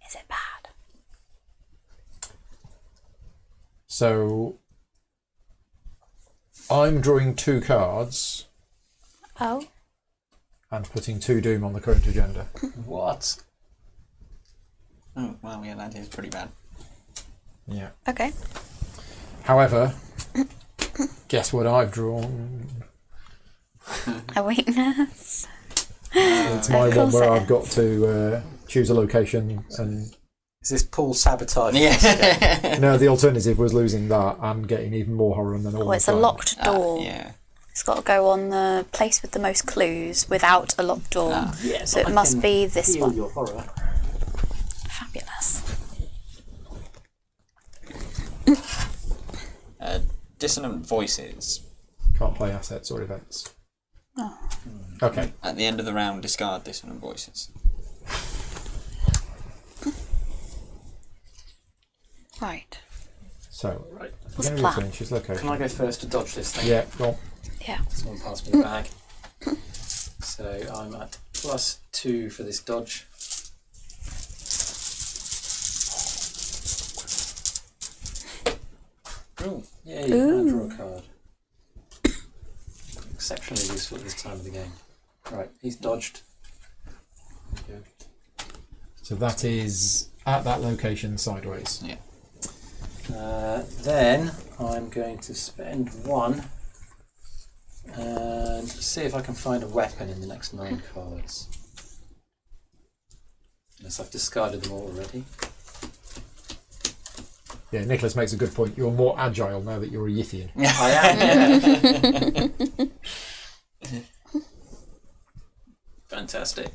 Is it bad? So I'm drawing 2 cards Oh. and putting 2 doom on the current agenda. What? Oh, well, yeah, that is pretty bad. Yeah. Okay. However, guess what I've drawn? A weakness. It's my Of one course where it I've is. got to choose a location, and Is this Paul sabotage? Yeah. no, the alternative was losing that and getting even more horror than all. Oh, it's a locked door. Yeah. It's got to go on the place with the most clues without a locked door. Yeah, So but it I must can be this feel one. your horror. Fabulous. Dissonant voices. Can't play assets or events. Okay. At the end of the round, discard dissonant voices. Right. So, Right. What's the we're plan? going to change location. Can I go first to dodge this thing? Yeah, go on. Yeah. Someone pass me the bag. So I'm at +2 for this dodge. Ooh. Yay, and draw a card. Exceptionally useful at this time of the game. Right, he's dodged. Thank you. So that is at that location sideways. Yeah. Then I'm going to spend 1 and see if I can find a weapon in the next 9 cards. Unless I've discarded them all already. Yeah, Nicholas makes a good point. You're more agile now that you're a Yithian. I am, yeah. Fantastic.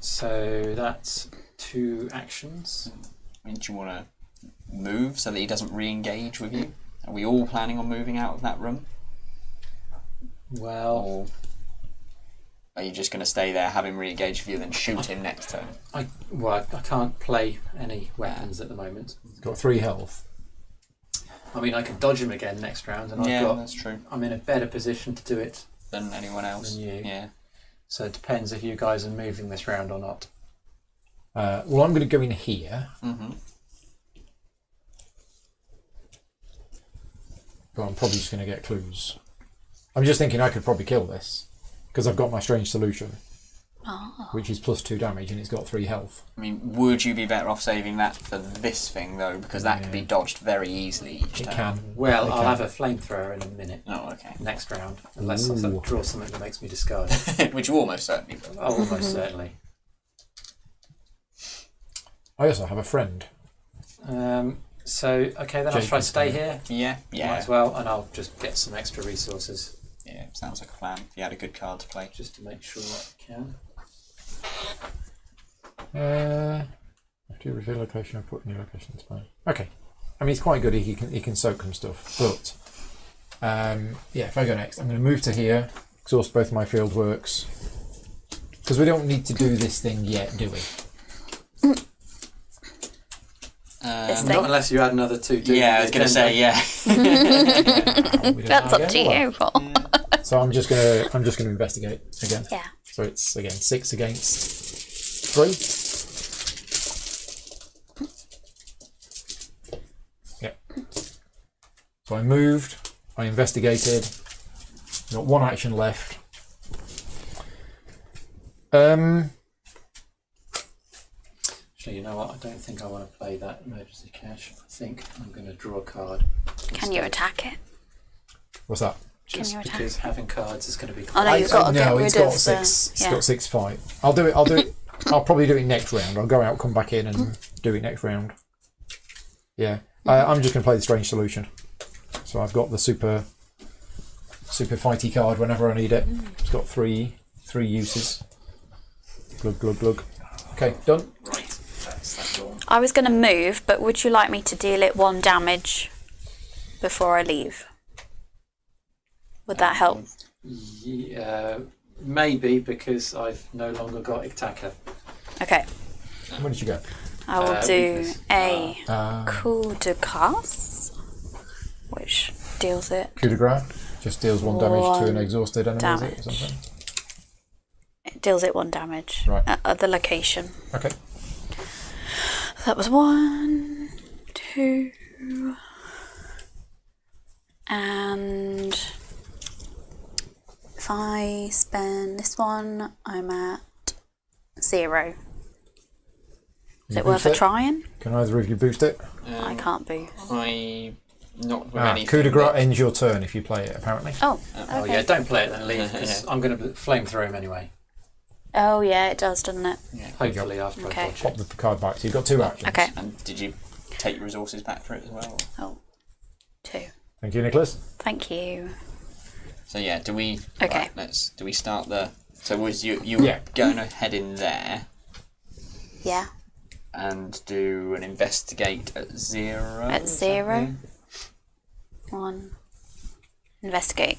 So that's 2 actions. Do you want to move so that he doesn't re-engage with you? Are we all planning on moving out of that room? Well, Or are you just going to stay there, have him re-engage with you, then shoot him next turn? I can't play any weapons at the moment. He's got 3 health. I mean, I can dodge him again next round, and That's true. I'm in a better position to do it Than anyone else. than you. Yeah. So it depends if you guys are moving this round or not. Well, I'm going to go in here. Mm-hmm. But I'm probably just going to get clues. I'm just thinking I could probably kill this. Because I've got my strange solution. Which is +2 damage and it's got 3 health. I mean, would you be better off saving that for this thing, though? Because that can be dodged very easily each It turn. can. Well, It I'll can. have a flamethrower in a minute. Oh, okay. Next round, unless I sort Ooh. of draw something that makes me discard it. Which you almost certainly will. Oh, almost certainly. I also have a friend. So, okay, then I'll try to stay here. Yeah, Might yeah. as well, and I'll just get some extra resources Yeah, sounds like a plan. If you had a good card to play. just to make sure I can. After you reveal location, I put new location to play. Okay. I mean, he's quite good. He can soak some stuff. But, yeah, if I go next, I'm going to move to here, exhaust both my field works. Because we don't need to do this thing yet, do we? This Not thing. unless you add another 2. Yeah, I was going to say, yeah. We don't That's know up to again. you, Paul. So I'm just gonna investigate again. Yeah. So it's again 6 against 3. Yeah. So I moved. I investigated. Got 1 action left. Actually, you know what? I don't think I want to play that emergency cache. I think I'm going to draw a card. Can you attack it? What's that? Can Just you attack because having cards is going to be. Oh, no, you've got to get no, rid it's got of 6. the... It's Yeah. got 6 fight. I'll do it. I'll probably do it next round. I'll go out, come back in, and do it next round. Yeah, I'm just going to play the strange solution. So I've got the super fighty card whenever I need it. It's got 3 uses. Glug glug glug. Okay, done. Right, that's that drawn. I was going to move, but would you like me to deal it 1 damage before I leave? Would that help? Yeah, maybe because I've no longer got attacker. Okay. Where did you go? I will do weakness. a coup de grace, which deals it. Coup de grace. Just deals 1 damage to an 1 exhausted enemy, is it, or damage. something? It deals it 1 damage Right. at the location. Okay. That was 1, 2, and if I spend this one, I'm at 0. Is You it worth boost a trying? Can either of you boost it? I can't boost. I not with anything. Coup de but- grace ends your turn if you play it, apparently. Oh, Oh okay. yeah, don't play it then, leave, because I'm going to flamethrower him anyway. Oh yeah, it does, doesn't it? Hopefully after Okay. I dodge Pop it. the card back. So you've got 2 actions. Okay. And did you take your resources back for it as well? Oh, 2. Thank you, Nicholas. Thank you. So yeah, do we? Okay. Right, do we start the? So was you Yeah. going ahead in there Yeah. and do an investigate at 0? At is that 0. it? 1. Investigate.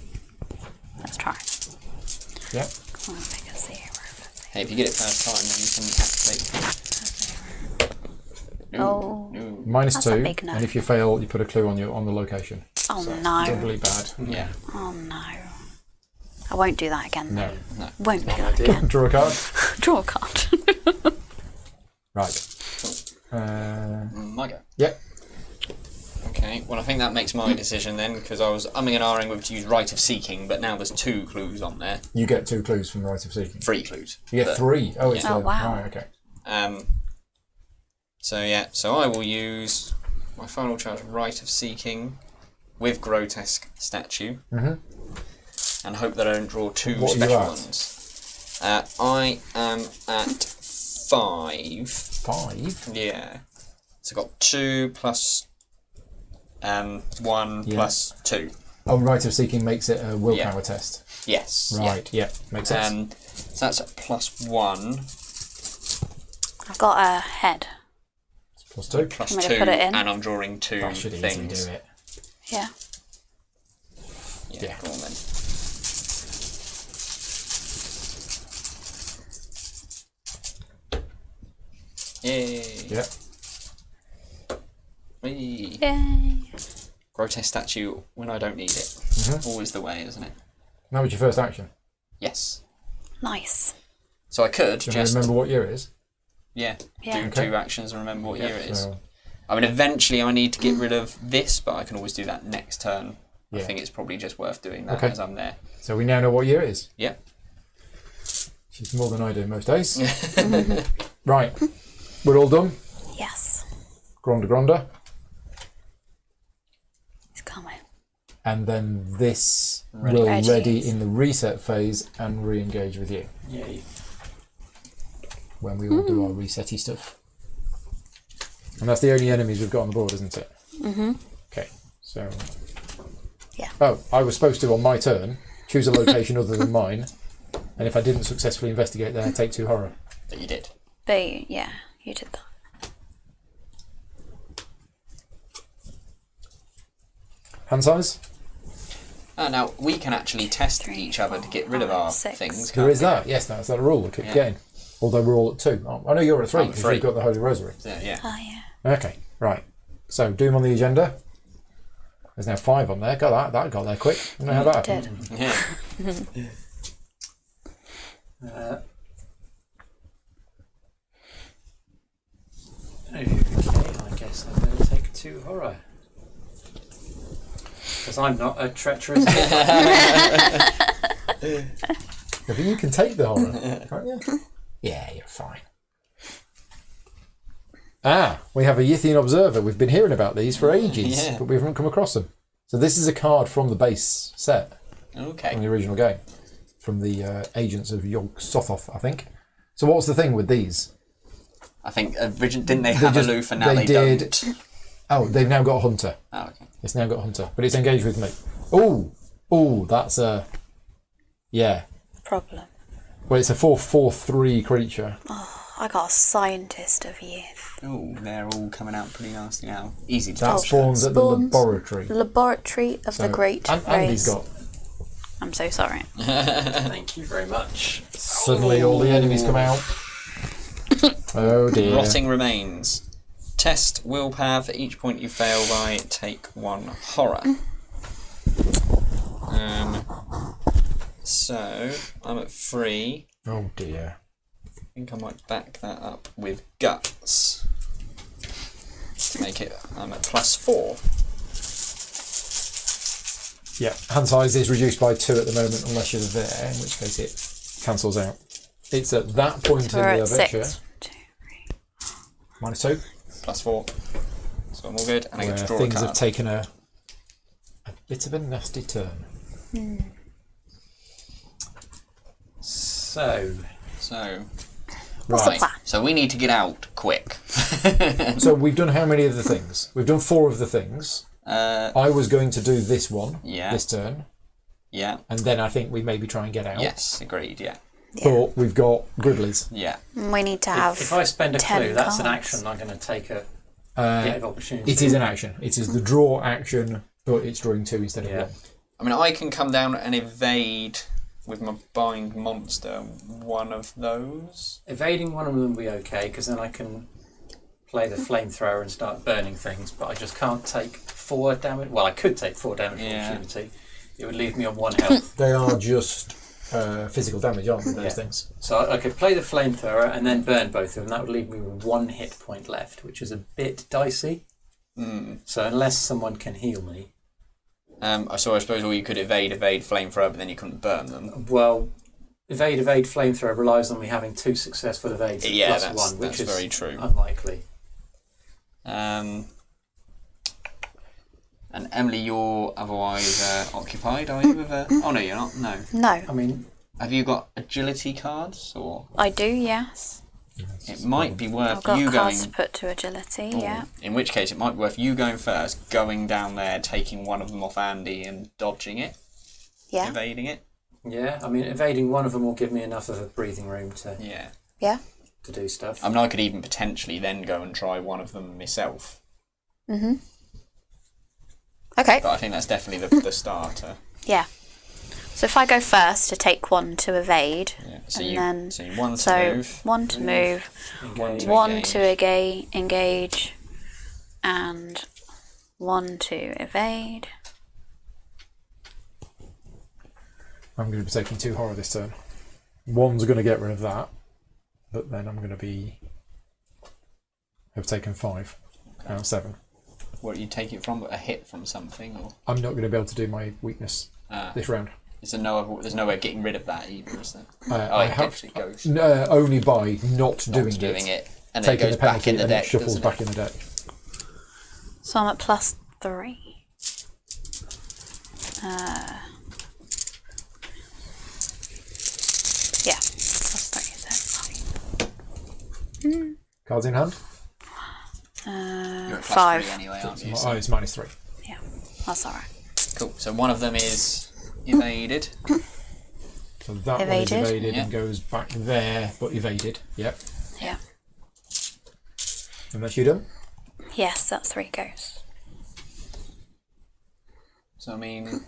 Let's try. Yeah. Come on, make a 0. Hey, if you get it first time, then you can activate. Oh. No. Minus That's a 2, big no. and if you fail, you put a clue on the location. Oh So, no. doubly bad. Yeah. Oh no. I won't do that again. No. No. Won't do Not that ideal. again. Draw a card. Draw a card. Right. My go. Yep. Okay. Well, I think that makes my decision then, because I was umming and ahhing whether to use Rite of Seeking, but now there's 2 clues on there. You get 2 clues from Rite of Seeking. 3 clues. You get But- 3. Oh, it's Oh, wow. Right, okay. So yeah, so I will use my final charge, Rite of Seeking, with Grotesque Statue, and hope that I don't draw 2 What are you special at? ones. I am at 5. 5? Yeah. So I've got 2 plus 1 plus 2. Oh, Rite of Seeking makes it a willpower test. Yes. Right, yeah, makes sense. So that's a +1. I've got a head. Plus 2. Plus I'm 2, gonna put it in. and I'm drawing 2 That should things. easily do it. Yeah. Yeah, go on then. Yay. Yeah. Whee. Yay. Grotesque statue when I don't need it. Always the way, isn't it? That was your first action. Yes. Nice. So I could Do you just remember what year it is? Yeah. do Okay. 2 actions and remember what year it is. So, I mean, eventually I need to get rid of this, but I can always do that next turn. I Yeah. think it's probably just worth doing that Okay. as I'm there. so we now know what year it is. Yeah. Which is more than I do most days. Right. We're all done. Yes. Gronda. It's coming. And then this Ready. will Ready. ready in the reset phase and re-engage with you Yay. when we all do our resetty stuff. And that's the only enemies we've got on the board, isn't it? Mm-hmm. Okay, so... Yeah. Oh, I was supposed to, on my turn, choose a location other than mine, and if I didn't successfully investigate there, take 2 horror. That you did. But yeah, you did that. Hand size? Now, we can actually test 3, each other to get 4, rid of 5, our 6. things. There can't is we? that. Yes, that's that rule we keep Yeah. getting. Although we're all at 2. Oh, I know you're at 3 I'm at because 3. you've got the Holy Rosary. Yeah. Oh yeah. Okay, right. So, Doom on the agenda. There's now 5 on there. Got that got there quick. I don't know how that Did. happened. Yeah. Okay, I guess I'm going to take 2 horror. Because I'm not a treacherous kid. Yeah, but you can take the horror, can't you? Yeah, you're fine. We have a Yithian Observer. We've been hearing about these for ages, Yeah. but we haven't come across them. So this is a card from the base set, from Okay. the original game, from the Agents of Yog-Sothoth, I think. So what's the thing with these? I think didn't they have just- Aloof and now they they did. don't? Oh, they've now got a Hunter. Oh, okay. It's now got a Hunter, but it's engaged with me. Oh, that's a... Yeah. Problem. Well, it's a 4/4/3 creature. I got a Scientist of Youth. Oh, they're all coming out pretty nasty now. Easy to That touch. spawns at the Spawns. laboratory. Laboratory of the So- Great and Andy's Race. got... I'm so sorry. Thank you very much. Suddenly all the enemies come out. Oh dear. Rotting Remains. Test willpower for each point you fail by. Take 1 horror. So I'm at 3. Oh dear. I think I might back that up with guts. Make it. I'm at +4. Yeah, hand size is reduced by 2 at the moment unless you're there, in which case it cancels out. It's at that point So in we're the at adventure. 6. -2. +4. So I'm all good, and I get to Where draw a things card. have taken a bit of a nasty turn. So, So What's the Right. plan? So we need to get out quick. So we've done how many of the things? We've done 4 of the things. I was going to do this one Yeah. this turn, Yeah. and then I think we maybe try and get out. Yes. Agreed. Yeah. But we've got Griddlies. Yeah. We need to have. if I spend a 10 clue, that's an cards. action I'm going to take a Uh, bit of opportunity. it is an action. It is the draw action, but it's drawing 2 instead of Yeah. 1. I mean, I can come down and evade with my bind monster one of those. Evading one of them will be okay, because then I can play the flamethrower and start burning things, but I just can't take 4 damage. Well, I could take 4 damage Yeah. opportunity. It would leave me on 1 health. They are just physical damage, aren't they, those Yeah. things? So I could play the flamethrower and then burn both of them. That would leave me with 1 hit point left, which is a bit dicey. So unless someone can heal me, So I suppose or you could evade flamethrower, but then you couldn't burn them. well, evade flamethrower relies on me having 2 successful evades Yeah, plus that's- 1, which that's is very true. unlikely. And Emily, you're otherwise occupied, are you? With oh no, you're not. No. No, I mean, Have you got agility cards or? I do, yes. It might be I've worth got you cards going. to put to agility, yeah. In which case, it might be worth you going first, going down there, taking one of them off Andy, and dodging it, evading it. Yeah, I mean, evading one of them will give me enough of a breathing room to to do stuff. I mean, I could even potentially then go and try one of them myself. Mm-hmm. Okay. But I think that's definitely the starter. Yeah. So if I go first to take one to evade, So and you then one to move, one to move, Engage. one to engage, and one to evade. I'm going to be taking 2 horror this turn. One's going to get rid of that, but then I'm going to have taken 5 out of 7. What do you take it from? A hit from something, or I'm not going to be able to do my weakness this round. there's no way of getting rid of that either, is there? I it have actually goes. only by not doing it, and then it taking goes the back penalty in the and deck. it shuffles doesn't back it? in the deck. So I'm at +3. Yeah, +3. Cards in hand. You're at +3 5. anyway, aren't you? Oh, it's -3. Yeah, that's alright. Cool. So one of them is evaded. So that Evaded. one is evaded Yeah. and goes back there, but evaded. Yep. Yeah. And that's you done? Yes, that's 3 ghosts. So I mean,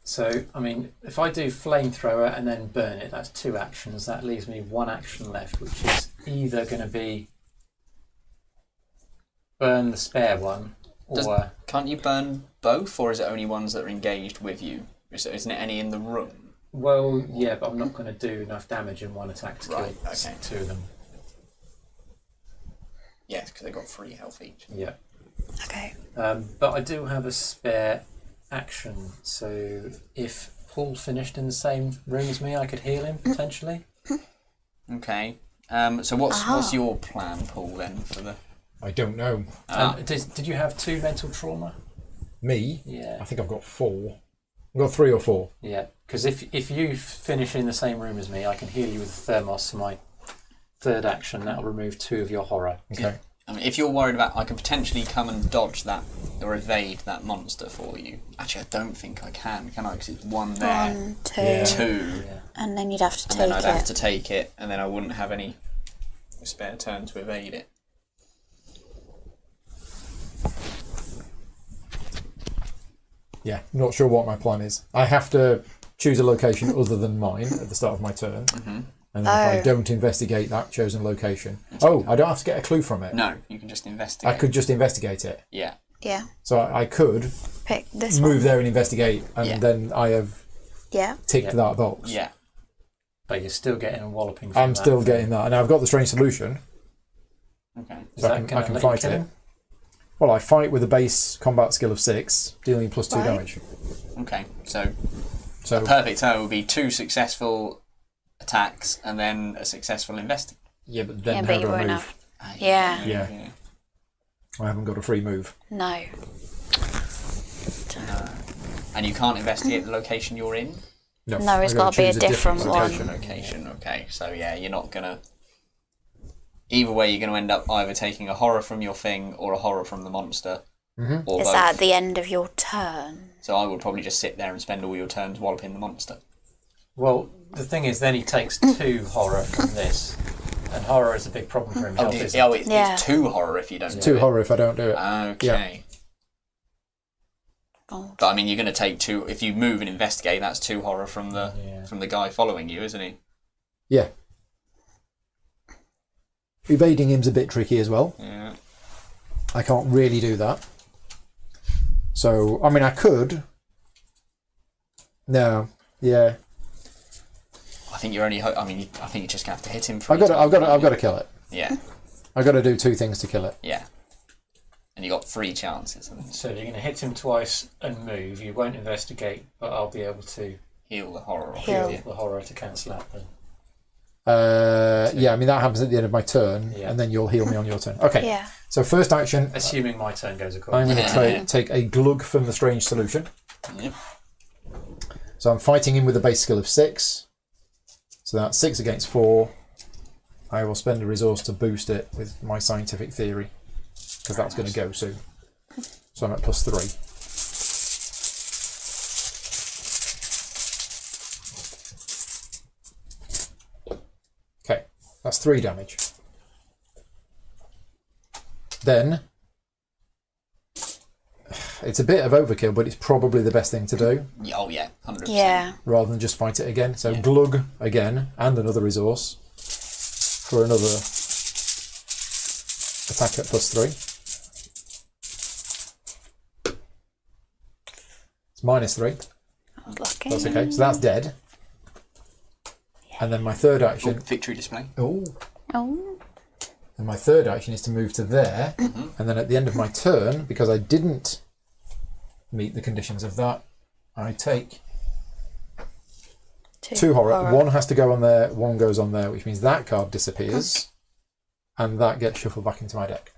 So, I mean, if I do flamethrower and then burn it, that's 2 actions. That leaves me 1 action left, which is either going to be burn the spare one, or can't you burn both, or is it only ones that are engaged with you? Isn't it any in the room? well, yeah, but I'm not going to do enough damage in 1 attack to Right, kill okay. 2 of them. Yes, because they got 3 health each. Yeah. Okay. But I do have a spare action, so if Paul finished in the same room as me, I could heal him potentially. Okay. So what's your plan, Paul? Then for the I don't know. Did you have 2 mental trauma? Me? Yeah. I think I've got 4. I've got 3 or 4. Yeah, because if you finish in the same room as me, I can heal you with Thermos for my 3rd action. That'll remove 2 of your horror. Okay. I mean, if you're worried about, I can potentially come and dodge that or evade that monster for you. Actually, I don't think I can I? Because it's 1 there, 1, 2, Yeah. 2, Yeah. and then you'd have to and take then I'd have it. to take it, and then I wouldn't have any spare turn to evade it. Yeah, not sure what my plan is. I have to choose a location other than mine at the start of my turn. Mm-hmm. And then if I don't investigate that chosen location... I don't have to get a clue from it. No, you can just investigate. I could just investigate it. Yeah. Yeah. So I could Pick this move one. there and investigate, and Yeah. then I have Yeah. ticked Yeah. that box. Yeah. But you're still getting a walloping from I'm that still thing. getting that. And I've got the strange solution. Okay. Is So that I can gonna let you fight kill it. him? Well, I fight with a base combat skill of 6, dealing +2 Right. damage. Okay. So So perfect turn would be 2 successful attacks and then a successful investigate. yeah, but then Yeah, how but you do I won't move? have. Yeah. Yeah. I haven't got a free move. No. And you can't investigate the location you're in? No, No, it's I've gotta be a choose different one. location. Location, okay. So yeah, you're not gonna... Either way, you're going to end up either taking a horror from your thing or a horror from the monster. Mhm. Or Is both. that at the end of your turn? So I would probably just sit there and spend all your turns walloping the monster. Well, the thing is, then he takes 2 horror from this, and horror is a big problem for him. Oh, Health it's, isn't. oh it's, Yeah. it's 2 horror if you don't do 2 it. horror if I don't do it. Okay. Oh. But I mean, you're going to take 2... If you move and investigate, that's 2 horror from the Yeah. from the guy following you, isn't he? Yeah. Evading him's a bit tricky as well. Yeah. I can't really do that. So, I mean, I could. No. Yeah. I think you're only... I mean, I think you're just going to have to hit him for I've got to kill it. Yeah, I've got to do 2 things to kill it. yeah. And you got 3 chances and So you're going to hit him twice and move. You won't investigate, but I'll be able to heal the horror off Heal. you. the horror to cancel out the... Yeah, I mean, that happens at the end of my turn, Yeah. and then you'll heal me on your turn. Okay. Yeah. So, first action, Assuming my turn goes I'm according. going to take a glug from the strange solution. Yep. So I'm fighting him with a base skill of 6. So that's 6 against 4. I will spend a resource to boost it with my scientific theory, because that's going to go soon. So I'm at +3. Okay, that's 3 damage. Then, it's a bit of overkill, but it's probably the best thing to do, Oh yeah, 100%. Yeah. rather than just fight it again. So Yeah. glug again, and another resource for another attack at +3. It's -3. I was lucky. That's okay. So that's dead. And then my third Oh, action. victory display. Oh. Oh. And my third action is to move to there, and then at the end of my turn, because I didn't meet the conditions of that, I take 2 horror. 1 has to go on there, 1 goes on there, which means that card disappears, and that gets shuffled back into my deck.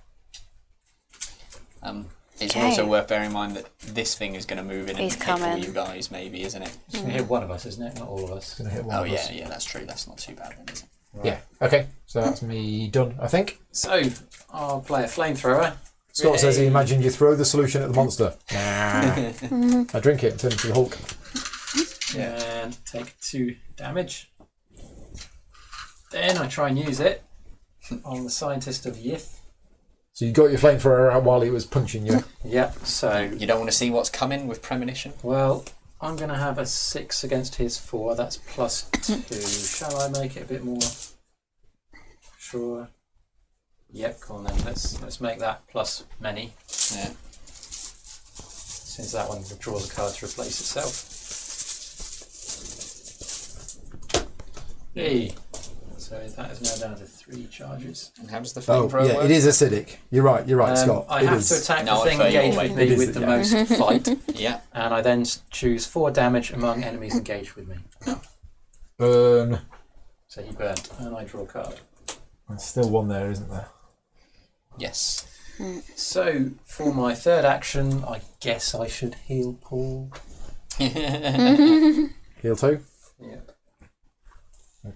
It's Okay. also worth bearing in mind that this thing is going to move in He's and hit all coming. you guys, maybe, isn't it? It's going to hit one of us, isn't it? Not all of us. It's going to hit 1 Oh of us. yeah, that's true. That's not too bad then, is it? Yeah. Okay. So that's me done, I think. So, I'll play a flamethrower. Scott says he imagined you throw the solution at the monster. Nah. I drink it and turn into the Hulk. And take 2 damage. Then I try and use it on the scientist of Yith. So you got your flamethrower out while he was punching you. Yep, so, You don't want to see what's coming with premonition? well, I'm going to have a 6 against his 4. That's +2. Shall I make it a bit more? Sure. Yep, come on then. Let's make that plus many. Yeah. Since that one draws a card to replace itself. Hey. So that is now down to 3 charges. And how does the Oh, flamethrower yeah, work? it is acidic. You're right, Scott. I It have is. to attack No, the I thing prefer your engaged way. with It me is, with the yeah. most fight, Yeah. and I then choose 4 damage among enemies engaged with me. Burn. So he burnt, and I draw a card. There's still 1 there, isn't there? Yes. So for my third action, I guess I should heal Paul. Heal 2. Yeah.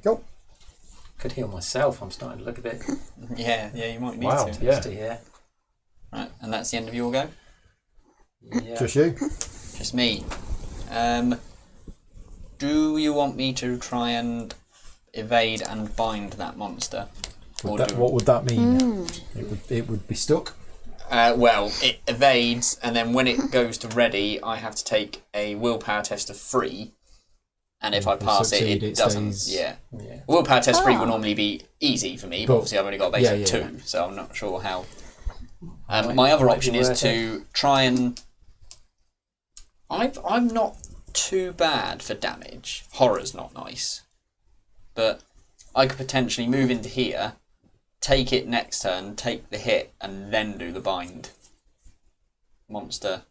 Go. Could heal myself. I'm starting to look a bit Yeah, you might need Wow. to. Yeah. tasty here. Right, and that's the end of your go? Yeah. Just you. Just me. Do you want me to try and evade and bind that monster? Or do- What would that mean? It would be stuck. Well, it evades, and then when it goes to ready, I have to take a willpower test of 3. And if I If you pass succeed, it it doesn't. stays- Yeah. Yeah. Willpower test 3 Oh. would normally be easy for me, but But- obviously I've only got a base yeah, of yeah, 2, yeah. so I'm not sure how. Might- My other might option be is worth to try and. I'm not too bad for damage. Horror's not nice, but I could potentially move into here, take it next turn, take the hit, and then do the bind monster.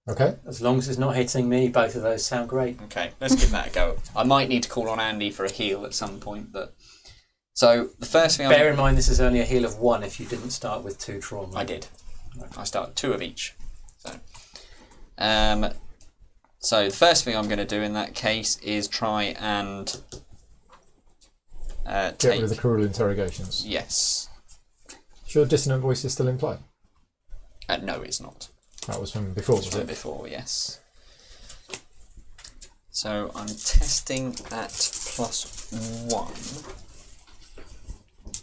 Okay. As long as it's not hitting me, both of those sound great. Okay, let's give that a go. I might need to call on Andy for a heal at some point, but so the first thing Bear in mind, this is only a heal of 1 if you didn't start with 2 trauma. I did. I start 2 of each. So the first thing I'm going to do in that case is try and Get take. rid of the cruel interrogations. Yes. Sure, dissonant voice is still in play. No, it's not. That was from before, was From it? before, yes. So I'm testing at +1.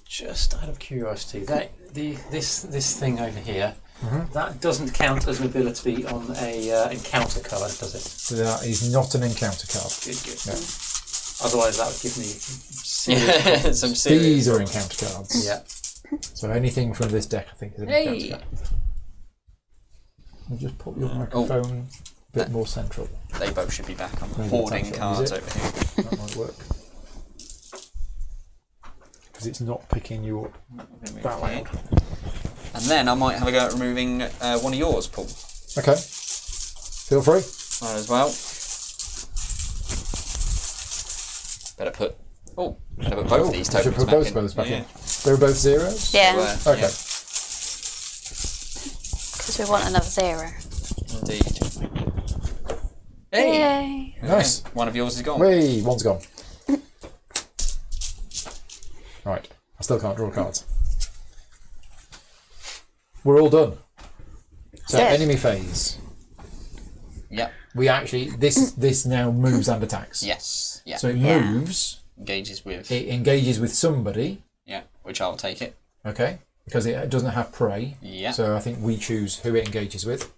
Just out of curiosity, this thing over here, Mhm. that doesn't count as an ability on a encounter card, does it? So that is not an encounter card. Good. Yeah. Otherwise, that would give me serious problems. Some serious. These are encounter cards. Yeah. So anything from this deck, I think, is an encounter card. And just put your microphone a bit more central. They both should be back. I'm Maybe hoarding attach it, cards is it? over here. That might work. Because it's not picking you up that loud. And then I might have a go at removing one of yours, Paul, Okay. Feel free. as well. Better put both these I should tokens put back both in. those back Yeah. in. They were both zeros? Yeah, Okay. Yeah, because we want another 0. indeed. Hey! Yay! Nice. One of yours is gone. Whey, one's gone. Right. I still can't draw cards. We're all done. So That's it. enemy phase. Yep. We actually this now moves and attacks. Yes. Yeah. So it Yeah. moves. Engages with. It engages with somebody. Yeah. Which I'll take it. Okay. Because it doesn't have prey. Yeah. So I think we choose who it engages with,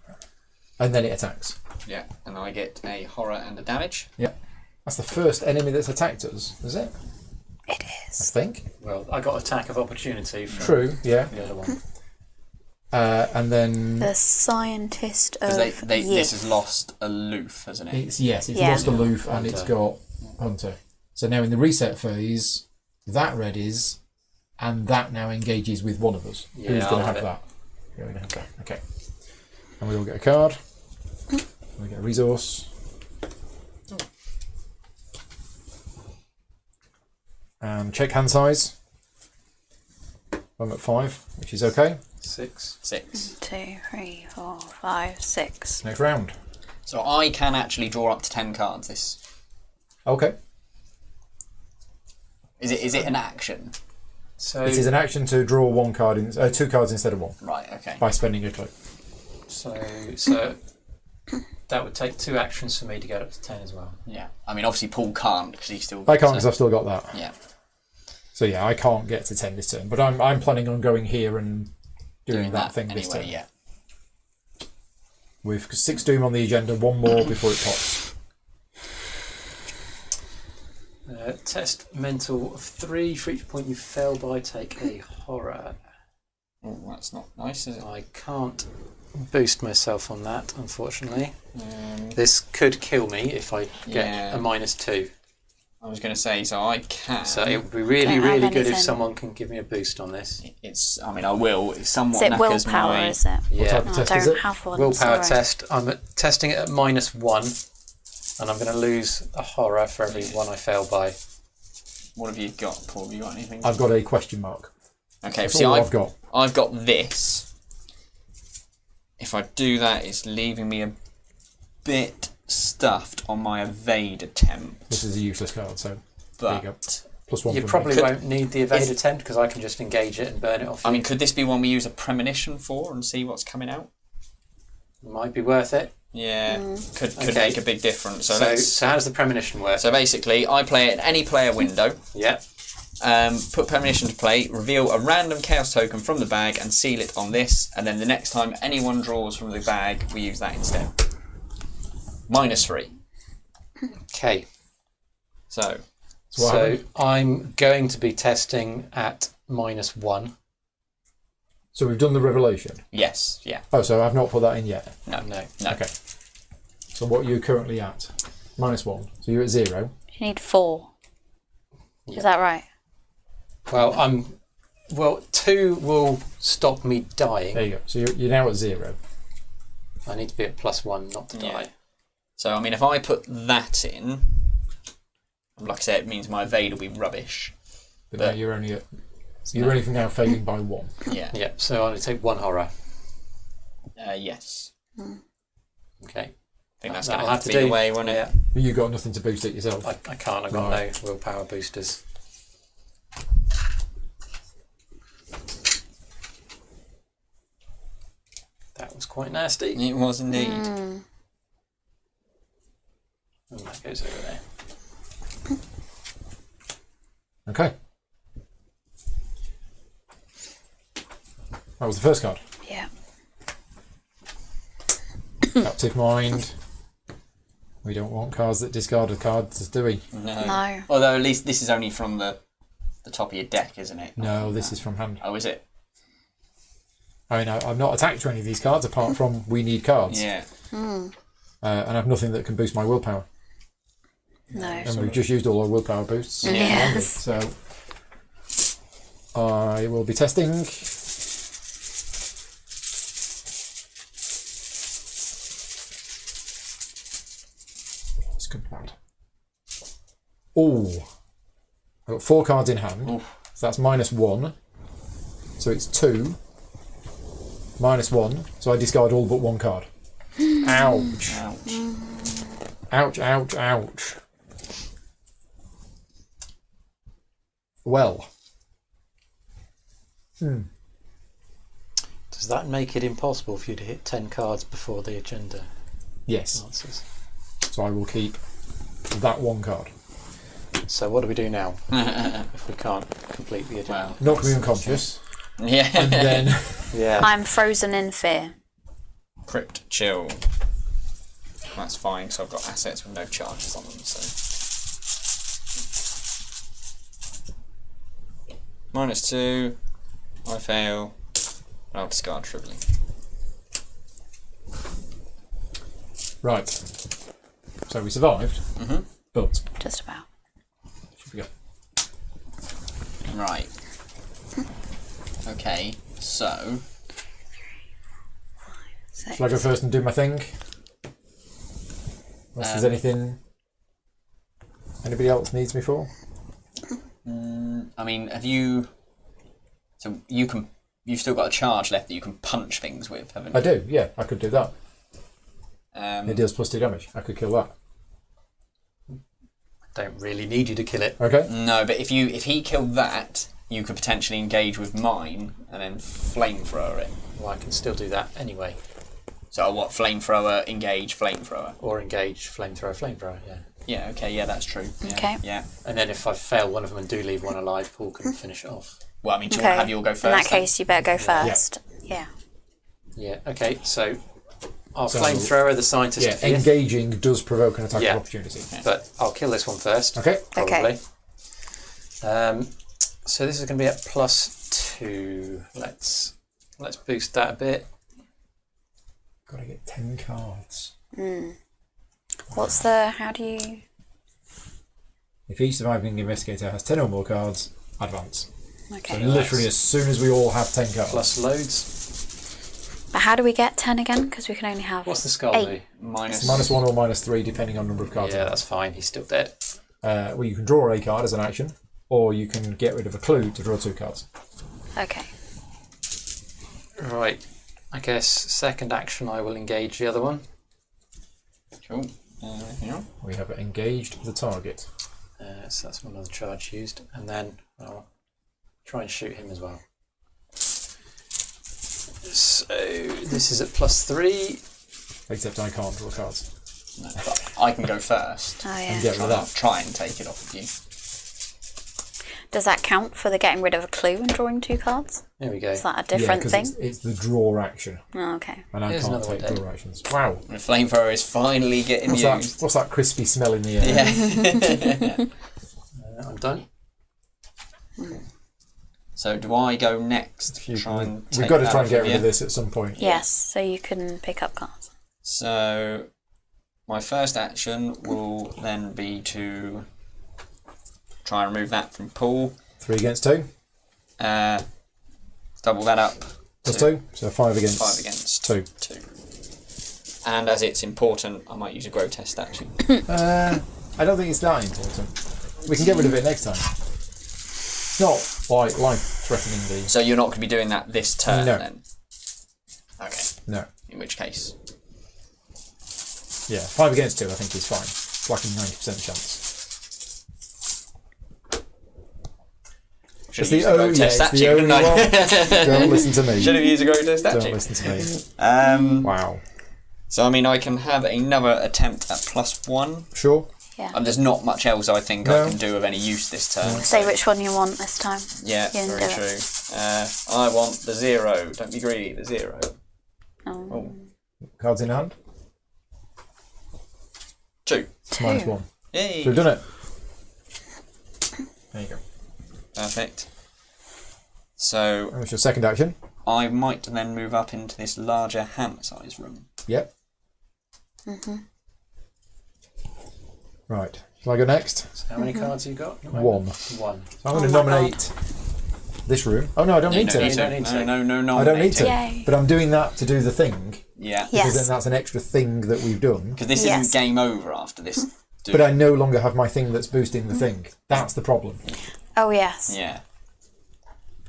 and then it attacks. Yeah. And I get a horror and a damage. Yeah. That's the first enemy that's attacked us, is it? It I is. think. Well, I got attack of opportunity from True. Yeah. the other one. And then The scientist of Because this Yif. has lost aloof, hasn't it? it's Yeah. lost aloof and it's Hunter. got hunter. So now in the reset phase, that red is, and that now engages with one of us. Yeah, Who's going I'll to have have it. that? You're going to have that. Okay. And we all get a card. We get a resource. And check hand size. I'm at 5, which is okay. 6. 6. 2, 3, 4, 5, 6. Next round. So I can actually draw up to 10 cards. This Okay. is it an action? So, It is an action to draw 2 cards instead of 1 Right. Okay. by spending a click. so that would take 2 actions for me to get up to 10 as well. Yeah. I mean, obviously Paul can't because he's still. I can't because I've still got that. Yeah. So yeah, I can't get to 10 this turn, but I'm planning on going here and doing that thing anyway. this turn. Yeah. With 6 Doom on the agenda, 1 more before it pops. Test mental of 3. For each point you fail by, take a horror. Oh, that's not nice, is it? I can't boost myself on that, unfortunately. This could kill me if I get Yeah. a -2. I was going to say, so I can. So it would be really, Don't have really good if anything. someone can give me a boost on this. It's. I mean, I will. It's somewhat Is it knackers willpower, my. is it? What Yeah. type No, of I test is don't it? have one. Willpower sorry. test. I'm testing it at -1, and I'm going to lose a horror for every one I fail by. What have you got, Paul? Have you got anything? I've got a question mark. Okay. That's See, all I've I've got. I've got this. If I do that, it's leaving me a bit stuffed on my evade attempt. This is a useless card, so there you go. But +1 You from probably me. won't need the evade attempt because I can just engage it and burn it off. I mean, could this be one we use a premonition for and see what's coming out? Might be worth it. Yeah, could Okay. make a big difference. So, So, let's. so how does the premonition work? So basically, I play it at any player window. Yeah. Put premonition to play, reveal a random chaos token from the bag and seal it on this, and then the next time anyone draws from the bag, we use that instead. -3. Okay. So, So what So happened? I'm going to be testing at -1. So we've done the revelation. yes, yeah, Oh, so I've not put that in yet. no. No. Okay. So what are you currently at? -1. So you're at 0. You need 4. Yeah. Is that right? Well, 2 will stop me dying. There you go. So you're now at 0. I need to be at +1 not to Yeah. die. So, I mean, if I put that in, like I said, it means my evade will be rubbish. But now you're only at. You're only now failing by 1. Yeah, Yeah, so I only take 1 horror. yes. Okay. I think that's That'll going to have to be the way, won't it? Yeah. But you got nothing to boost it yourself. I can't. I've got Right. no willpower boosters. That was quite nasty. It was indeed. And that goes over there. Okay. That was the first card. Yeah. Captive Mind. We don't want cards that discard a card, do we? No. Although at least this is only from the top of your deck, isn't it? No, this is from hand. Oh, is it? I mean, I'm not attached to any of these cards apart from we need cards. Yeah. And I have nothing that can boost my willpower. No. And we've just used all our willpower boosts. Yes. So I will be testing. It's good bad. Oh, I've got 4 cards in hand. Oof. So that's -1. So it's 2. -1. So I discard all but 1 card. Ouch. Ouch. Ouch, ouch, ouch. Well, Does that make it impossible for you to hit 10 cards before the agenda Yes. answers? So I will keep that one card. So what do we do now if we can't complete the agenda? Knock me unconscious. Yeah. And then... Yeah. I'm frozen in fear. Crypt chill. That's fine, because I've got assets with no charges on them, so. -2. I fail. I'll discard Tripling. Right. So we survived. But... Just about. Should we go? Right. Okay, so. Six. Shall I go first and do my thing? Unless there's anything anybody else needs me for? I mean, have you? So you've still got a charge left that you can punch things with, haven't you? I do, yeah. I could do that. It deals +2 damage. I could kill that. Don't really need you to kill it. Okay. No, but if he killed that, you could potentially engage with mine and then flamethrower it. Well, I can still do that anyway. So what? Flamethrower, engage, flamethrower. Or engage, flamethrower, yeah. Yeah. Okay. Yeah, that's true. Yeah, Okay. Yeah. And then if I fail one of them and do leave one alive, Paul can finish it off. Well, I mean, do you want to have you all go first? In that then? case, you better go first. Yeah. Yeah, okay, so I'll So- flamethrower the scientist Yeah, to fifth, engaging does provoke an attack Yeah. of opportunity. but I'll kill this one first. Okay. Probably. So this is going to be at +2. Let's boost that a bit. Gotta get 10 cards. What's the? How do you? If each surviving investigator has 10 or more cards, advance. So Okay. literally as soon as we all have 10 cards. Plus loads. But how do we get 10 again? Because we can only have. What's the skull 8. do? Minus. -1 or -3 depending on number of cards. Yeah, that's fine. He's still dead. Well, you can draw a card as an action, or you can get rid of a clue to draw 2 cards. Okay. Right. I guess second action I will engage the other one. Cool. Anything else? We have engaged the target. So that's one other charge used. And then I'll try and shoot him as well. So this is at +3. Except I can't draw cards. No, but I can go first. Oh And yeah. get rid of that. Try and take it off of you. Does that count for the getting rid of a clue and drawing 2 cards? There we go. Is that a different yeah, thing? It's the draw action, Oh, okay. and I Here's can't another one take dead. draw actions. Wow. The flamethrower is finally getting What's used. that? What's that crispy smell in the air? Yeah. I'm done. So do I go next? If you Try can- and We've take got to that try and off get of rid you? of this at some point. Yes, so you can pick up cards. So my first action will then be to try and remove that from pool. 3 against 2. Double that up. Plus to 2. So 5 against 5 against 2. 2. And as it's important, I might use a grotesque action. I don't think it's that important. We can get rid of it next time. It's not like life-threatening. So you're not going to be doing that this turn No. then? Okay. No. In which case, Yeah, 5 against 2 I think is fine. It's like a 90% chance. should It's have used the a only- grotesque yeah, it's the statue, only didn't I? Don't listen to me. Should have used a grotesque Don't statue. listen to me. Wow. So I mean, I can have another attempt at +1. Sure. Yeah. There's not much else I think No. I can do of any use this turn. Say which one you want this time. Yeah, You can very do it. true. I want the 0. Don't be greedy. The 0. Oh. Oh, Cards in hand. 2. It's -1. Yay. So we've done it. There you go. Perfect. So And what's your second action? I might then move up into this larger hand-sized room. Yep. Right. Shall I go next? So how many cards you got? 1. 1. So I'm going to my nominate this room. Oh no, I don't No, need you to. don't need don't to. need to. No, I don't need to. Yay. But I'm doing that to do the thing. Yeah. Yeah. Because then Yes. that's an extra thing that we've done. Because this Yes. isn't game over after this. But I no longer have my thing that's boosting the thing. That's the problem. Oh yes. Yeah.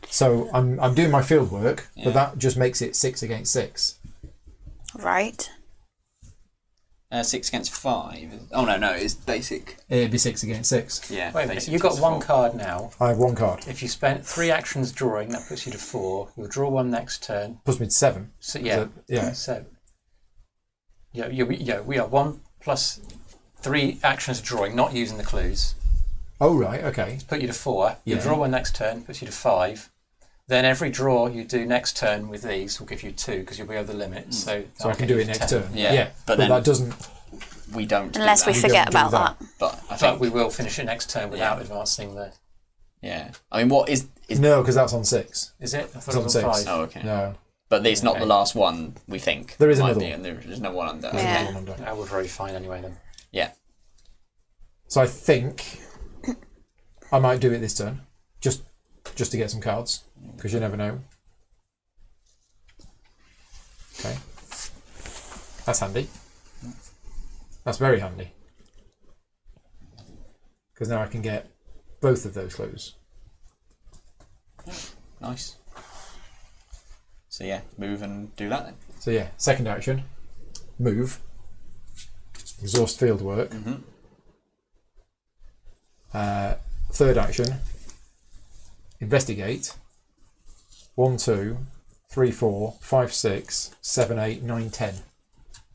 So I'm doing my field work, Yeah. but that just makes it 6 against 6. Right. 6 against 5. Oh no, it's basic. It'd be 6 against 6. Yeah. Wait a minute, basic you've got plus 1 4. card now. I have 1 card. If you spent 3 actions drawing, that puts you to 4. You'll draw 1 next turn. Puts me to 7. So yeah, Yeah. So we are 1 plus 3 actions drawing, not using the clues. Oh, right, okay. Put you to 4. You Yeah. draw 1 next turn, puts you to 5. Then every draw you do next turn with these will give you 2 because you'll be over the limit. So I can do it next 10. turn. Yeah, But then- that doesn't... We don't. do Unless we that. forget don't do about that. that. But I But think we will finish it next turn without advancing the... Yeah. I mean, what is No, because that's on 6. Is it? I thought It's it on was on 6. 5. Oh, okay. No. But it's not Okay. the last one, we think. There is Might another be, one. and there's no one under. Yeah. Okay. I would very fine anyway then. Yeah. So I think I might do it this turn, just to get some cards, because you never know. Okay, that's handy. That's very handy, because now I can get both of those clues. Nice. So yeah, move and do that then. So yeah, second action, move, exhaust field work. Mhm. Third action, investigate. 1, 2, 3, 4, 5, 6, 7, 8, 9, 10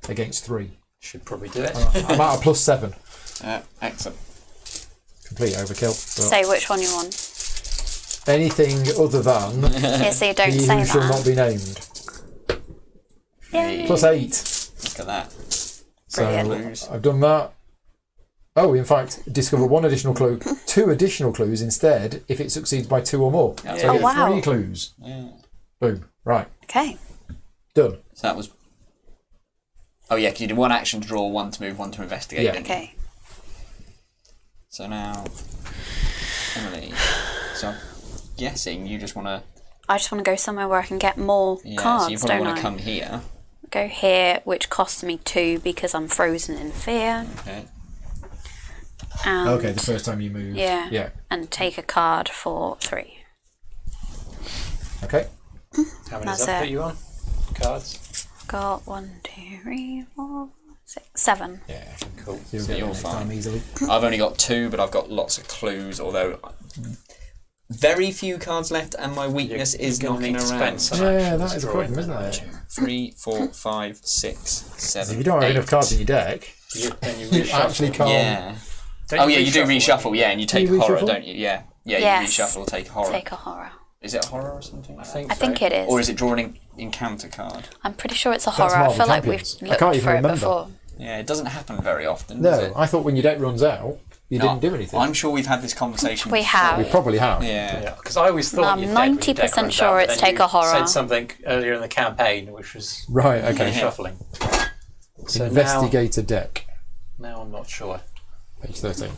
against 3. Should probably do it. I'm at a +7. Excellent. Complete overkill. But Say which one you want. anything other than Yeah, so you don't he say who shall not that. be named. Yay. +8. Look at that. So Brilliant. I've done that. Oh, in fact, discover 1 additional clue, 2 additional clues instead if it succeeds by 2 or more. Yeah. So Oh, I get wow. 3 clues. Yeah. Boom. Right. Okay. Done. So that was. Oh yeah, 'cause you did 1 action to draw, 1 to move, 1 to investigate. Yeah. didn't you? Okay. So now, Emily. So I'm guessing you just want to. I just want to go somewhere where I can get more Yeah. cards, so you probably don't want I? to come here. Go here, which costs me 2 because I'm frozen in fear. Okay. And, Okay, the first time you move. Yeah. Yeah. And take a card for 3. Okay. How many That's does that it. put you on? Cards? Got 1, 2, 3, 4, 6, 7. Yeah. Cool. You'll So get you're it next fine. time easily. I've only got 2, but I've got lots of clues. Although very few cards left, and my weakness is gonna knocking need to around. spend some Yeah, actions that is a drawing problem, isn't them, it? aren't you? 3, 4, 5, 6, If 7. you don't have 8. enough cards in your deck, Then you you reshuffle. actually can't. Yeah. Don't Oh yeah, you do when reshuffle. Yeah, and you take you a horror, reshuffle? don't you? Yeah. Yeah, Yes. you reshuffle, take a horror. Take a horror. Is it a horror or something I like think I so. think it is. that? Or is it drawing an encounter card? I'm pretty sure it's a That's horror. I Marvel feel like Champions. we've I looked can't even for it remember. before. Yeah, it doesn't happen very often, does No, it? I thought when your deck runs out, you No, didn't do anything. I'm sure we've had this conversation We before. have. We probably have. Yeah. Yeah, because I always thought I'm you'd deck when your 90% deck runs sure out, but it's then take you a horror. said something earlier in the campaign, which was Right, okay. reshuffling. So Investigator deck, now I'm not sure. page 13.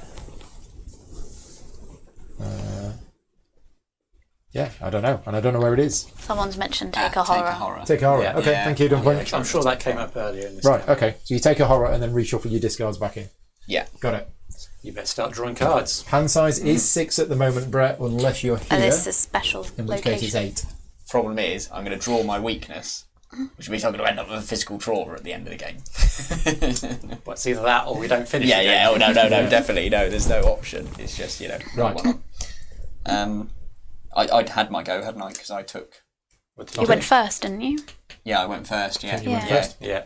Yeah, I don't know. And I don't know where it is. Someone's mentioned take a Take horror. a horror. Take a horror. Yeah. Okay, Yeah. thank you, Duncan. Yeah. I'm sure that came up earlier in this. Right, campaign. okay. So you take a horror and then reshuffle your discards back in. Yeah. Got it. You better start drawing cards. Hand size is 6 at the moment, Brett, unless you're here, And this is special in which case it's location. 8. Problem is, I'm going to draw my weakness, which means I'm going to end up with a physical drawer at the end of the game. But it's either that or we don't finish. Yeah, the yeah. game. Oh no, definitely no. There's no option. It's just Right. one on. I'd had my go, hadn't I? Because I took. What did You you went do? first, didn't you? Yeah, I went first. Yeah, You went Yeah. first. Yeah.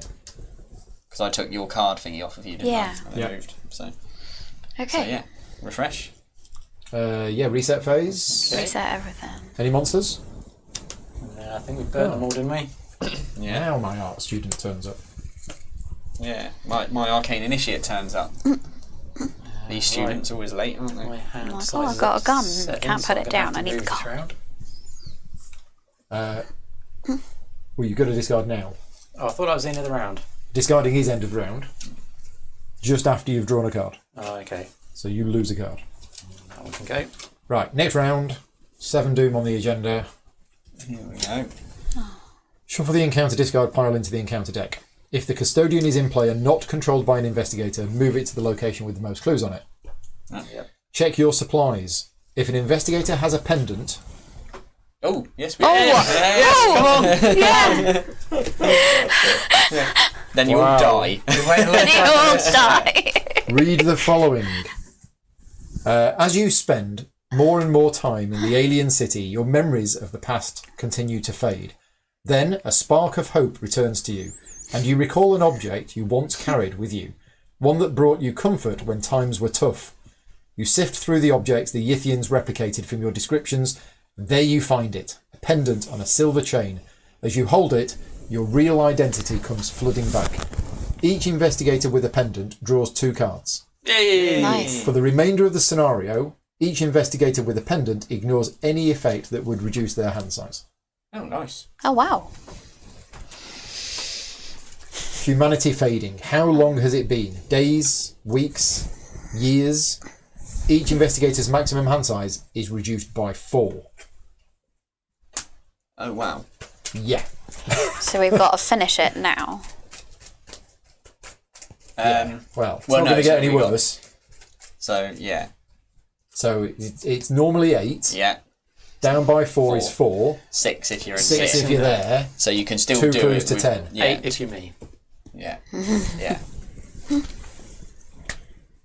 Because I took your card thingy off of you, didn't Yeah. I? And Yeah. I moved. So Okay. yeah, refresh. Yeah, reset phase. Okay. Reset everything. Any monsters? I think we burnt them all, didn't we? Yeah, Now my art student turns up. yeah. My arcane initiate turns up. These students always late, aren't My they? hand Oh, size I've is got at a gun. 7, Can't so put I'm it gonna down. have to I need move the this car. round. Well, you've got to discard now. Oh, I thought I was in of the round. Discarding is end of round. Just after you've drawn a card. Oh, okay. So you lose a card. That one can go. Right, next round. 7 Doom on the agenda. Here we go. Shuffle the encounter discard pile into the encounter deck. If the custodian is in play and not controlled by an investigator, move it to the location with the most clues on it. Yep. Check your supplies. If an investigator has a pendant, Oh yes, we. Oh, yeah. Yeah. Then you'll Wow. die. Then you all die. Read the following. As you spend more and more time in the alien city, your memories of the past continue to fade. Then a spark of hope returns to you, and you recall an object you once carried with you, one that brought you comfort when times were tough. You sift through the objects the Yithians replicated from your descriptions. There you find it, a pendant on a silver chain. As you hold it, your real identity comes flooding back. Each investigator with a pendant draws 2 cards. Yay! Nice. For the remainder of the scenario, each investigator with a pendant ignores any effect that would reduce their hand size. Oh, nice. Oh, wow. Humanity fading. How long has it been? Days? Weeks? Years? Each investigator's maximum hand size is reduced by 4. Oh, wow. Yeah. So we've got to finish it now. Well, it's well, not no, going to so get any we got- worse. So, yeah. So it's normally 8. Yeah. Down by 4 is 4. 6 if you're in 6 if you're there. So you can still 2 do proves it to with, 10. Yeah. 8 if you're me. Yeah. Yeah.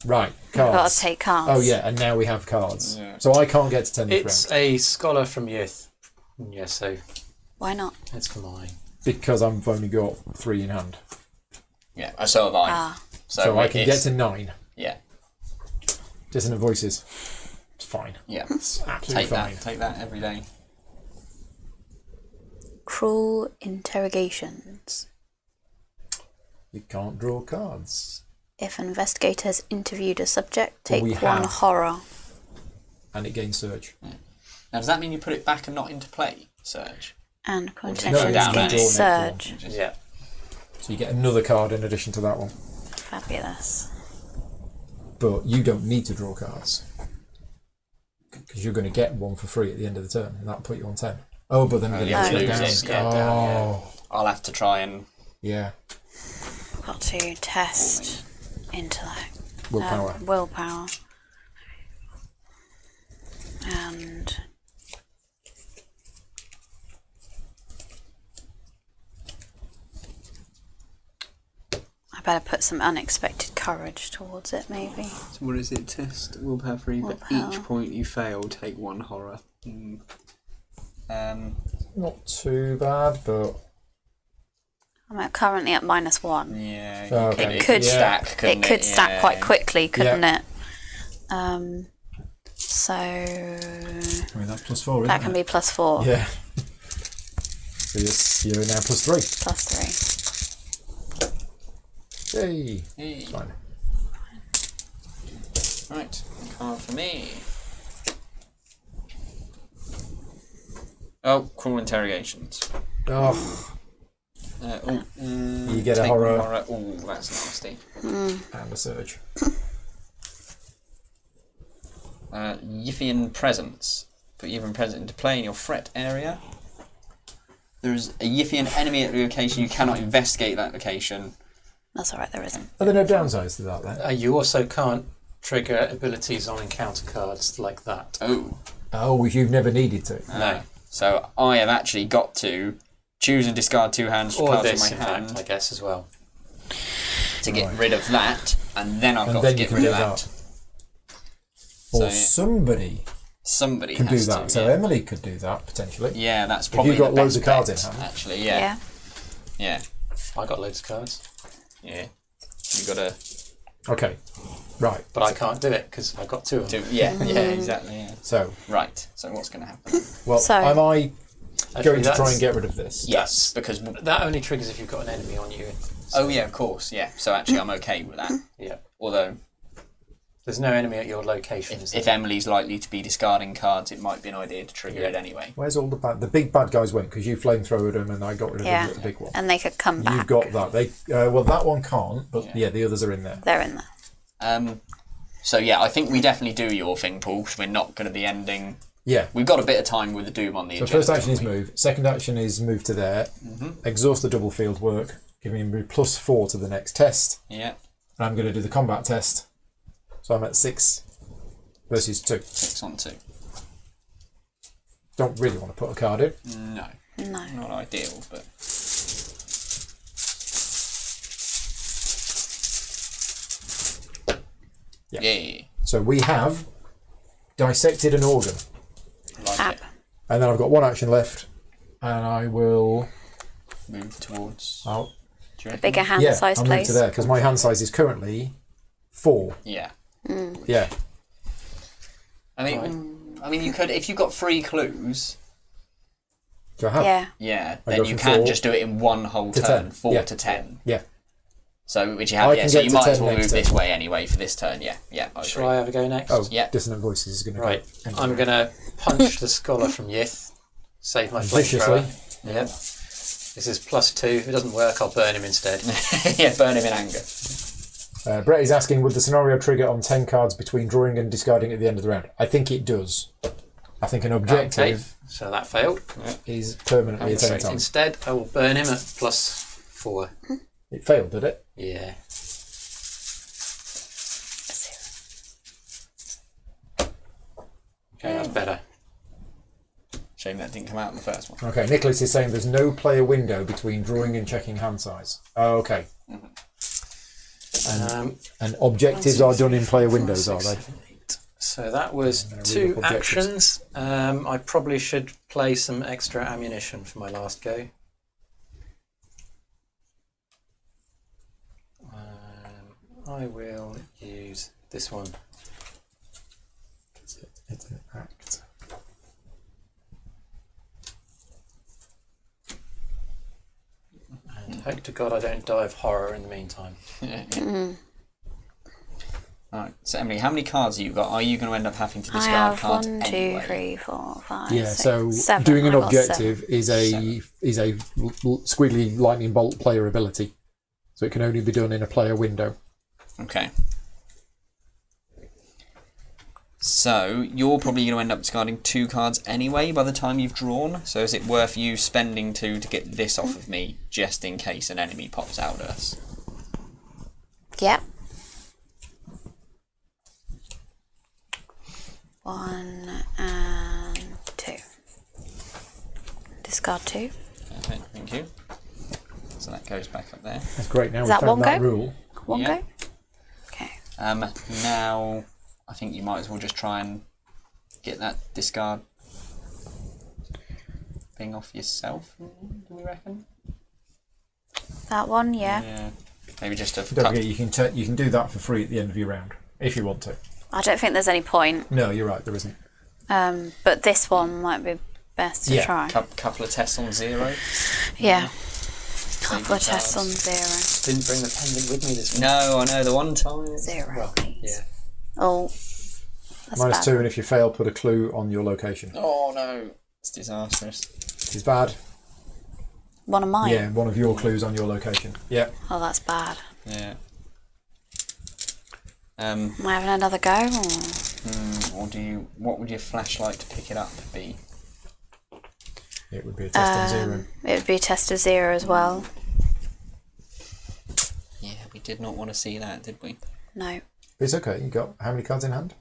Right, We've got cards. to take cards. Oh yeah, and now we have cards. Yeah. So I can't get to 10 this It's round a scholar from youth. Yeah, so Why not? it's for mine. because I've only got 3 in hand. Yeah. So have I. Ah. So I can get it's- to 9. Yeah. Dissonant voices. It's fine. Yeah. It's absolutely fine. Take that every day. Cruel interrogations. You can't draw cards. If an investigator has interviewed a subject, take We 1 have. horror. And it gains surge. Now, does that mean you put it back and not into play, Surge? And No, contention it's down gains there. surge. Yeah. So you get another card in addition to that one. Fabulous. But you don't need to draw cards. Because you're going to get one for free at the end of the turn. And that'll put you on 10. Oh, but then we're going you to have to get lose down. it to get Oh, down, I'll have to try and... yeah. Got to test intellect. Willpower. Willpower. And I better put some unexpected courage towards it, maybe. So what is it? Test willpower 3. For Willpower. each point you fail, take 1 horror. Not too bad, but... I'm currently at -1. Yeah. Oh, okay. It could Yeah. stack, couldn't It could stack Yeah. quite quickly, couldn't Yeah. it? So I mean, that's +4, isn't that can it? be +4, Yeah. So you're now +3. +3. Yay. Hey. Fine. Right, card for me. Oh, cruel interrogations. Oh, You get a horror. Oh, that's nasty. and a surge. Yithian presence. Put Yithian presence into play in your threat area. There's a Yithian enemy at the location. You cannot investigate that location. That's alright, there isn't. Are there no downsides to that then? You also can't trigger abilities on encounter cards like that. Oh. Oh, which you've never needed to. No. So I have actually got to choose and discard 2 hands Or cards this, in in my fact, hand I guess, as well. to get Right. rid of that, and then I've And got then to you get can rid do of that. Or So, yeah. somebody Somebody can do has that. to, So yeah. Emily could do that, potentially. Yeah, that's If probably you've got the loads best of cards bet, in hand. actually. Yeah. Yeah. I got loads of cards, Yeah. You gotta Okay. Right. but I can't do it because I got 2 of them. do. Yeah. Yeah. Exactly. Yeah. So, Right. So what's going to happen? well, So- am I Actually, going to try that's- and get rid of this? Yes, because. That only triggers if you've got an enemy on you. Oh yeah, of course. Yeah. So actually, I'm okay with that. Yeah. Although, There's no enemy at your location. is if there? Emily's likely to be discarding cards, it might be an idea to trigger it anyway. Where's all the big bad guys went? Because you flamethrowered them and I got rid of Yeah. the big one. And they could come back. You've got that. They well, that one can't, but yeah, the others are in there. They're in there. So yeah, I think we definitely do your thing, Paul, because we're not going to be ending. Yeah. We've got a bit of time with the Doom on the So agenda. first action is move. Second action is move to there. Exhaust the double field work, giving me +4 to the next test. Yeah. And I'm going to do the combat test. So I'm at 6 versus 2. 6 on 2. Don't really want to put a card in. No. No. Not ideal, but Yeah. So we have dissected an organ. Like Fab. it. And then I've got one action left. And I will... Move towards. I'll, Do you reckon? Bigger hand yeah, size, I'll move please. to there, because my hand size is currently 4. Yeah. Yeah. I mean, you could if you got 3 clues. Do I have? Yeah. Yeah, I then go you from can 4 just do it in one whole to turn, 10. 4 Yeah. to 10. Yeah. So which you I have, can so get you to might 10 as well next move turn. this way anyway for this turn. Yeah, I Shall agree. I have a go next? Oh, Yeah. Dissonant Voices is going to Right. go. I'm going to punch the scholar from Yith. Save my Viciously. flamethrower. Yep. This is +2. If it doesn't work, I'll burn him instead. Yeah, burn him in anger. Brett is asking, would the scenario trigger on 10 cards between drawing and discarding at the end of the round? I think it does. I think an objective Okay, so that failed. is permanently at any time. Instead, I will burn him at +4. It failed, did it? Yeah. Okay, that's better. Shame that didn't come out in the first one. Okay, Nicholas is saying there's no player window between drawing and checking hand size. Oh, okay. And objectives are done in player windows, are they? So that was I'm gonna read 2 up objectives. actions. I probably should play some extra ammunition for my last go. I will use this one. It's an act. And hope to God I don't die of horror in the meantime. Alright, so Emily, how many cards have you got? Are you going to end up having to I discard have cards 1, 2, anyway? 3, 4, 5. Yeah, 6, so 7. doing an I got objective 7. is a squiggly lightning bolt player ability. So it can only be done in a player window. Okay. So you're probably going to end up discarding 2 cards anyway by the time you've drawn. So is it worth you spending 2 to get this off of me, just in case an enemy pops out at us? Yep. 1 and 2. Discard 2. Perfect, thank you. So that goes back up there. That's great. Now Is we've that found one that go? rule. One Yeah. go? Okay. Now I think you might as well just try and get that discard thing off yourself. Do we reckon? That one, yeah. Yeah. Maybe just a Don't forget, you can do that for free at the end of your round if you want to. I don't think there's any point. No, you're right. There isn't. But this one might be best to Yeah. try. couple of tests on 0. Yeah. Save Couple of the tests on cards. 0. Didn't bring the pendant with me this week. No, I know the one time. 0, Well, please. yeah. Oh. That's bad. -2, and if you fail, put a clue on your location. Oh no, it's disastrous. It's bad. One of mine. Yeah, one of your clues on your location. Yeah. Oh, that's bad. Yeah. Am I having another go? Or do you? What would your flashlight to pick it up be? It would be a test on 0. It would be a test of 0 as well. Yeah, we did not want to see that, did we? No. It's okay. You got how many cards in hand?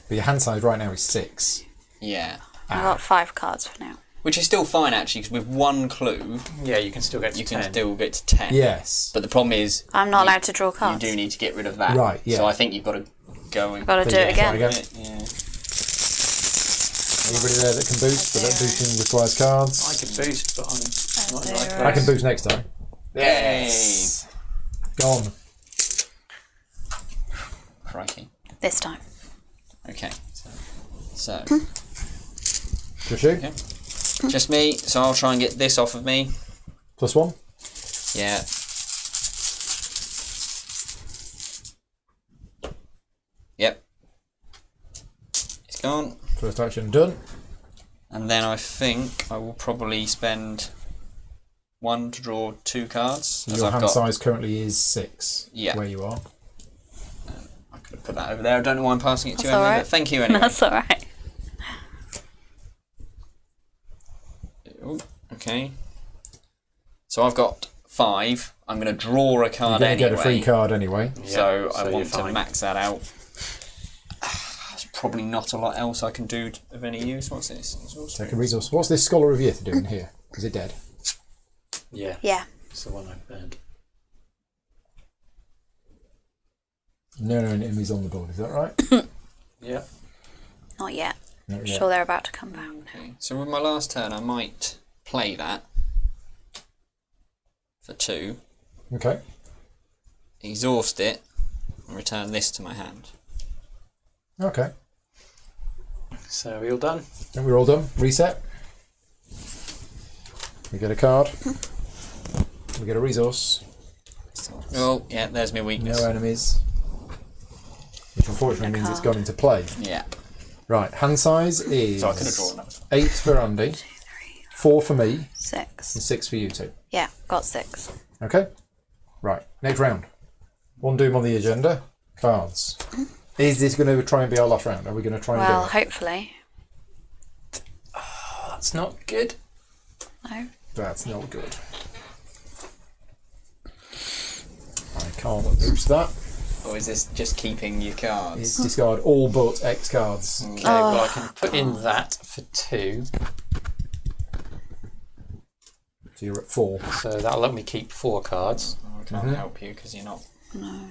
But your hand size right now is 6. Yeah. I've got 5 cards for now. Which is still fine actually, because with one clue, Yeah, you can still get to you 10. can still get to 10. Yes. But the problem is, I'm not you- allowed to draw cards. You do need to get rid of that. Right, yeah. So I think you've got to go and. I've got to do it Yeah, again. try Yeah. Anybody there that can boost? But that boosting requires cards. I could boost, but I'm not in the right 0. I place. can boost next time. Yes. Gone. Crikey. This time. Okay. So. Just you. Okay. Just me. So I'll try and get this off of me. +1. Yeah. Yep. It's gone. First action done. And then I think I will probably spend 1 to draw 2 cards. As Your I've hand got. size currently is 6. Yeah. Where you are. I could have put that over there. I don't know why I'm passing it to That's Emily, alright. but thank you anyway. That's alright. Ooh, okay. So I've got 5. I'm going to draw a You're card going to anyway. get a free card anyway. So Yeah, I so want you're to fine. max that out. There's probably not a lot else I can do of any use. What's this? Take a resource. What's this Scholar of Yith doing here? Is it dead? Yeah, Yeah. it's the one I burned. No enemies on the board, is that right? Yeah. Not yet. Not I'm yet. sure they're about to come back. Okay. So with my last turn, I might play that for 2, Okay. exhaust it, and return this to my hand. Okay. So we all done? And we're all done. Reset. We get a card. We get a resource. Oh, yeah, there's my weakness. No enemies. Which unfortunately means it's gone into play. Yeah. Right, hand size is So I could have drawn another. 8 for Andy, 4 for me, 6. and 6 for you two. Yeah, got 6. Okay? Right, next round. One doom on the agenda. Cards. Is this going to try and be our last round? Are we going to try and Well, do it? hopefully. Oh, that's not good. No. That's not good. I can't boost that. Or is this just keeping your cards? It's discard all but X cards. Okay, well I can put in that for 2. So you're at 4. So that'll let me keep 4 cards. I can't help you because you're not. No.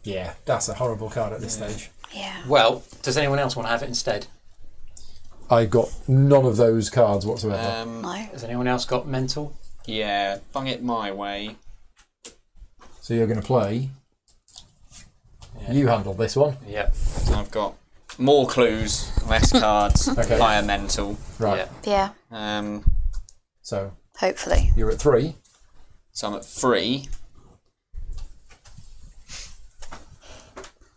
Yeah, that's a horrible card at this stage. Yeah. Well, does anyone else want to have it instead? I've got none of those cards whatsoever. No. Has anyone else got mental? Yeah, bung it my way. So you're going to play. Yeah. You handle this one. Yep. So I've got more clues, less cards, Okay. higher mental. Right. Yeah. Yeah. So Hopefully. you're at 3. So I'm at 3.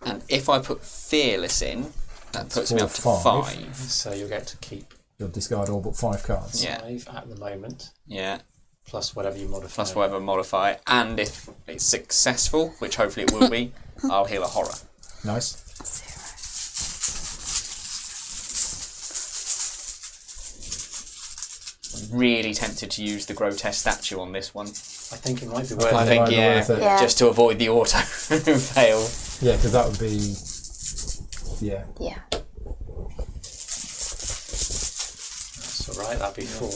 And if I put fearless in, that puts me up to 5. 5. So you'll get to keep You'll discard all but 5 cards. Yeah. 5 at the moment, Yeah, plus whatever you modify. plus whatever modifier. And if it's successful, which hopefully it will be, I'll heal a horror. Nice. 0. Really tempted to use the grotesque statue on this one. I think it might be I worth think I it. think, might be yeah, worth it. Yeah. just to avoid the auto fail. Yeah, because that would be. Yeah. Yeah. That's alright, that'd be 4.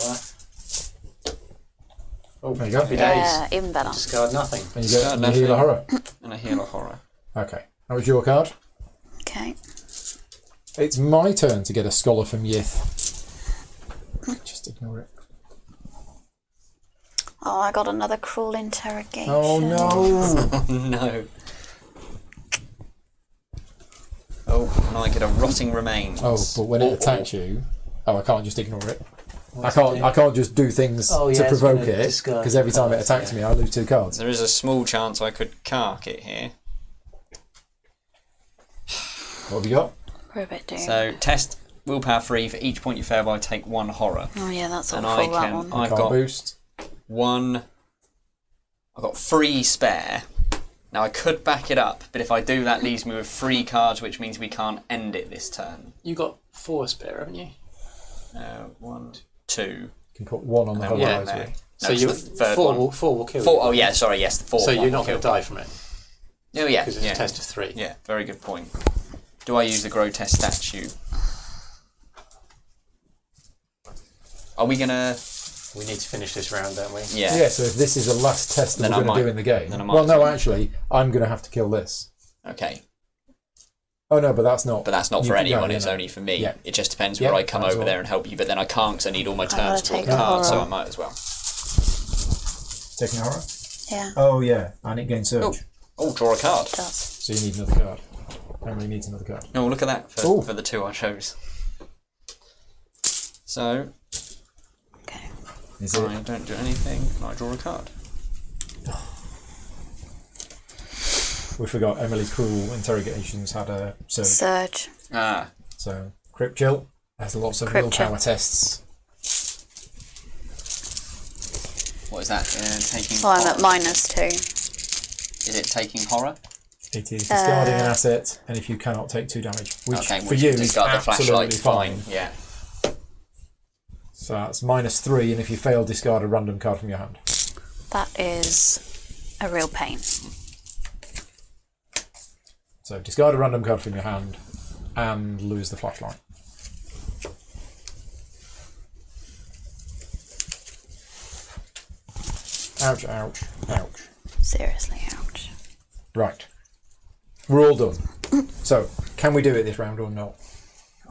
Oh, There you go. happy days. Yeah, even better. Discard nothing. And you Discard get you heal a nothing. horror. And I heal a horror. Okay. That was your card. Okay. It's my turn to get a scholar from Yith. Just ignore it. Oh, I got another cruel interrogation. Oh no! Oh no. Oh, and I get a rotting remains. Oh, but when it attacks you, I can't just ignore it. I can't just do things Oh, yeah, to it's provoke gonna it discard because every time it cards, attacks yeah. me, I lose 2 cards. There is a small chance I could cark it here. What have you got? We're a bit doomed. So test willpower 3 for each point you fail by take 1 horror. Oh yeah, that's And awful, I that can one. I've Can't got boost. 1 I've got 3 spare. Now I could back it up, but if I do that leaves me with 3 cards, which means we can't end it this turn. You got 4 spare, haven't you? 1, 2. You can put 1 on the And then 1 horizon. there. So No, it's you the third 4 one. will kill 4, you. oh yeah, sorry, yes, the 4th So one you're not will going to kill. die from it Oh yeah, because it's yeah. a test of 3. Yeah, very good point. Do I use the grotesque statue? Are we gonna? We need to finish this round, don't we? Yeah. Yeah, so if this is the last test that Then I we're going to might- do in the game. then I might Well, no, as well. actually, I'm going to have to kill this. Okay, Oh, no, but that's not. but that's not you for can- anyone. no, It's no. only for me. Yeah. It just depends Yeah, whether I come might as over well. there and help you. But then I can't because I need all my turns to draw take the a cards, so horror. I might as well. Taking a horror? Yeah, Oh, yeah. And it gains surge. Oh. Oh, draw a card. it does. So you need another card. Emily needs another card. Oh, look at that Ooh. for the 2 I chose. So Okay. Is it? I don't do anything. And I draw a card. We forgot Emily's cruel interrogations had a surge. Surge. Ah, So, Crypt Chill has lots of Crypt Chill. willpower tests. what is that? Taking. Well, I'm horror. at -2. Is it taking horror? It is discarding an asset, and if you cannot take 2 damage, which Okay, for which you is is discard the absolutely flashlight. fine. Yeah. So that's -3, and if you fail, discard a random card from your hand. That is a real pain. So discard a random card from your hand, and lose the flashlight. Ouch, ouch, ouch. Seriously, ouch. Right. We're all done. So, can we do it this round or not?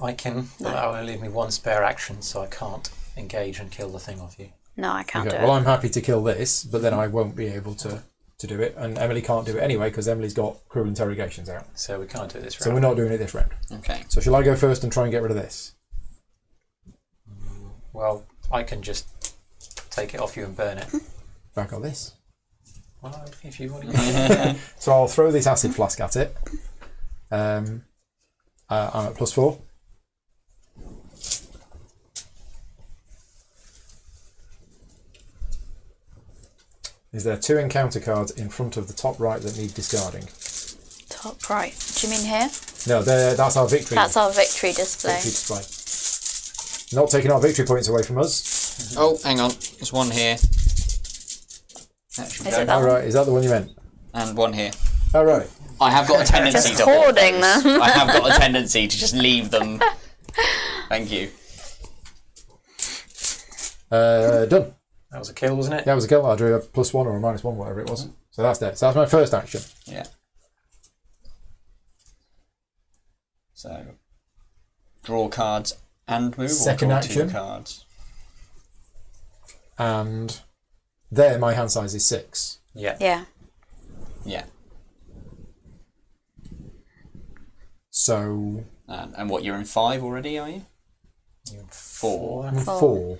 I can, but that will only leave me one spare action, so I can't engage and kill the thing off you. No, I can't Okay, do well, it. I'm happy to kill this, but then I won't be able to do it, and Emily can't do it anyway because Emily's got cruel interrogations out. So we can't do it this round. So we're not doing it this round. Okay. So shall I go first and try and get rid of this? Well, I can just take it off you and burn it. Back on this. Well, if you want to. So I'll throw this acid flask at it. I'm at +4. Is there 2 encounter cards in front of the top right that need discarding? Top right. Do you mean here? No, that's our victory. That's our victory display. Victory display. Not taking our victory points away from us. Oh, hang on. There's one here. That should Is go. it that All right, is that the one you meant? And one here. All right. I have got a tendency Just to hoard hoarding those. them. I have got a tendency to just leave them. Thank you. Done. That was a kill, wasn't it? That was a kill. I drew a +1 or a -1, whatever it was. So that's dead. So that's my first action. Yeah. So, draw cards and move. Second or draw action. 2 cards. And there, my hand size is 6. Yeah. Yeah. Yeah. So And what, you're in 5 already, are you? You're in 4. I'm Four. 4.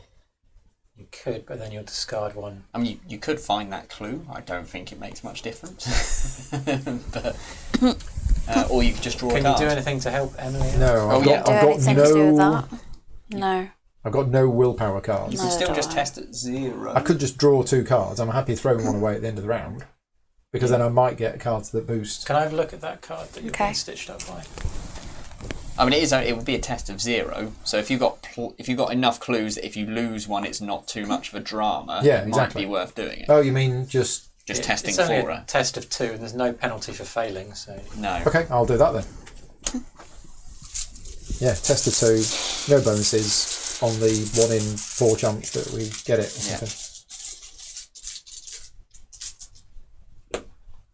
You could, but then you'll discard one. I mean, you could find that clue. I don't think it makes much difference. But, or you could just draw a Can you card. do anything to help Emily? No, Oh, I've yeah. got, Do I've got anything to do with no. that? No. I've got no willpower cards. You can No, still don't just I? test at 0. I could just draw 2 cards. I'm happy throwing one away at the end of the round because then I might get cards that boost. Can I have a look at that card that you're Okay. being stitched up by? I mean, it would be a test of 0. So if you've got enough clues that if you lose one, it's not too much of a drama. Yeah, it exactly. might be worth doing it. Oh, you mean just Testing it's only for a it. test of 2, and there's no penalty for failing. So No. okay? I'll do that then. Yeah, test of 2, no bonuses on the 1 in 4 chance that we get it. Or Yeah. something.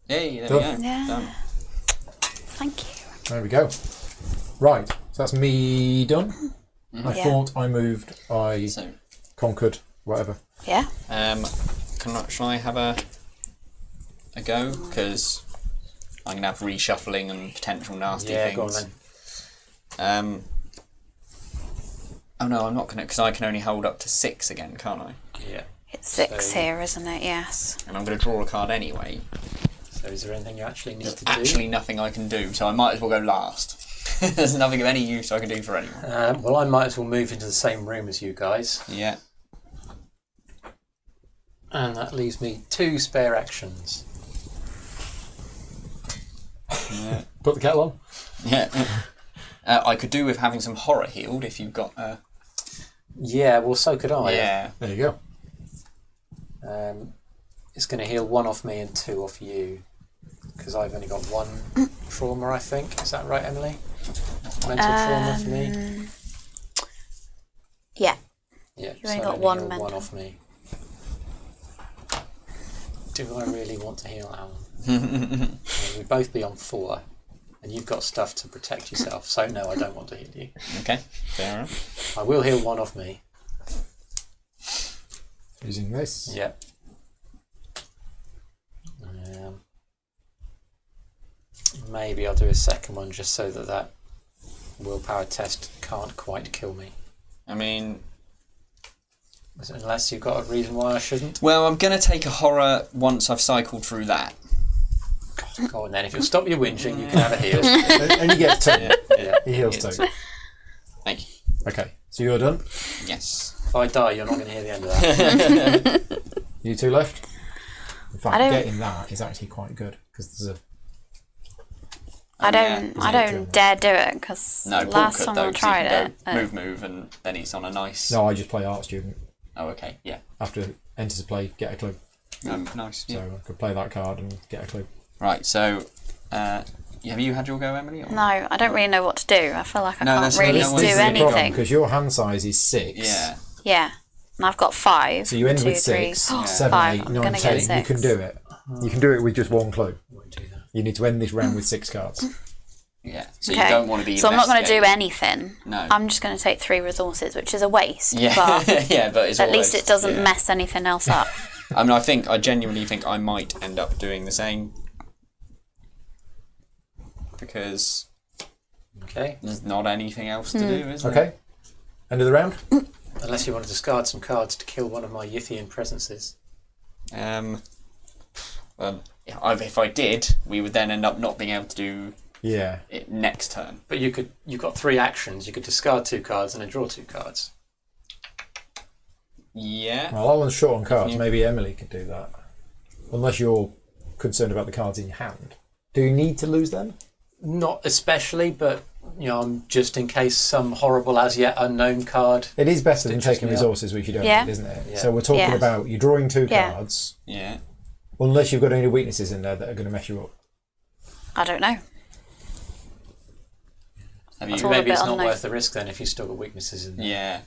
Hey, there Done. we go. Yeah. Done. Thank you. There we go. Right, so that's me done. I Yeah. thought I moved, I So, conquered, whatever. Yeah. shall I have a go? Because I'm gonna have reshuffling and potential nasty yeah, things. go on then. Oh no, I'm not gonna, because I can only hold up to 6 again, can't I? Yeah. It's 6 So- here, isn't it? Yes. And I'm gonna draw a card anyway. So is there anything you actually need There's to do? actually nothing I can do, so I might as well go last. There's nothing of any use I can do for anyone. Well, I might as well move into the same room as you guys, Yeah. and that leaves me 2 spare actions. Yeah. Put the kettle on. Yeah. I could do with having some horror healed if you've got. Yeah, well, so could I. Yeah. There you go. It's going to heal 1 off me and 2 off you, because I've only got 1 trauma, I think. Is that right, Emily? Mental trauma for me. Yeah. Yeah. You've only so got I'm gonna 1 heal mental. 1 off me. Do I really want to heal Alan? We'd both be on 4, and you've got stuff to protect yourself. So no, I don't want to heal you. Okay. Fair enough. I will heal 1 off me. Using this. Yeah. Maybe I'll do a second one just so that willpower test can't quite kill me. I mean, Unless you've got a reason why I shouldn't. well, I'm going to take a horror once I've cycled through that. Go on then. If you'll stop your whinging, you can have a heal. Only get 2. Yeah. He heals Yes. 2. Thank you. Okay, so you're done. Yes. If I die, you're not going to hear the end of that. You 2 left. In fact, I don't- getting that is actually quite good because there's a. I don't German. dare do it because No, Paul last could time though, I 'cause he tried can it. go move, and then he's on a nice. No, I just play art student. Oh, okay. Yeah. After enter to play, get a clue. Nice. So Yeah. I could play that card and get a clue. Right. So, have you had your go, Emily? Or? No, I don't really know what to do. I feel like I No, can't that's- really no, do this is the anything. because your hand size is 6. Yeah. Yeah, and I've got 5. So you end 2, with 3, 6, oh, 7, 5. 8, I'm 9, gonna 10. get 6. You can do it. You can do it with just one clue. Won't do that. You need to end this round with 6 cards. Yeah. So Okay. you don't want to be. So I'm not going to do investigating. anything. No. I'm just going to take 3 resources, which is a waste. Yeah. But Yeah, but it's at always, least it doesn't yeah. mess anything else up. I mean, I genuinely think I might end up doing the same. Because Okay. there's not anything else to do, is there? Okay. End of the round. Unless you want to discard some cards to kill one of my Yithian presences. Well, if I did, we would then end up not being able to do Yeah. it next turn. But you've got 3 actions. You could discard 2 cards and then draw 2 cards. Yeah. Well, I was short on cards. Maybe Emily could do that. Unless you're concerned about the cards in your hand. Do you need to lose them? Not especially, but just in case some horrible as yet unknown card. It is better than Stitches taking me up. resources which you don't Yeah. need, isn't it? Yeah. So we're talking Yeah. about you're drawing 2 Yeah. cards, Yeah. unless you've got any weaknesses in there that are going to mess you up. I don't know. Have It's you? all a Maybe bit it's not unknown. worth the risk then if you've still got weaknesses in there. Yeah.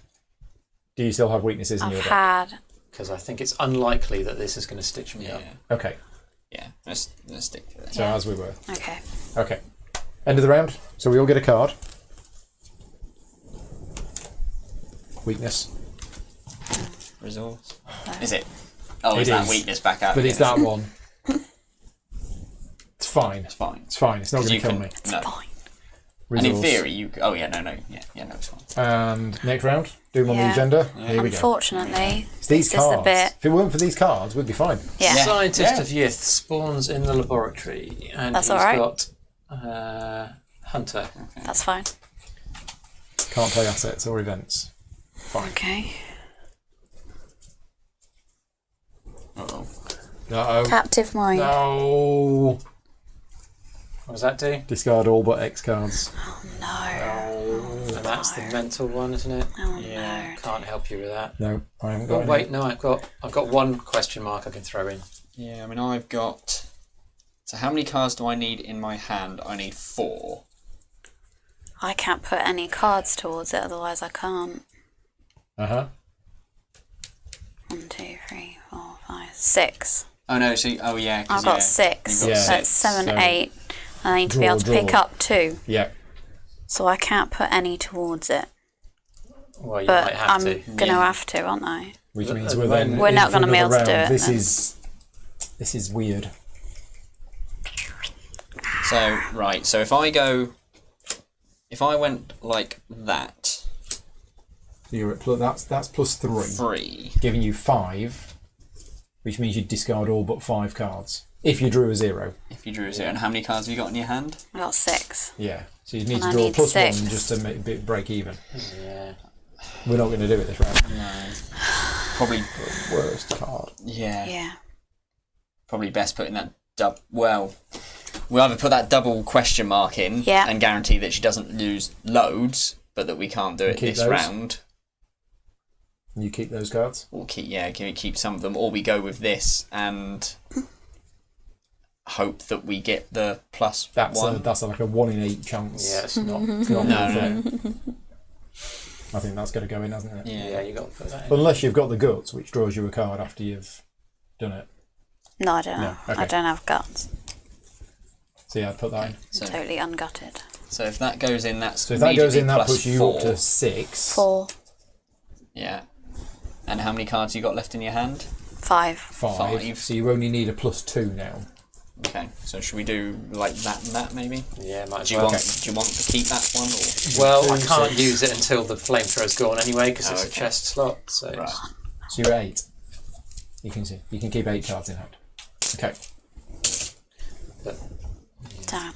Do you still have weaknesses in I've your deck? had. Because I think it's unlikely that this is going to stitch me Yeah. up. Okay, Yeah. Let's stick to that. so Yeah. as we were. Okay. Okay. End of the round. So we all get a card. Weakness. Resource. Is it? Oh, It is that is. weakness back out? But again? it's that one. It's fine. It's fine. It's fine. It's not 'Cause going you to kill can- me. It's No. fine. And in Resource. theory, you. Oh yeah, no, yeah, no, it's fine. And next round. Do them on the Yeah. agenda. Here we go. Unfortunately, It's these this is a cards. bit. If it weren't for these cards, we'd be fine. Yeah. Yeah. Scientist of Yith spawns in the laboratory, and That's he's all right. got Hunter. That's fine. Can't play assets or events. Okay. Uh-oh. Uh-oh. Captive mind. No. What does that do? Discard all but X cards. No. And that's the mental one, isn't it? Oh Yeah. no. Can't help you with that. No, I haven't got Oh any. wait, no, I've got one question mark I can throw in. Yeah, I mean, I've got. So how many cards do I need in my hand? I need 4. I can't put any cards towards it, otherwise I can't. Uh-huh. 1, 2, 3, 4, 5, 6. Oh no, so oh yeah, 'cause, I've got yeah, 6. you've got Yeah. That's 6. 7, So 8. I need to be draw, able to pick draw. up 2. Yeah. So I can't put any towards it. Well, you But might have I'm to. going to Yeah. have to, aren't I? Which At means the we're then moment- We're in not for gonna be another able to do round. it This then. is weird. So right, so if I went like that, You're at that's plus 3, 3. giving you 5, which means you'd discard all but 5 cards if you drew a 0. If you drew a 0, and how many cards have you got in your hand? I got 6. Yeah. So you need And to I draw need plus 6. 1 just to make it break even. Yeah. We're not going to do it this round. No. Probably. Worst card. Yeah. Yeah. Probably best putting that we'll either put that double question mark in Yeah. and guarantee that she doesn't lose loads, but that we can't do it keep this those? round. You keep those cards. Or keep some of them, or we go with this and hope that we get the plus That's one. that's like a 1 in 8 chance. Yeah, it's not. It's not No, worth no. it. I think that's going to go in, hasn't it? Yeah. Yeah, you got to put that in. Unless you've got the guts, which draws you a card after you've done it. No, I don't No, have. okay. I don't have guts. So yeah, I'd put that in. So, Totally ungutted. so if that goes in, that's So if that goes in, immediately that plus puts you 4. up to 6. 4, Yeah. And how many cards you got left in your hand? 5. 5. So you only need a plus 2 now. Okay. So should we do like that and that maybe? Yeah, might as Do you well. want Do you want to keep that one or? Well, I 2, can't 6. use it until the flamethrower's gone anyway because it's a okay. chest slot. So Right. So you're 8. You can see. You can keep 8 cards in hand. Okay. Damn.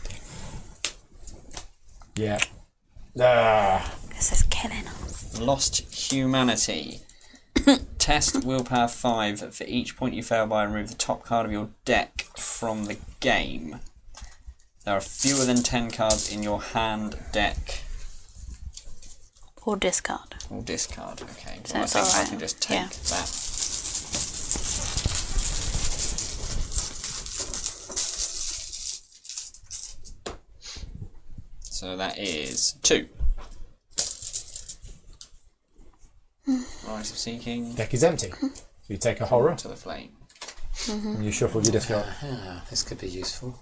Yeah. Ah. This is killing us. Lost humanity. Test willpower 5. For each point you fail by, remove the top card of your deck from the game. There are fewer than 10 cards in your hand, deck, Or discard. or discard. Okay, So well, I it's think I alright, can just take yeah. that. So that is 2. Rise of Seeking Deck is empty. So you take a horror. to the flame. And you shuffle your discard. This could be useful.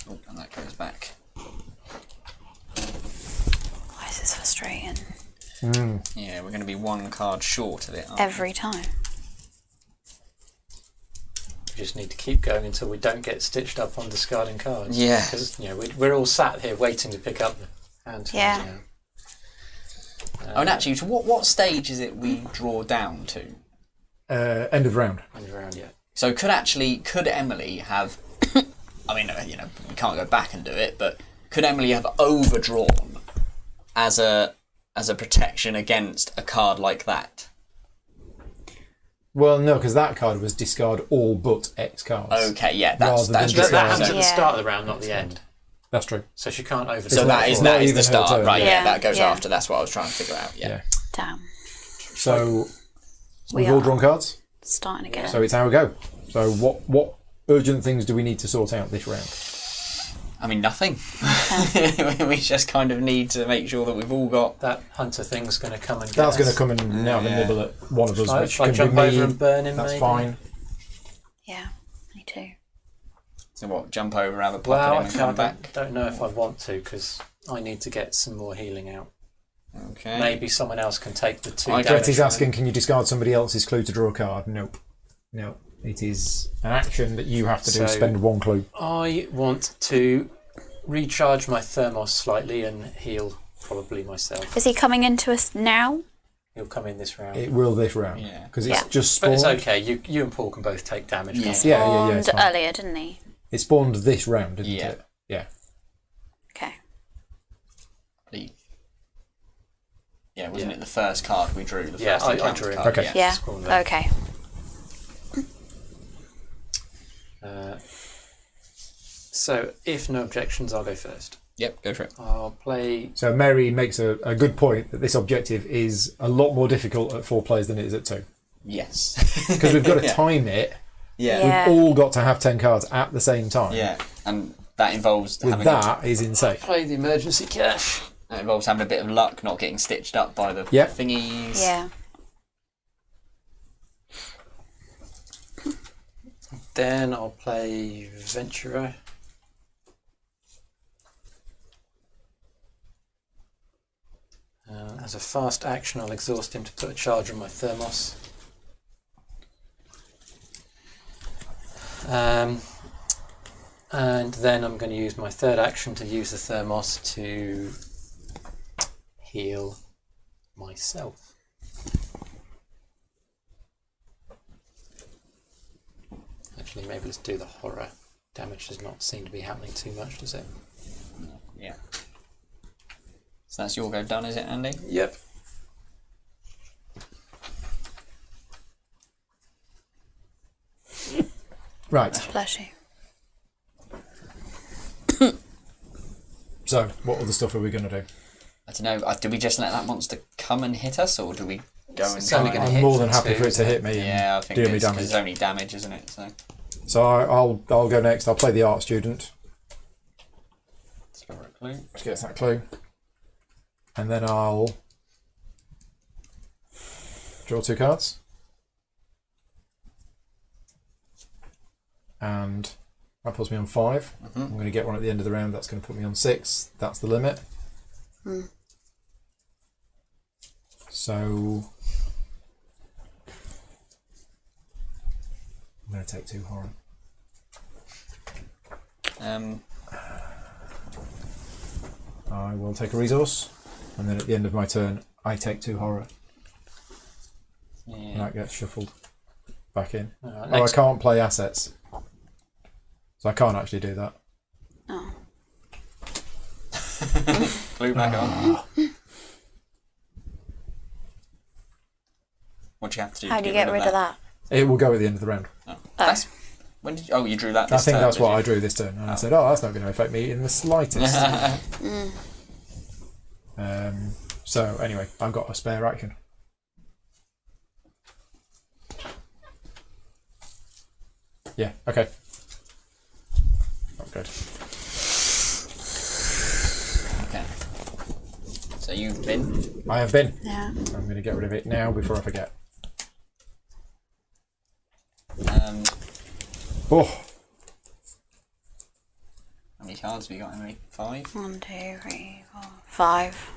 Oh, and that goes back. Why is this frustrating? Yeah, we're going to be one card short of it. aren't Every time. We just need to keep going until we don't get stitched up on discarding cards. Yeah. Because we're all sat here waiting to pick up the hand. Yeah. Oh, and actually, to what stage is it we draw down to? End of round. End around yet. So could Emily have? I mean, we can't go back and do it, but could Emily have overdrawn as a protection against a card like that? Well, no, because that card was discard all but X cards. Okay, yeah, that's Rather than true. just That happens So- at the start of the round, not the end. That's true. So she can't overdraw. So that is not the even her start, turn. right? Yeah, Yeah, that goes yeah. after. That's what I was trying to figure out. Yeah. Damn. So We we've all are. drawn cards. Starting again. So it's how we go. So what urgent things do we need to sort out this round? I mean, nothing. We just kind of need to make sure that we've all got. That hunter thing's going to come and get That's going to us. come and now and nibble at one of us, Shall I- which shall I can jump be me. over and burn him, That's maybe? fine. Yeah, me too. So what? Jump over, have a pocket Well, in and come back. don't know if I want to because I need to get some more healing out. Okay. Maybe someone else can take the 2 I damage. Jetty's from asking, can you discard somebody else's clue to draw a card? Nope. No. It is an action that you have to do. So- Spend 1 clue. I want to recharge my thermos slightly and heal probably myself. Is he coming into us now? He'll come in this round. It will this round. Yeah. Because it's Yeah. just But spawned. it's okay. You and Paul can both take damage. Yeah. can't Yeah, Spawned it's fine. earlier, didn't he? It spawned this round, didn't Yeah. it? Yeah. Okay. Yeah, wasn't Yeah. it the first card we drew? The Yeah, first I encounter drew it. card? Okay. Yeah. Spawned there. Okay. So if no objections, I'll go first. Yep, go for it. I'll play. So Mary makes a good point that this objective is a lot more difficult at 4 players than it is at 2. Yes. Because we've got to Yeah. time it. Yeah. Yeah. We've all got to have 10 cards at the same time. Yeah, and that involves With having that is insane. Play the emergency cash. that involves having a bit of luck, not getting stitched up by the Yep. thingies. Yeah. Then I'll play Venturer. As a fast action, I'll exhaust him to put a charge on my thermos. And then I'm going to use my third action to use the thermos to heal myself. Actually, maybe let's do the horror. Damage does not seem to be happening too much, does it? Yeah. So that's your go done, is it, Andy? Yep. Right. Bless you. So, what other stuff are we going to do? I don't know. Do we just let that monster come and hit us, or do we go and It's only try gonna and- I'm hit more than for happy two, for it to isn't it? hit me Yeah, I and think do me it's 'cause damage. it's only damage, isn't it? So So I'll go next. I'll play the art student. let's go for a clue. Let's get that clue. And then I'll draw 2 cards. And that puts me on 5. I'm going to get one at the end of the round. That's going to put me on 6. That's the limit. So I'm going to take 2 horror. I will take a resource, and then at the end of my turn, I take 2 horror, and Yeah. that gets shuffled back in. Alright, Oh, I next, can't play assets, so I can't actually do that. Oh. Clue back on. What do you have to do? How to do you get rid of that? It will go at the end of the round. Oh. That's when did you, you drew that? I This think turn, that's did what you? I drew this turn, and I said, "Oh, that's not going to affect me in the slightest." So anyway, I've got a spare action. Yeah. Okay. Not good. Okay. So you've been. I have been. Yeah. I'm going to get rid of it now before I forget. Oh, How many cards have you got, Emily? 5? 1, 2, 3, 4, 5.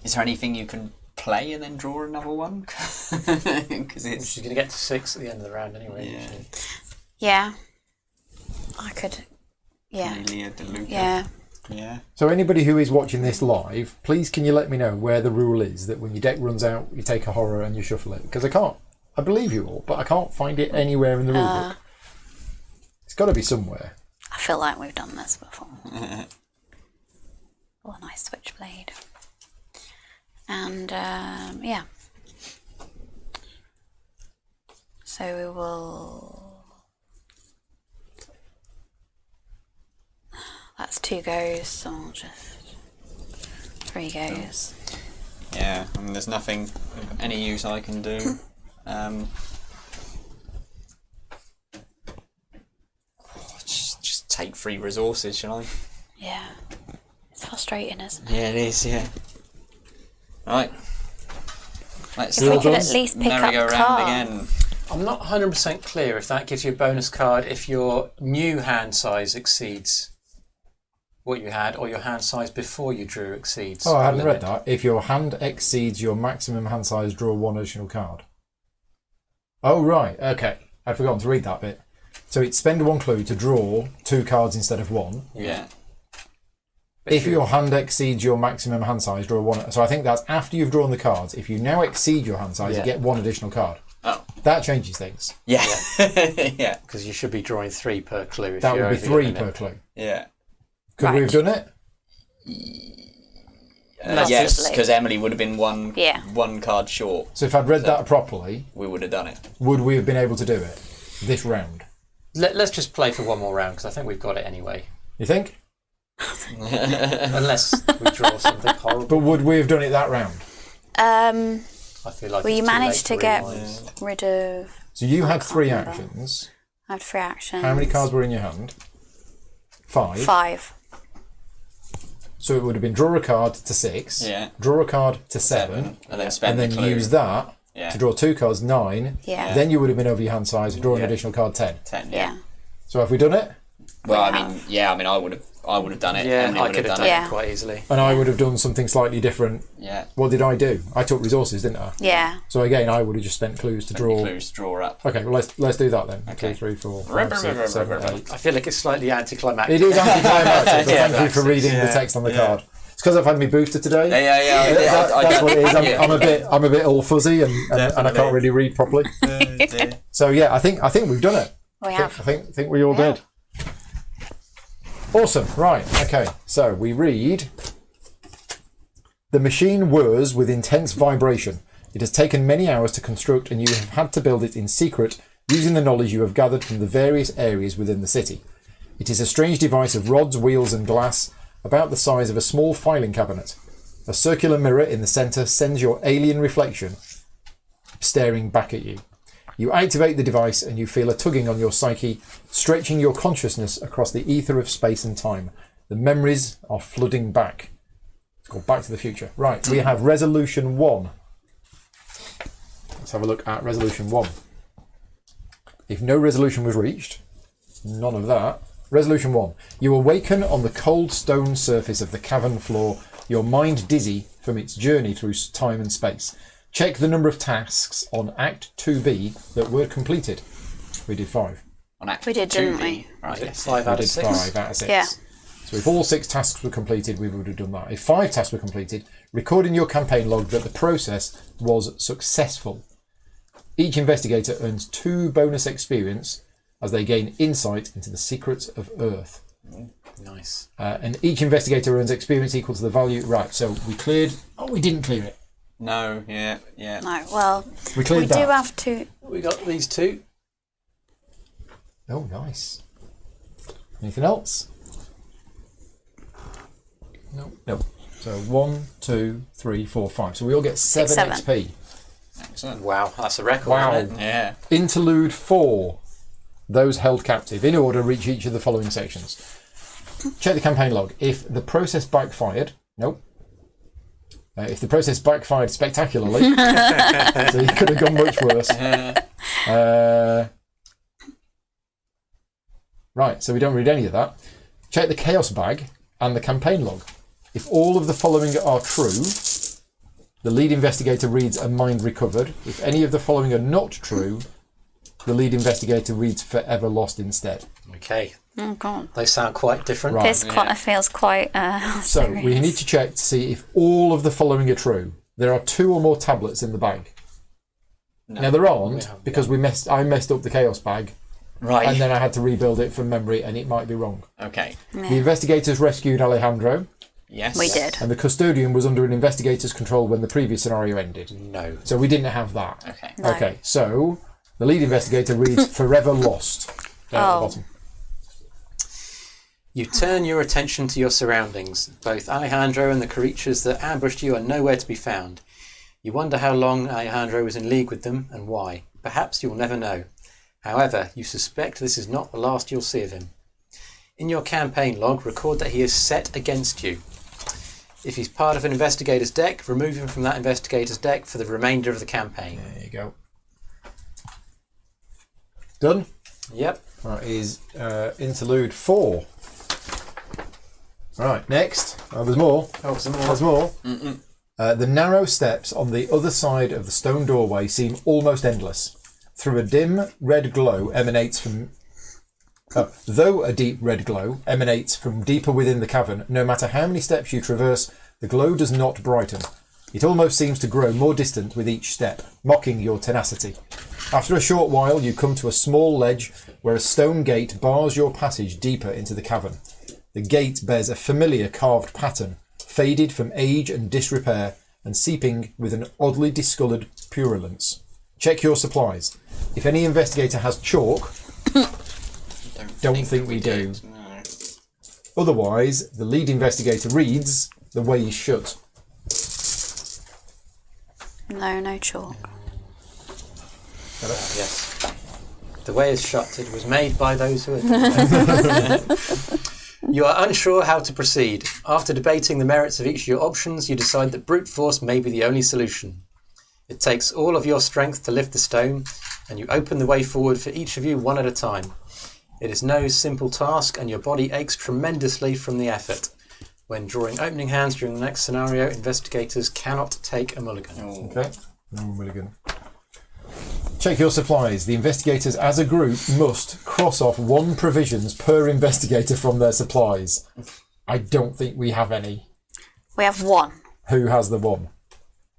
Is there anything you can play and then draw another one? Because it's. She's going to get to 6 at the end of the round anyway. Yeah. isn't she? Yeah. I could. Yeah. Amelia DeLuca. Yeah. Yeah. so anybody who is watching this live, please can you let me know where the rule is that when your deck runs out, you take a horror and you shuffle it? Because I can't. I believe you all, but I can't find it anywhere in the rulebook. It's got to be somewhere. I feel like we've done this before. Oh, nice switchblade. And, yeah. So we will... That's 2 goes, so I'll just... 3 goes. Yeah, I mean, there's nothing of any use I can do. Just take 3 resources, shall I? Yeah. It's frustrating, isn't it? Yeah, it is, yeah. Right. Let's If we could at least pick up merry-go-round cards. again. I'm not 100% clear if that gives you a bonus card if your new hand size exceeds what you had, or your hand size before you drew exceeds. Oh, I hadn't the read limit. that. If your hand exceeds your maximum hand size, draw 1 additional card. Oh, right. Okay. I'd forgotten to read that bit. So it's spend 1 clue to draw 2 cards instead of 1. Yeah. If your hand exceeds your maximum hand size, draw 1. So I think that's after you've drawn the cards. If you now exceed your hand size, Yeah. you get 1 additional card. Oh. That changes things. Yeah. Yeah. Because you should be drawing 3 per clue. If That you're would be over the 3 limit. per clue. Yeah. Could we have done it? Yes, because Emily would have been one card short. So if I'd read that properly, We would have done it. would we have been able to do it this round? Let's just play for one more round because I think we've got it anyway. You think? Unless we draw something horrible. But would we have done it that round? I feel like Well, it's you too managed late to get realise. rid of... So you had can't 3 remember. actions. I had 3 actions. How many cards were in your hand? 5. 5. So it would have been draw a card to 6, Yeah. draw a card to 7, And then spend and the then clue. use that Yeah. to draw 2 cards, 9. Yeah. Then you would have been over your hand size, draw an Yeah. additional card, 10. 10. Yeah. So have we done it? Well, We I have. mean, yeah. I mean, I would have done it. Yeah, Emily I would could have done it. Yeah. it quite easily. And I would have done something slightly different. Yeah. What did I do? I took resources, didn't I? Yeah. So again, I would have just spent clues to Spend draw. the clues to draw up. Okay, well let's do that then. Okay. 2, 3, 4, 5, 6, 7, 8. I feel like it's slightly anticlimactic. It is anticlimactic, but Yeah, thank you for reading the text on the card. It's because I've had my booster today. Yeah. That's what it is. Yeah. I'm a bit all fuzzy and I can't really read properly. So yeah, I think we've done it. We I have. think we all did. Awesome. Right. Okay. So we read. The machine whirs with intense vibration. It has taken many hours to construct, and you have had to build it in secret, using the knowledge you have gathered from the various areas within the city. It is a strange device of rods, wheels, and glass, about the size of a small filing cabinet. A circular mirror in the centre sends your alien reflection staring back at you. You activate the device and you feel a tugging on your psyche, stretching your consciousness across the ether of space and time. The memories are flooding back. It's called Back to the Future. Right, we have Resolution 1. Let's have a look at Resolution 1. If no resolution was reached, none of that. Resolution 1. You awaken on the cold stone surface of the cavern floor, your mind dizzy from its journey through time and space. Check the number of tasks on Act 2B that were completed. We did 5. On Act We did, 2B. didn't we? Right. Is it Yes. 5 We out of did 6? 5 out of 6. Yeah. So if all 6 tasks were completed, we would have done that. If 5 tasks were completed, record in your campaign log that the process was successful. Each investigator earns 2 bonus experience as they gain insight into the secrets of Earth. Nice. And each investigator earns experience equal to the value. Right, so we cleared... Oh, we didn't clear it. No. Yeah. No, well, We cleared we that. do have to... We got these 2. Oh, nice. Anything else? No. So 1, 2, 3, 4, 5. So we all get 7 7. XP. Excellent. Wow, that's a record. Wow. Isn't it? Yeah. Interlude 4. Those held captive. In order, reach each of the following sections. Check the campaign log. If the process backfired... Nope. If the process backfired spectacularly, so you could have gone much worse. Right, so we don't read any of that. Check the chaos bag and the campaign log. If all of the following are true, the lead investigator reads a mind recovered. If any of the following are not true, the lead investigator reads forever lost instead. Okay. Oh god. They sound quite different. Right. This feels quite So serious. we need to check to see if all of the following are true. There are 2 or more tablets in the bag. No. Now there aren't Yeah. because I messed up the chaos bag Right. and then I had to rebuild it from memory and it might be wrong. Okay. The investigators rescued Alejandro Yes. We did. and the custodian was under an investigator's control when the previous scenario ended. No. So we didn't have that. Okay. No. Okay, so the lead investigator reads forever lost down at the bottom. You turn your attention to your surroundings. Both Alejandro and the creatures that ambushed you are nowhere to be found. You wonder how long Alejandro was in league with them and why. Perhaps you'll never know. However, you suspect this is not the last you'll see of him. In your campaign log, record that he is set against you. If he's part of an investigator's deck, remove him from that investigator's deck for the remainder of the campaign. There you go. Done? Yep. That is interlude 4. Right, next. There's more. Oh, some more. There's more. The narrow steps on the other side of the stone doorway seem almost endless. Through a dim red glow emanates from... though a deep red glow emanates from deeper within the cavern, no matter how many steps you traverse, the glow does not brighten. It almost seems to grow more distant with each step, mocking your tenacity. After a short while, you come to a small ledge where a stone gate bars your passage deeper into the cavern. The gate bears a familiar carved pattern, faded from age and disrepair, and seeping with an oddly discoloured purulence. Check your supplies. If any investigator has chalk, don't think we do. did, no. Otherwise, the lead investigator reads, the way is shut. No chalk. Yes. The way is shut. It was made by those who are... You are unsure how to proceed. After debating the merits of each of your options, you decide that brute force may be the only solution. It takes all of your strength to lift the stone, and you open the way forward for each of you one at a time. It is no simple task, and your body aches tremendously from the effort. When drawing opening hands during the next scenario, investigators cannot take a mulligan. Okay. No mulligan. Check your supplies. The investigators as a group must cross off 1 provisions per investigator from their supplies. I don't think we have any. We have 1. Who has the 1?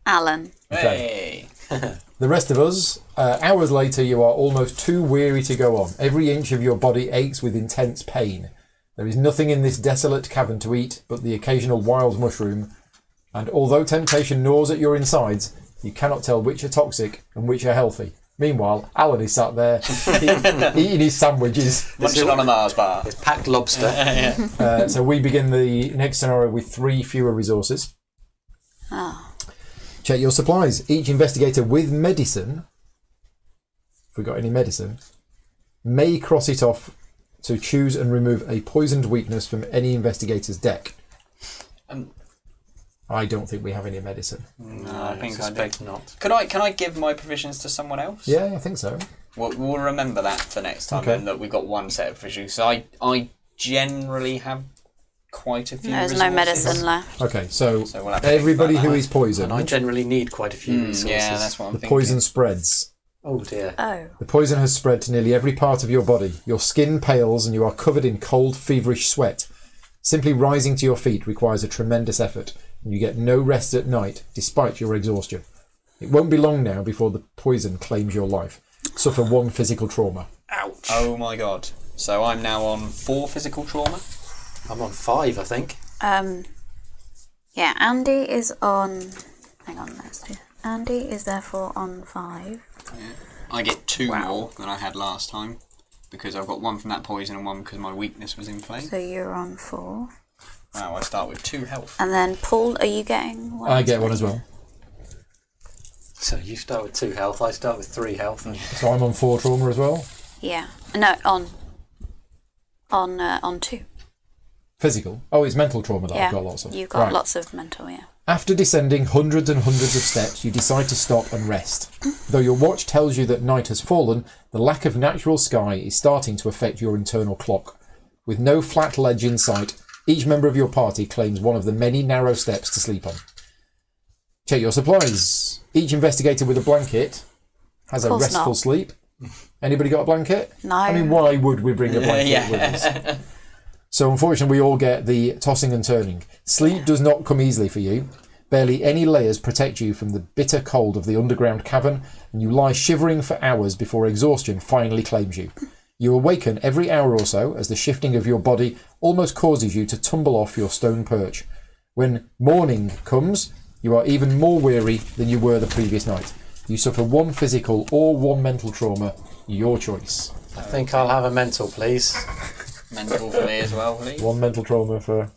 Alan. Okay. Hey. The rest of us, hours later, you are almost too weary to go on. Every inch of your body aches with intense pain. There is nothing in this desolate cavern to eat but the occasional wild mushroom, and although temptation gnaws at your insides, you cannot tell which are toxic and which are healthy. Meanwhile, Alan is sat there eating his sandwiches. Munching on a Mars bar. It's packed lobster. So we begin the next scenario with 3 fewer resources. Oh. Check your supplies. Each investigator with medicine, if we got any medicine, may cross it off to choose and remove a poisoned weakness from any investigator's deck. I don't think we have any medicine. No, I think I do. suspect not. Can I give my provisions to someone else? Yeah, I think so. We'll remember that for next time, Okay. and that we got 1 set of provisions. So I generally have quite a few. There's resources. no medicine left. Okay, so So we'll have to think everybody about who that. is poisoned, And I generally need quite a few resources. Yeah, that's what I'm the thinking. poison spreads. Oh dear. Oh. The poison has spread to nearly every part of your body. Your skin pales and you are covered in cold, feverish sweat. Simply rising to your feet requires a tremendous effort, and you get no rest at night despite your exhaustion. It won't be long now before the poison claims your life. Suffer 1 physical trauma. Ouch. Oh my god. So I'm now on 4 physical trauma. I'm on 5, I think. Yeah, Andy is on... Hang on, let's do... Andy is therefore on 5. I get 2 more than I had last time, because I've got 1 from that poison and 1 because my weakness was in play. So you're on 4. Wow, I start with 2 health. And then Paul, are you getting 1? I get 1 as well. So you start with 2 health, I start with 3 health. So I'm on 4 trauma as well. Yeah. No, on 2. Physical. Oh, it's mental trauma that Yeah. I've got lots of. You've got Right. lots of mental, yeah. After descending hundreds and hundreds of steps, you decide to stop and rest. Though your watch tells you that night has fallen, the lack of natural sky is starting to affect your internal clock. With no flat ledge in sight, each member of your party claims one of the many narrow steps to sleep on. Check your supplies. Each investigator with a blanket has a course restful not. sleep. Anybody got a blanket? No. I mean, why would we bring a blanket with us? So unfortunately, we all get the tossing and turning. Sleep does not come easily for you. Barely any layers protect you from the bitter cold of the underground cavern, and you lie shivering for hours before exhaustion finally claims you. You awaken every hour or so as the shifting of your body almost causes you to tumble off your stone perch. When morning comes, you are even more weary than you were the previous night. You suffer one physical or one mental trauma, your choice. I think I'll have a mental, please. Mental for me as well, please. One mental trauma for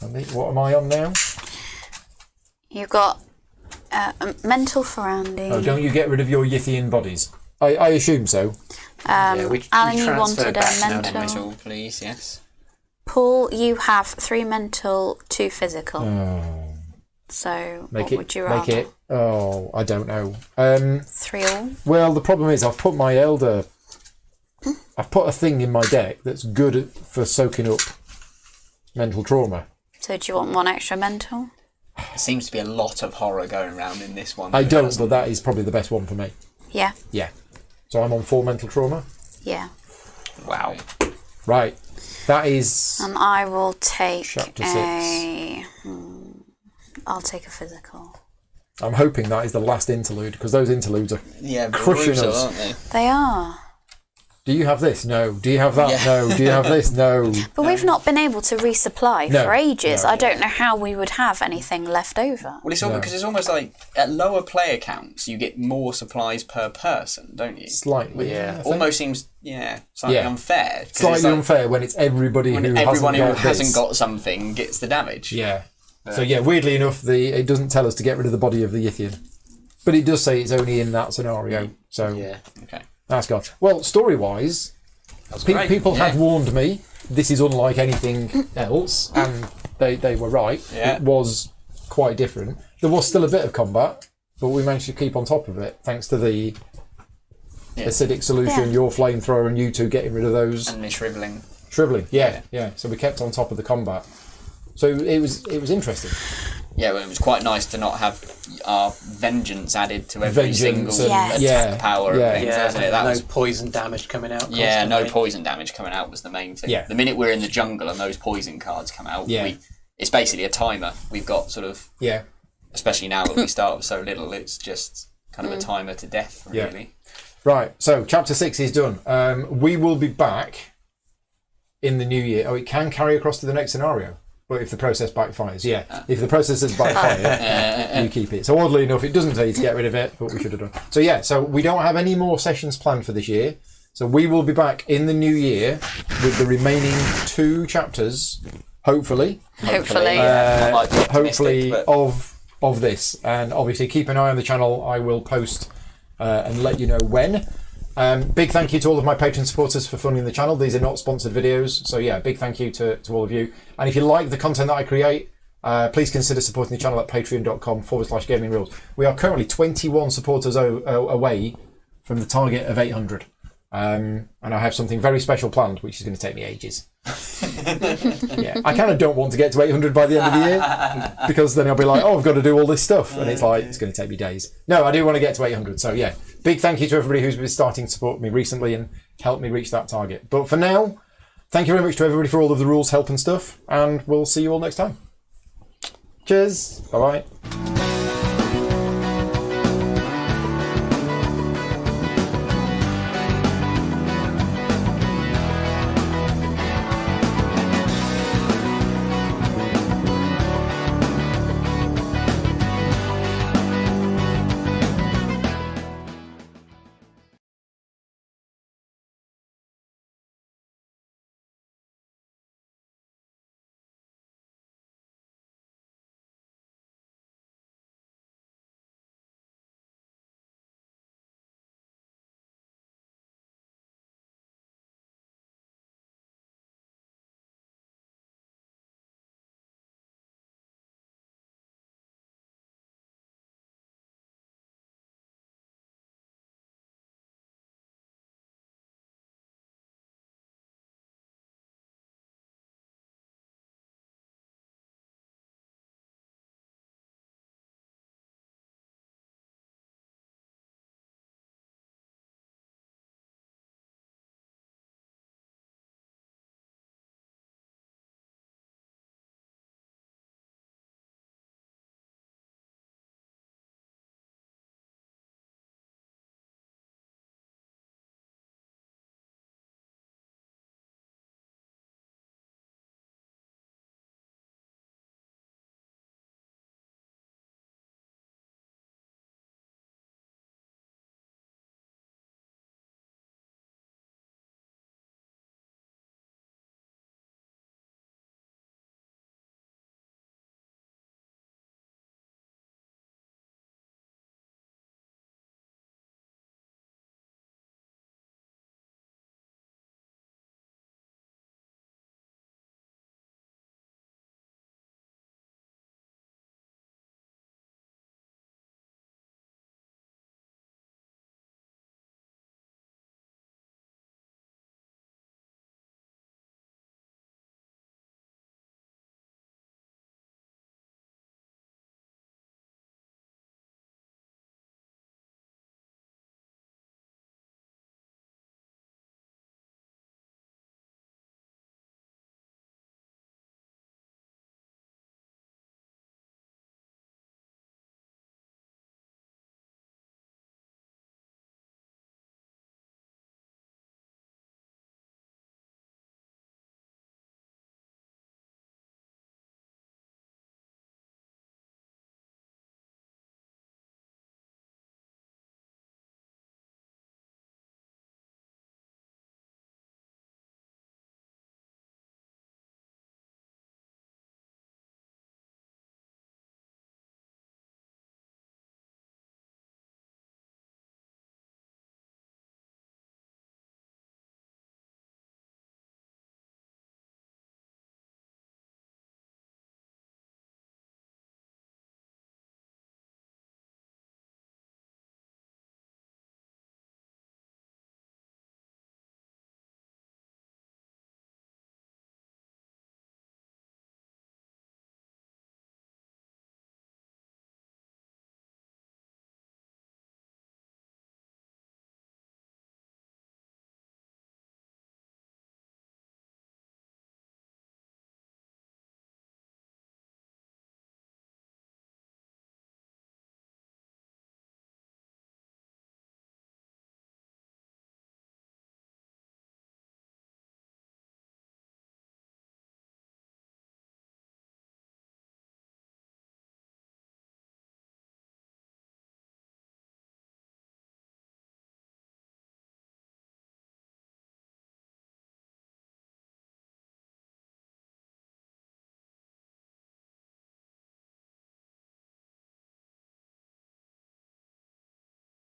Andy. What am I on now? You've got mental for Andy. Oh, don't you get rid of your Yithian bodies? I assume so. We Alan, you transfer wanted back a now, don't we? mental. Mental, please, yes. Paul, you have 3 mental, 2 physical. Oh, So make what it. would you Make rather? it. Oh, I don't know. 3 all. Well, the problem is I've put my elder. I've put a thing in my deck that's good for soaking up mental trauma. So do you want 1 extra mental? There seems to be a lot of horror going around in this one. I don't, but that is probably the best one for me. Yeah. Yeah. So I'm on 4 mental trauma. Yeah. Wow. Right. That is. And I will take Chapter I'll take a physical. I'm hoping that is the last interlude because those interludes are. Yeah, Crushing brutal, us. aren't they? They are. Do you have this? No. Do you have that? Yeah. No. Do you have this? No. But we've not been able to resupply No, for ages. no. I don't know how we would have anything left over. Well, it's all because it's almost like at lower player counts, you get more supplies per person, don't you? Slightly. Yeah. I think. Almost seems, slightly Yeah. unfair. 'Cause Slightly it's like unfair when it's everybody when who everyone who hasn't got hasn't this. got something gets the damage. Yeah. So yeah, weirdly enough, it doesn't tell us to get rid of the body of the Yithian, but it does say it's only in that scenario. So Yeah. Okay. that's gone. Well, story-wise, Great. people Yeah. had warned me this is unlike anything else, and they were right. Yeah. It was quite different. There was still a bit of combat, but we managed to keep on top of it thanks to the acidic solution, Yeah. your flamethrower, and you two getting rid of those. And the shriveling. Shriveling, yeah. So we kept on top of the combat. So it was interesting. Yeah, well, it was quite nice to not have our vengeance added to every Vengeance single and- attack Yeah. power Yeah. and things, Yeah, wasn't it? That no was poison damage coming out. Yeah, no constantly. poison damage coming out was the main thing. Yeah. The minute we're in the jungle and those poison cards come out, Yeah. it's basically a timer. We've got sort of, Yeah. especially now that we start with so little, it's just kind of a timer to death, Yeah. really. Right, so chapter 6 is done. We will be back in the new year. Oh, it can carry across to the next scenario. But if the process backfires, yeah. If the process has backfired, you keep it. So oddly enough, it doesn't tell you to get rid of it, but we should have done. So yeah, so we don't have any more sessions planned for this year. So we will be back in the new year with the remaining 2 chapters, hopefully. Hopefully. I might be optimistic, Hopefully but of this. And obviously keep an eye on the channel. I will post and let you know when. Big thank you to all of my Patreon supporters for funding the channel. These are not sponsored videos, so yeah, big thank you to all of you. And if you like the content that I create, please consider supporting the channel at patreon.com/gaming rules. We are currently 21 supporters away from the target of 800. And I have something very special planned, which is going to take me ages. Yeah, I kind of don't want to get to 800 by the end of the year, because then I'll be like, oh, I've got to do all this stuff, and it's like, it's going to take me days. No, I do want to get to 800, so yeah. Big thank you to everybody who's been starting to support me recently and help me reach that target. But for now, thank you very much to everybody for all of the rules, help and stuff, and we'll see you all next time. Cheers. Bye-bye.